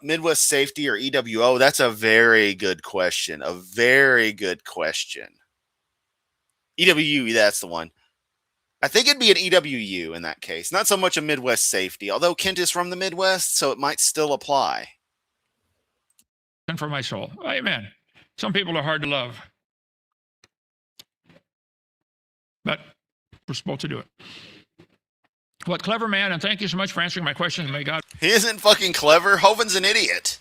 Midwest Safety or EWO? That's a very good question. A very good question. EWU, that's the one. I think it'd be an EWU in that case. Not so much a Midwest Safety, although Kent is from the Midwest, so it might still apply. And for my soul. Amen. Some people are hard to love, but we're supposed to do it. What clever man, and thank you so much for answering my questions. May God He isn't fucking clever. Hovind's an idiot.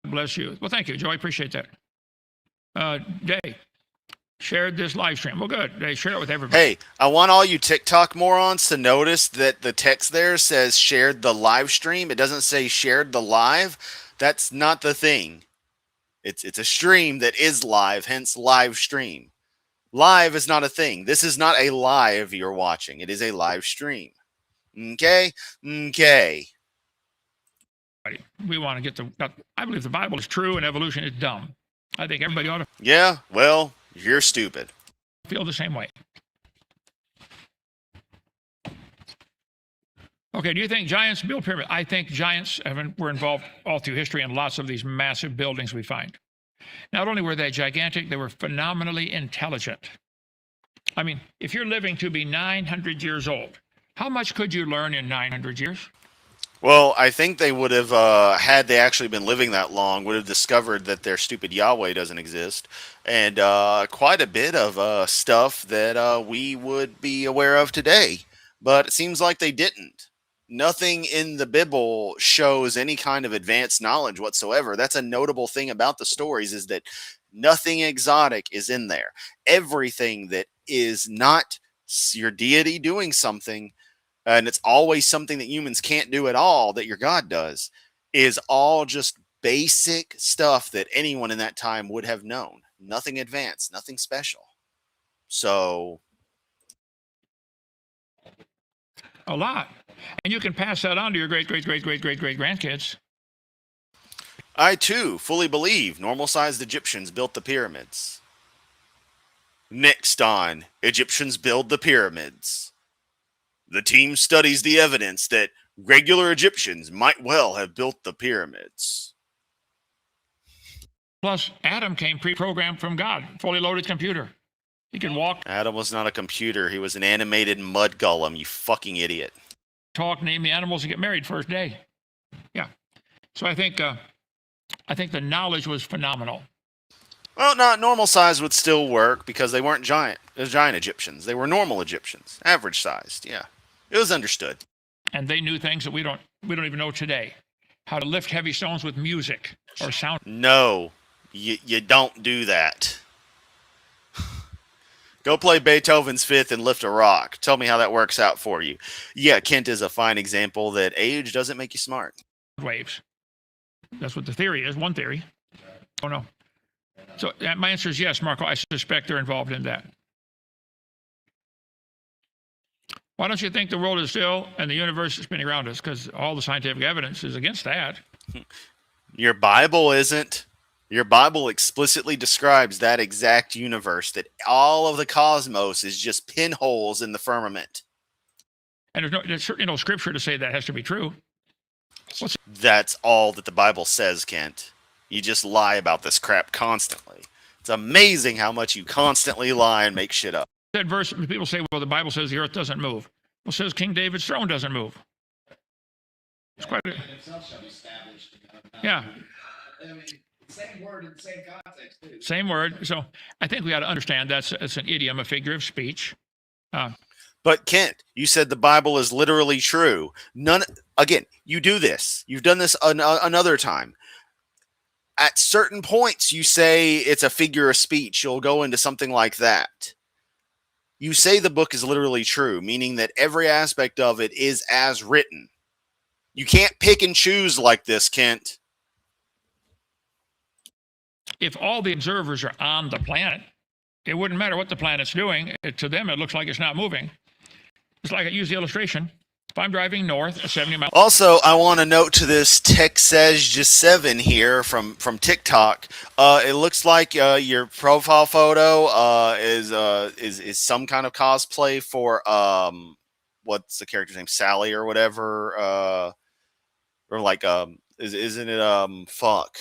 bless you. Well, thank you, Joe. I appreciate that. Day shared this live stream. Well, good. They share it with everybody. Hey, I want all you TikTok morons to notice that the text there says shared the live stream. It doesn't say shared the live. That's not the thing. It's a stream that is live, hence live stream. Live is not a thing. This is not a live you're watching. It is a live stream. Okay? Okay. We want to get the. I believe the Bible is true and evolution is dumb. I think everybody ought to Yeah, well, you're stupid. feel the same way. Okay, do you think giants build pyramids? I think giants were involved all through history in lots of these massive buildings we find. Not only were they gigantic, they were phenomenally intelligent. I mean, if you're living to be 900 years old, how much could you learn in 900 years? Well, I think they would have, had they actually been living that long, would have discovered that their stupid Yahweh doesn't exist, and quite a bit of stuff that we would be aware of today. But it seems like they didn't. Nothing in the Bible shows any kind of advanced knowledge whatsoever. That's a notable thing about the stories, is that nothing exotic is in there. Everything that is not your deity doing something, and it's always something that humans can't do at all, that your God does, is all just basic stuff that anyone in that time would have known. Nothing advanced, nothing special. So, A lot. And you can pass that on to your great grandkids. I too fully believe normal-sized Egyptians built the pyramids. Next on Egyptians Build the Pyramids. The team studies the evidence that regular Egyptians might well have built the pyramids. Plus, Adam came pre-programmed from God, fully loaded computer. He could walk, Adam was not a computer. He was an animated mud golem, you fucking idiot. talk, name the animals, and get married first day. Yeah. So I think the knowledge was phenomenal. Well, not normal size would still work because they weren't giant Egyptians. They were normal Egyptians, average sized. Yeah, it was understood. And they knew things that we don't even know today. How to lift heavy stones with music or sound. No, you don't do that. Go play Beethoven's Fifth and lift a rock. Tell me how that works out for you. Yeah, Kent is a fine example that age doesn't make you smart. Waves. That's what the theory is. One theory. Oh no. So my answer is yes, Marco. I suspect they're involved in that. Why don't you think the world is still and the universe is spinning around us? Because all the scientific evidence is against that. Your Bible isn't. Your Bible explicitly describes that exact universe, that all of the cosmos is just pinholes in the firmament. And there's certainly no scripture to say that has to be true. That's all that the Bible says, Kent. You just lie about this crap constantly. It's amazing how much you constantly lie and make shit up. That verse, people say, well, the Bible says the earth doesn't move. Well, it says King David's throne doesn't move. It's quite a, yeah. I mean, same word in the same context, too. Same word. So I think we got to understand it's an idiom, a figure of speech. But Kent, you said the Bible is literally true. Again, you do this. You've done this another time. At certain points, you say it's a figure of speech. You'll go into something like that. You say the book is literally true, meaning that every aspect of it is as written. You can't pick and choose like this, Kent. If all the observers are on the planet, it wouldn't matter what the planet's doing. To them, it looks like it's not moving. It's like I use the illustration. If I'm driving north at 70 miles. Also, I want to note to this Texej7 here from TikTok. It looks like your profile photo is some kind of cosplay for what's the character's name, Sally or whatever, or like isn't it fuck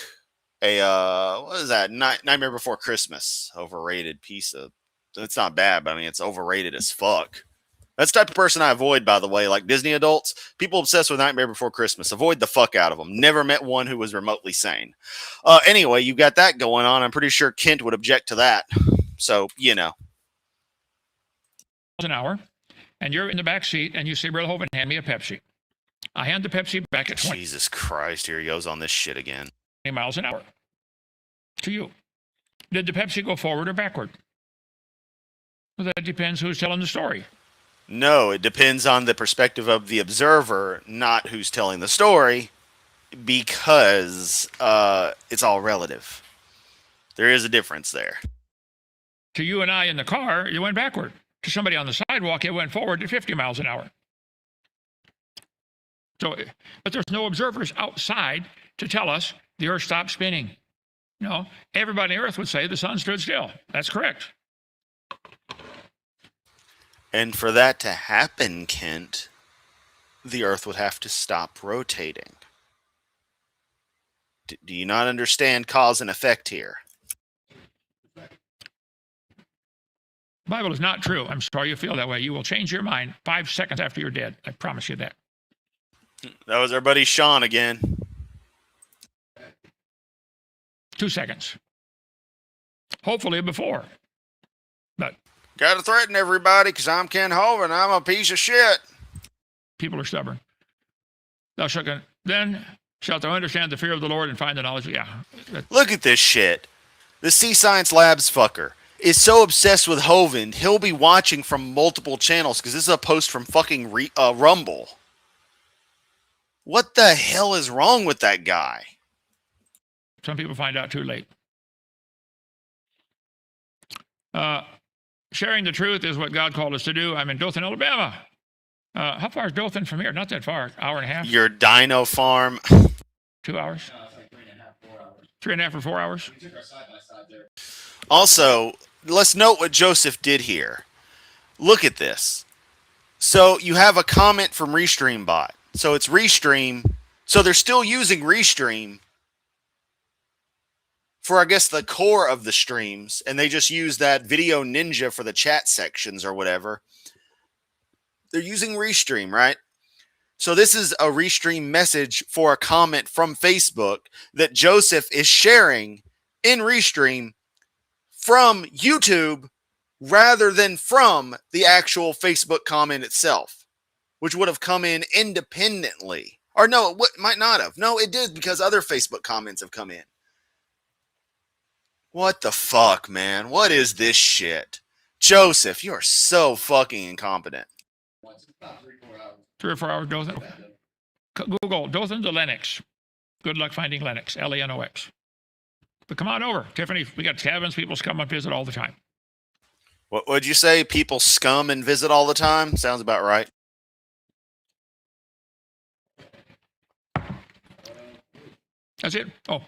a what is that, Nightmare Before Christmas, overrated piece of, it's not bad, but I mean it's overrated as fuck. That's the type of person I avoid, by the way. Like Disney adults, people obsessed with Nightmare Before Christmas. Avoid the fuck out of them. Never met one who was remotely sane. Anyway, you got that going on. I'm pretty sure Kent would object to that. So, you know. An hour, and you're in the back seat, and you say, Brother Hovind, hand me a Pepsi. I hand the Pepsi back at 20 Jesus Christ, here he goes on this shit again. miles an hour to you. Did the Pepsi go forward or backward? Well, that depends who's telling the story. No, it depends on the perspective of the observer, not who's telling the story, because it's all relative. There is a difference there. To you and I in the car, you went backward. To somebody on the sidewalk, it went forward at 50 miles an hour. So, but there's no observers outside to tell us the Earth stopped spinning. No, everybody on the Earth would say the sun stood still. That's correct. And for that to happen, Kent, the Earth would have to stop rotating. Do you not understand cause and effect here? The Bible is not true. I'm sorry you feel that way. You will change your mind 5 seconds after you're dead. I promise you that. That was our buddy Sean again. 2 seconds. Hopefully before. But Gotta threaten everybody because I'm Ken Hovind. I'm a piece of shit. people are stubborn. Then shalt thou understand the fear of the Lord and find the knowledge. Yeah. Look at this shit. The Sea Science Labs fucker is so obsessed with Hovind, he'll be watching from multiple channels because this is a post from fucking Rumble. What the hell is wrong with that guy? Some people find out too late. Sharing the truth is what God called us to do. I'm in Dothan, Alabama. How far is Dothan from here? Not that far. Hour and a half? Your dino farm. 2 hours? No, it's like 3.5, 4 hours. 3.5 or 4 hours? We took our side-by-side there. Also, let's note what Joseph did here. Look at this. So you have a comment from Restream Bot. So it's Restream. So they're still using Restream for, I guess, the core of the streams. And they just use that Video Ninja for the chat sections or whatever. They're using Restream, right? So this is a Restream message for a comment from Facebook that Joseph is sharing in Restream from YouTube rather than from the actual Facebook comment itself, which would have come in independently. Or no, it might not have. No, it did because other Facebook comments have come in. What the fuck, man? What is this shit? Joseph, you are so fucking incompetent. Once it's about 3-4 hours. 3 or 4 hours, Dothan? Google Dothan to Lenox. Good luck finding Lenox, Lenox. But come on over. Tiffany, we got cabins. People come and visit all the time. What would you say? People scum and visit all the time? Sounds about right. That's it. Oh.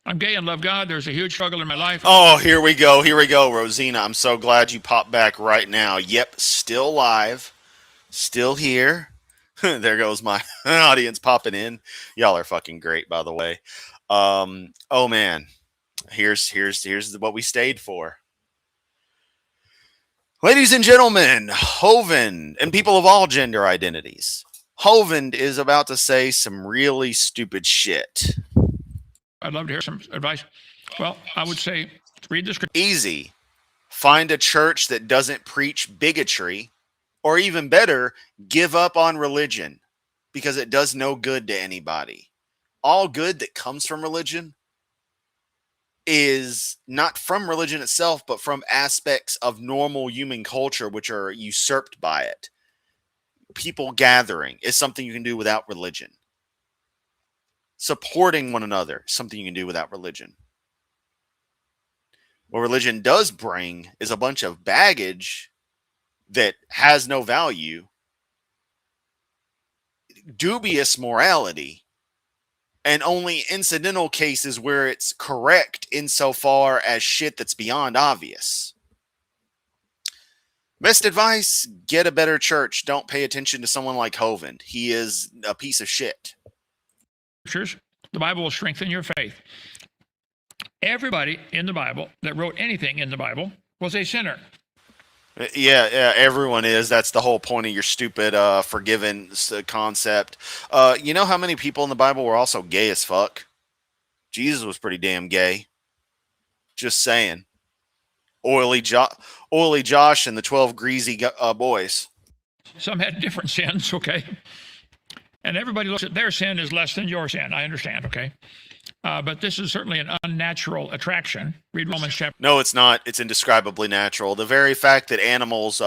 I'm gay and love God. There's a huge struggle in my life. Oh, here we go. Here we go, Rosina. I'm so glad you popped back right now. Yep, still live. Still here. There goes my audience popping in. Y'all are fucking great, by the way. Oh man. Here's what we stayed for. Ladies and gentlemen, Hovind and people of all gender identities. Hovind is about to say some really stupid shit. I'd love to hear some advice. Well, I would say read the scripture. Easy. Find a church that doesn't preach bigotry, or even better, give up on religion because it does no good to anybody. All good that comes from religion is not from religion itself, but from aspects of normal human culture, which are usurped by it. People gathering is something you can do without religion. Supporting one another is something you can do without religion. What religion does bring is a bunch of baggage that has no value, dubious morality, and only incidental cases where it's correct insofar as shit that's beyond obvious. Best advice, get a better church. Don't pay attention to someone like Hovind. He is a piece of shit. Scriptures, the Bible will strengthen your faith. Everybody in the Bible that wrote anything in the Bible was a sinner. Yeah, everyone is. That's the whole point of your stupid forgiven concept. You know how many people in the Bible were also gay as fuck? Jesus was pretty damn gay. Just saying. Oily Josh and the 12 greasy boys. Some had different sins, okay? And everybody looks at their sin as less than your sin. I understand, okay? But this is certainly an unnatural attraction. Read Romans chapter. No, it's not. It's indescribably natural. The very fact that animals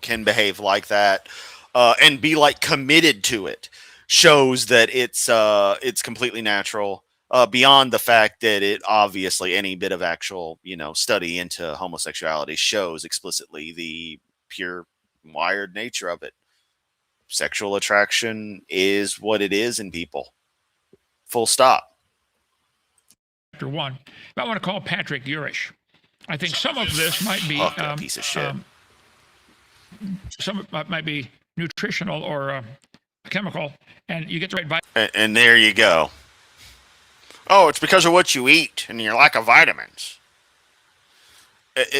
can behave like that and be like committed to it shows that it's completely natural. Beyond the fact that it obviously any bit of actual study into homosexuality shows explicitly the pure wired nature of it. Sexual attraction is what it is in people. Full stop. Chapter 1. I want to call Patrick Urish. I think some of this might be Fuck, piece of shit. Some of it might be nutritional or chemical, and you get the right vitamin. And there you go. Oh, it's because of what you eat and your lack of vitamins.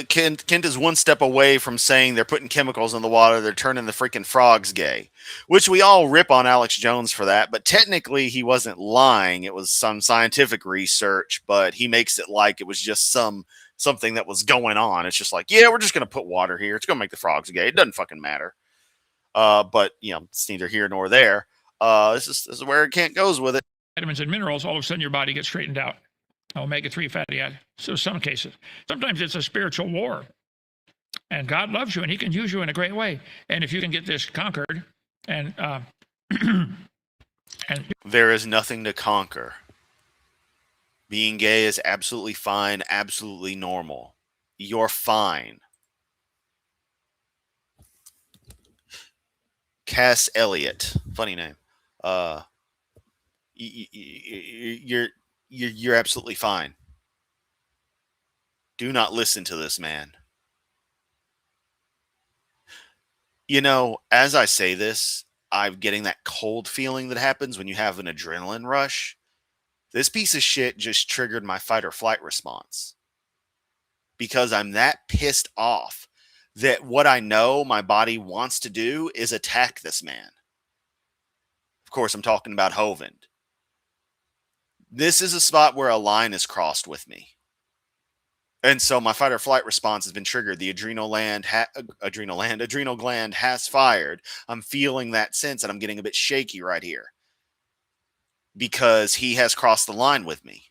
Kent is one step away from saying they're putting chemicals in the water. They're turning the freaking frogs gay, which we all rip on Alex Jones for that. But technically, he wasn't lying. It was some scientific research, but he makes it like it was just something that was going on. It's just like, yeah, we're just going to put water here. It's going to make the frogs gay. It doesn't fucking matter. But, it's neither here nor there. This is where Kent goes with it. Vitamins and minerals, all of a sudden your body gets straightened out. Omega-3 fatty acids. So some cases. Sometimes it's a spiritual war. And God loves you, and he can use you in a great way. And if you can get this conquered, and there is nothing to conquer. Being gay is absolutely fine, absolutely normal. You're fine. Cass Elliott, funny name. You're absolutely fine. Do not listen to this man. As I say this, I'm getting that cold feeling that happens when you have an adrenaline rush. This piece of shit just triggered my fight or flight response. Because I'm that pissed off that what I know my body wants to do is attack this man. Of course, I'm talking about Hovind. This is a spot where a line is crossed with me. And so my fight or flight response has been triggered. The adrenal gland has fired. I'm feeling that sense and I'm getting a bit shaky right here. Because he has crossed the line with me.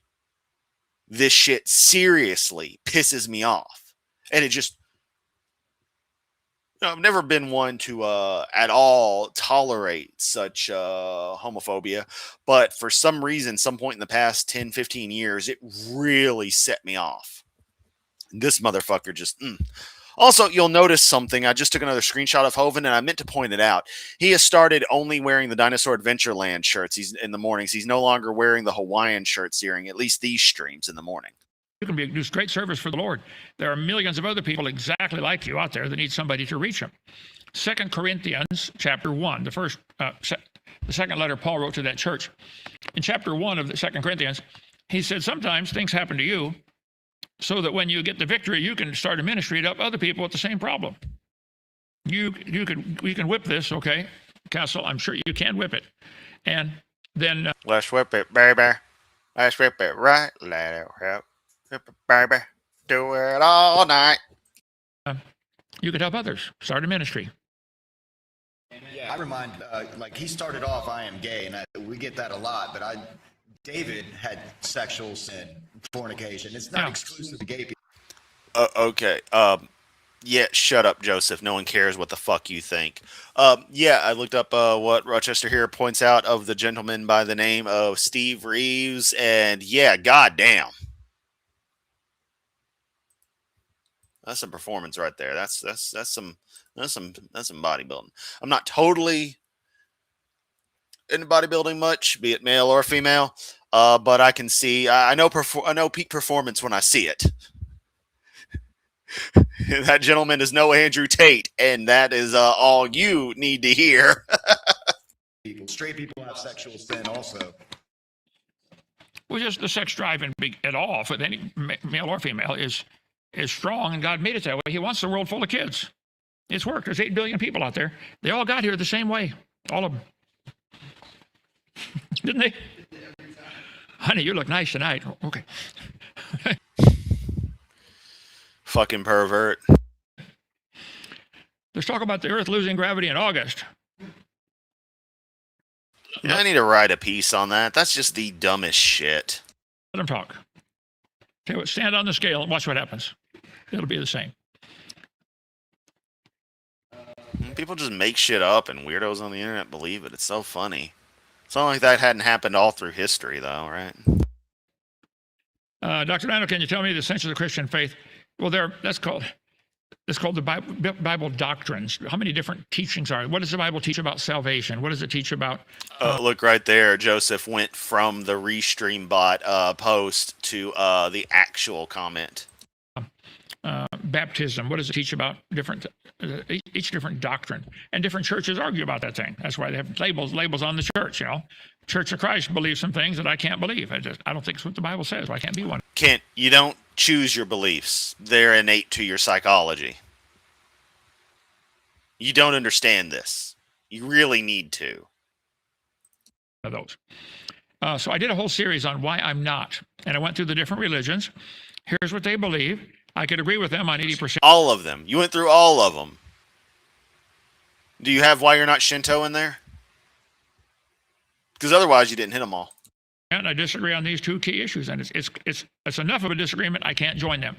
This shit seriously pisses me off. And it just... I've never been one to at all tolerate such homophobia, but for some reason, some point in the past 10, 15 years, it really set me off. This motherfucker just... Also, you'll notice something. I just took another screenshot of Hovind, and I meant to point it out. He has started only wearing the Dinosaur Adventureland shirts in the mornings. He's no longer wearing the Hawaiian shirts during at least these streams in the morning. You can do great service for the Lord. There are millions of other people exactly like you out there that need somebody to reach them. 2 Corinthians chapter 1, the second letter Paul wrote to that church. In chapter 1 of the 2 Corinthians, he said, sometimes things happen to you so that when you get the victory, you can start a ministry to help other people with the same problem. We can whip this, okay, Castle? I'm sure you can whip it. And then... let's whip it, baby. Let's whip it right. Let it help. Baby, do it all night. You could help others. Start a ministry. Yeah, I remind, like he started off, I am gay, and we get that a lot, but David had sexual sin fornication. It's not exclusive to gay people. Okay. Yeah, shut up, Joseph. No one cares what the fuck you think. Yeah, I looked up what Rochester here points out of the gentleman by the name of Steve Reeves, and yeah, goddamn, that's some performance right there. That's some bodybuilding. I'm not totally into bodybuilding much, be it male or female, but I can see. I know peak performance when I see it. That gentleman is no Andrew Tate, and that is all you need to hear. Straight people have sexual sin also. Well, just the sex drive at all for any male or female is strong, and God made it that way. He wants the world full of kids. It's worked. There's 8 billion people out there. They all got here the same way. All of them. Didn't they? Honey, you look nice tonight. Okay. Fucking pervert. Let's talk about the Earth losing gravity in August. Yeah, I need to write a piece on that. That's just the dumbest shit. Let them talk. Tell you what, stand on the scale and watch what happens. It'll be the same. People just make shit up, and weirdos on the internet believe it. It's so funny. It's not like that hadn't happened all through history, though, right? Dr. Dano, can you tell me the sense of the Christian faith? Well, that's called the Bible doctrines. How many different teachings are? What does the Bible teach about salvation? What does it teach about? Look right there. Joseph went from the Restream bot post to the actual comment. Baptism. What does it teach about each different doctrine? And different churches argue about that thing. That's why they have labels on the church. You know, Church of Christ believes some things that I can't believe. I don't think it's what the Bible says. Well, I can't be one. You don't choose your beliefs. They're innate to your psychology. You don't understand this. You really need to. Those. So I did a whole series on why I'm not, and I went through the different religions. Here's what they believe. I could agree with them on 80%. All of them. You went through all of them. Do you have why you're not Shinto in there? Because otherwise you didn't hit them all. And I disagree on these two key issues, and it's enough of a disagreement. I can't join them.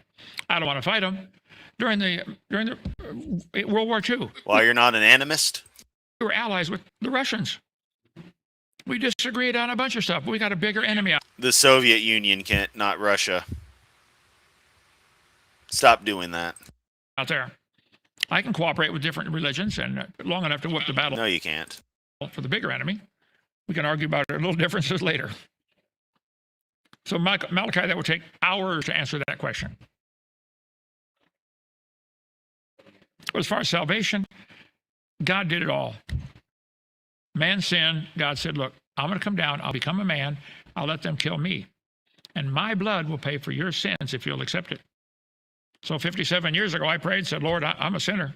I don't want to fight them. During the World War II, why you're not an animist? We were allies with the Russians. We disagreed on a bunch of stuff. We got a bigger enemy out. The Soviet Union, Kent, not Russia. Stop doing that. Out there, I can cooperate with different religions, and long enough to whoop the battle. No, you can't. For the bigger enemy, we can argue about our little differences later. So Malachi, that would take hours to answer that question. But as far as salvation, God did it all. Man sinned. God said, look, I'm going to come down. I'll become a man. I'll let them kill me. And my blood will pay for your sins if you'll accept it. So 57 years ago, I prayed, said, Lord, I'm a sinner.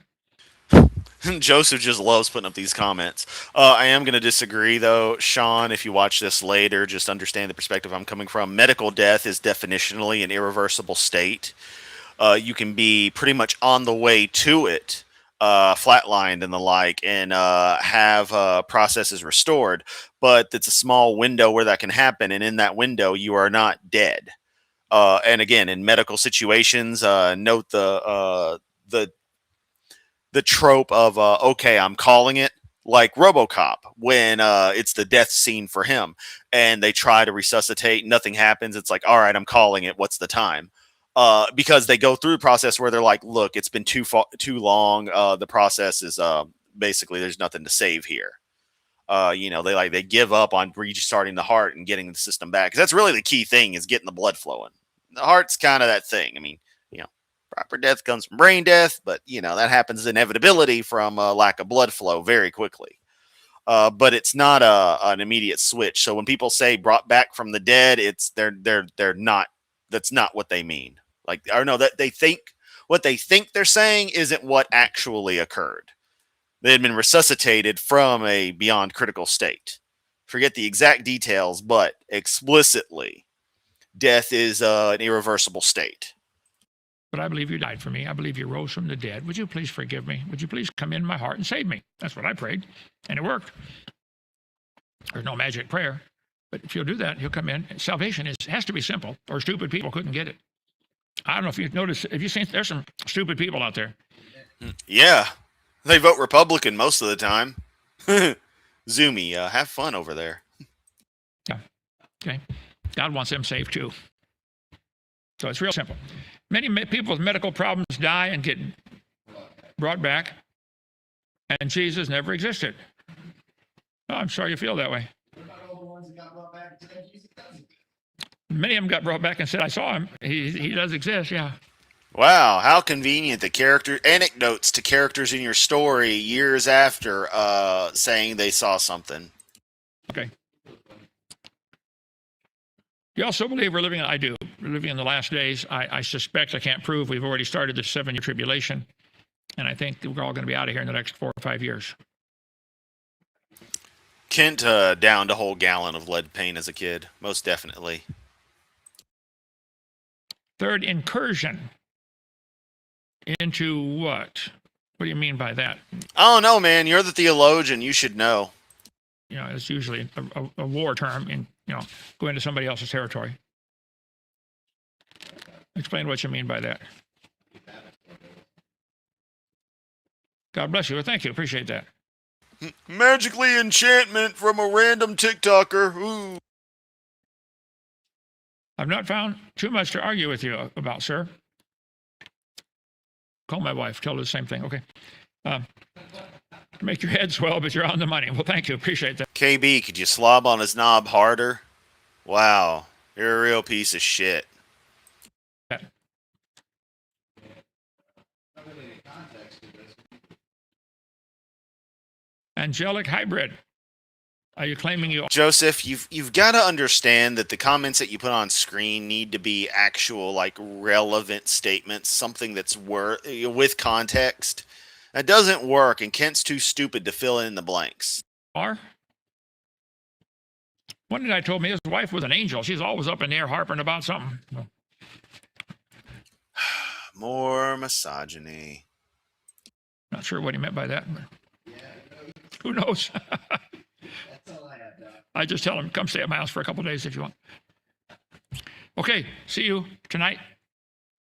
Joseph just loves putting up these comments. I am going to disagree, though. Sean, if you watch this later, just understand the perspective I'm coming from. Medical death is definitionally an irreversible state. You can be pretty much on the way to it, flatlined and the like, and have processes restored. But it's a small window where that can happen, and in that window, you are not dead. And again, in medical situations, note the trope of okay, I'm calling it, like RoboCop when it's the death scene for him, and they try to resuscitate, nothing happens. It's like, all right, I'm calling it. What's the time? Because they go through the process where they're like, look, it's been too long. The process is basically there's nothing to save here. They give up on restarting the heart and getting the system back. 'Cause that's really the key thing, is getting the blood flowing. The heart's kind of that thing. I mean, proper death comes from brain death, but that happens inevitability from lack of blood flow very quickly. But it's not an immediate switch. So when people say brought back from the dead, they're not. That's not what they mean. That they think what they think they're saying isn't what actually occurred. They had been resuscitated from a beyond critical state. Forget the exact details, but explicitly, death is an irreversible state. But I believe you died for me. I believe you rose from the dead. Would you please forgive me? Would you please come in my heart and save me? That's what I prayed, and it worked. There's no magic prayer. But if you'll do that, he'll come in. Salvation has to be simple, or stupid people couldn't get it. I don't know if you've noticed, have you seen, there's some stupid people out there. Yeah, they vote Republican most of the time. Zoomy, have fun over there. Yeah. Okay. God wants them saved too. So it's real simple. Many people with medical problems die and get brought back, and Jesus never existed. Oh, I'm sorry you feel that way. What about all the ones that got brought back and said Jesus doesn't? Many of them got brought back and said, I saw him. He does exist, yeah. Wow, how convenient the character anecdotes to characters in your story years after saying they saw something. Okay. You also believe we're living, I do, we're living in the last days. I suspect, I can't prove, we've already started the 7-year tribulation. And I think we're all going to be out of here in the next 4 or 5 years. Kent downed a whole gallon of lead paint as a kid, most definitely. Third, incursion into what? What do you mean by that? Oh, no, man, you're the theologian. You should know. You know, it's usually a war term in, go into somebody else's territory. Explain what you mean by that. God bless you. Well, thank you. Appreciate that. Magically enchantment from a random TikToker. Ooh. I've not found too much to argue with you about, sir. Call my wife. Tell her the same thing. Okay. Make your head swell, but you're on the money. Well, thank you. Appreciate that. KB, could you slob on his knob harder? Wow, you're a real piece of shit. Angelic hybrid. Are you claiming you... Joseph, you've got to understand that the comments that you put on screen need to be actual, like, relevant statements, something that's with context. That doesn't work, and Kent's too stupid to fill in the blanks. are? One guy told me his wife was an angel. She's always up in the air harping about something. More misogyny. Not sure what he meant by that. But who knows? That's all I have, Doc. I just tell him, come stay at my house for a couple of days if you want. Okay, see you tonight,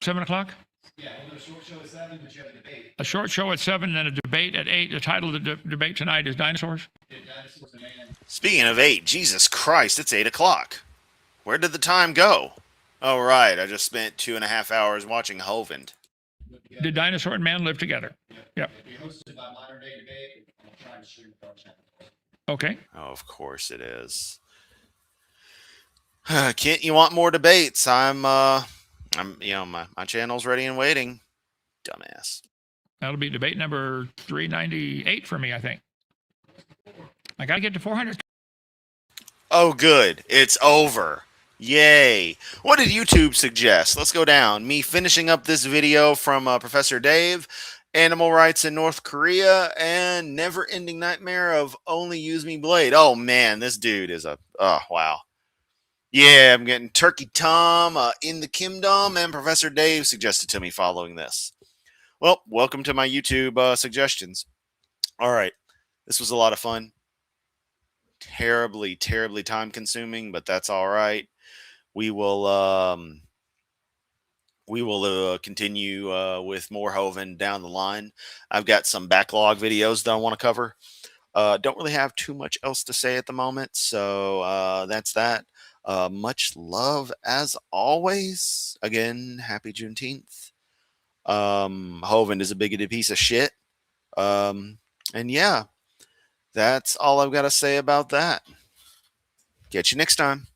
7 o'clock. Yeah, we'll do a short show at 7, but you have a debate. A short show at 7, then a debate at 8. The title of the debate tonight is Dinosaurs. Dinosaurs and Man. Speaking of 8, Jesus Christ, it's 8 o'clock. Where did the time go? Oh, right, I just spent 2.5 hours watching Hovind. Did dinosaur and man live together? Yep. It'll be hosted by Modern Day Debate. I'm going to try to stream it our channel. Okay. Oh, of course it is. Kent, you want more debates? I'm my channel's ready and waiting. Dumbass. That'll be debate number 398 for me, I think. I got to get to 400. Oh, good. It's over. Yay. What did YouTube suggest? Let's go down. Me finishing up this video from Professor Dave, animal rights in North Korea, and never-ending nightmare of only use me blade. Oh, man, this dude is oh, wow. Yeah, I'm getting Turkey Tom in the Kimdom, and Professor Dave suggested to me following this. Well, welcome to my YouTube suggestions. All right. This was a lot of fun. Terribly, terribly time-consuming, but that's all right. We will continue with more Hovind down the line. I've got some backlog videos that I want to cover. Don't really have too much else to say at the moment, so that's that. Much love as always. Again, happy Juneteenth. Hovind is a bigoted piece of shit. And yeah, that's all I've got to say about that. Catch you next time.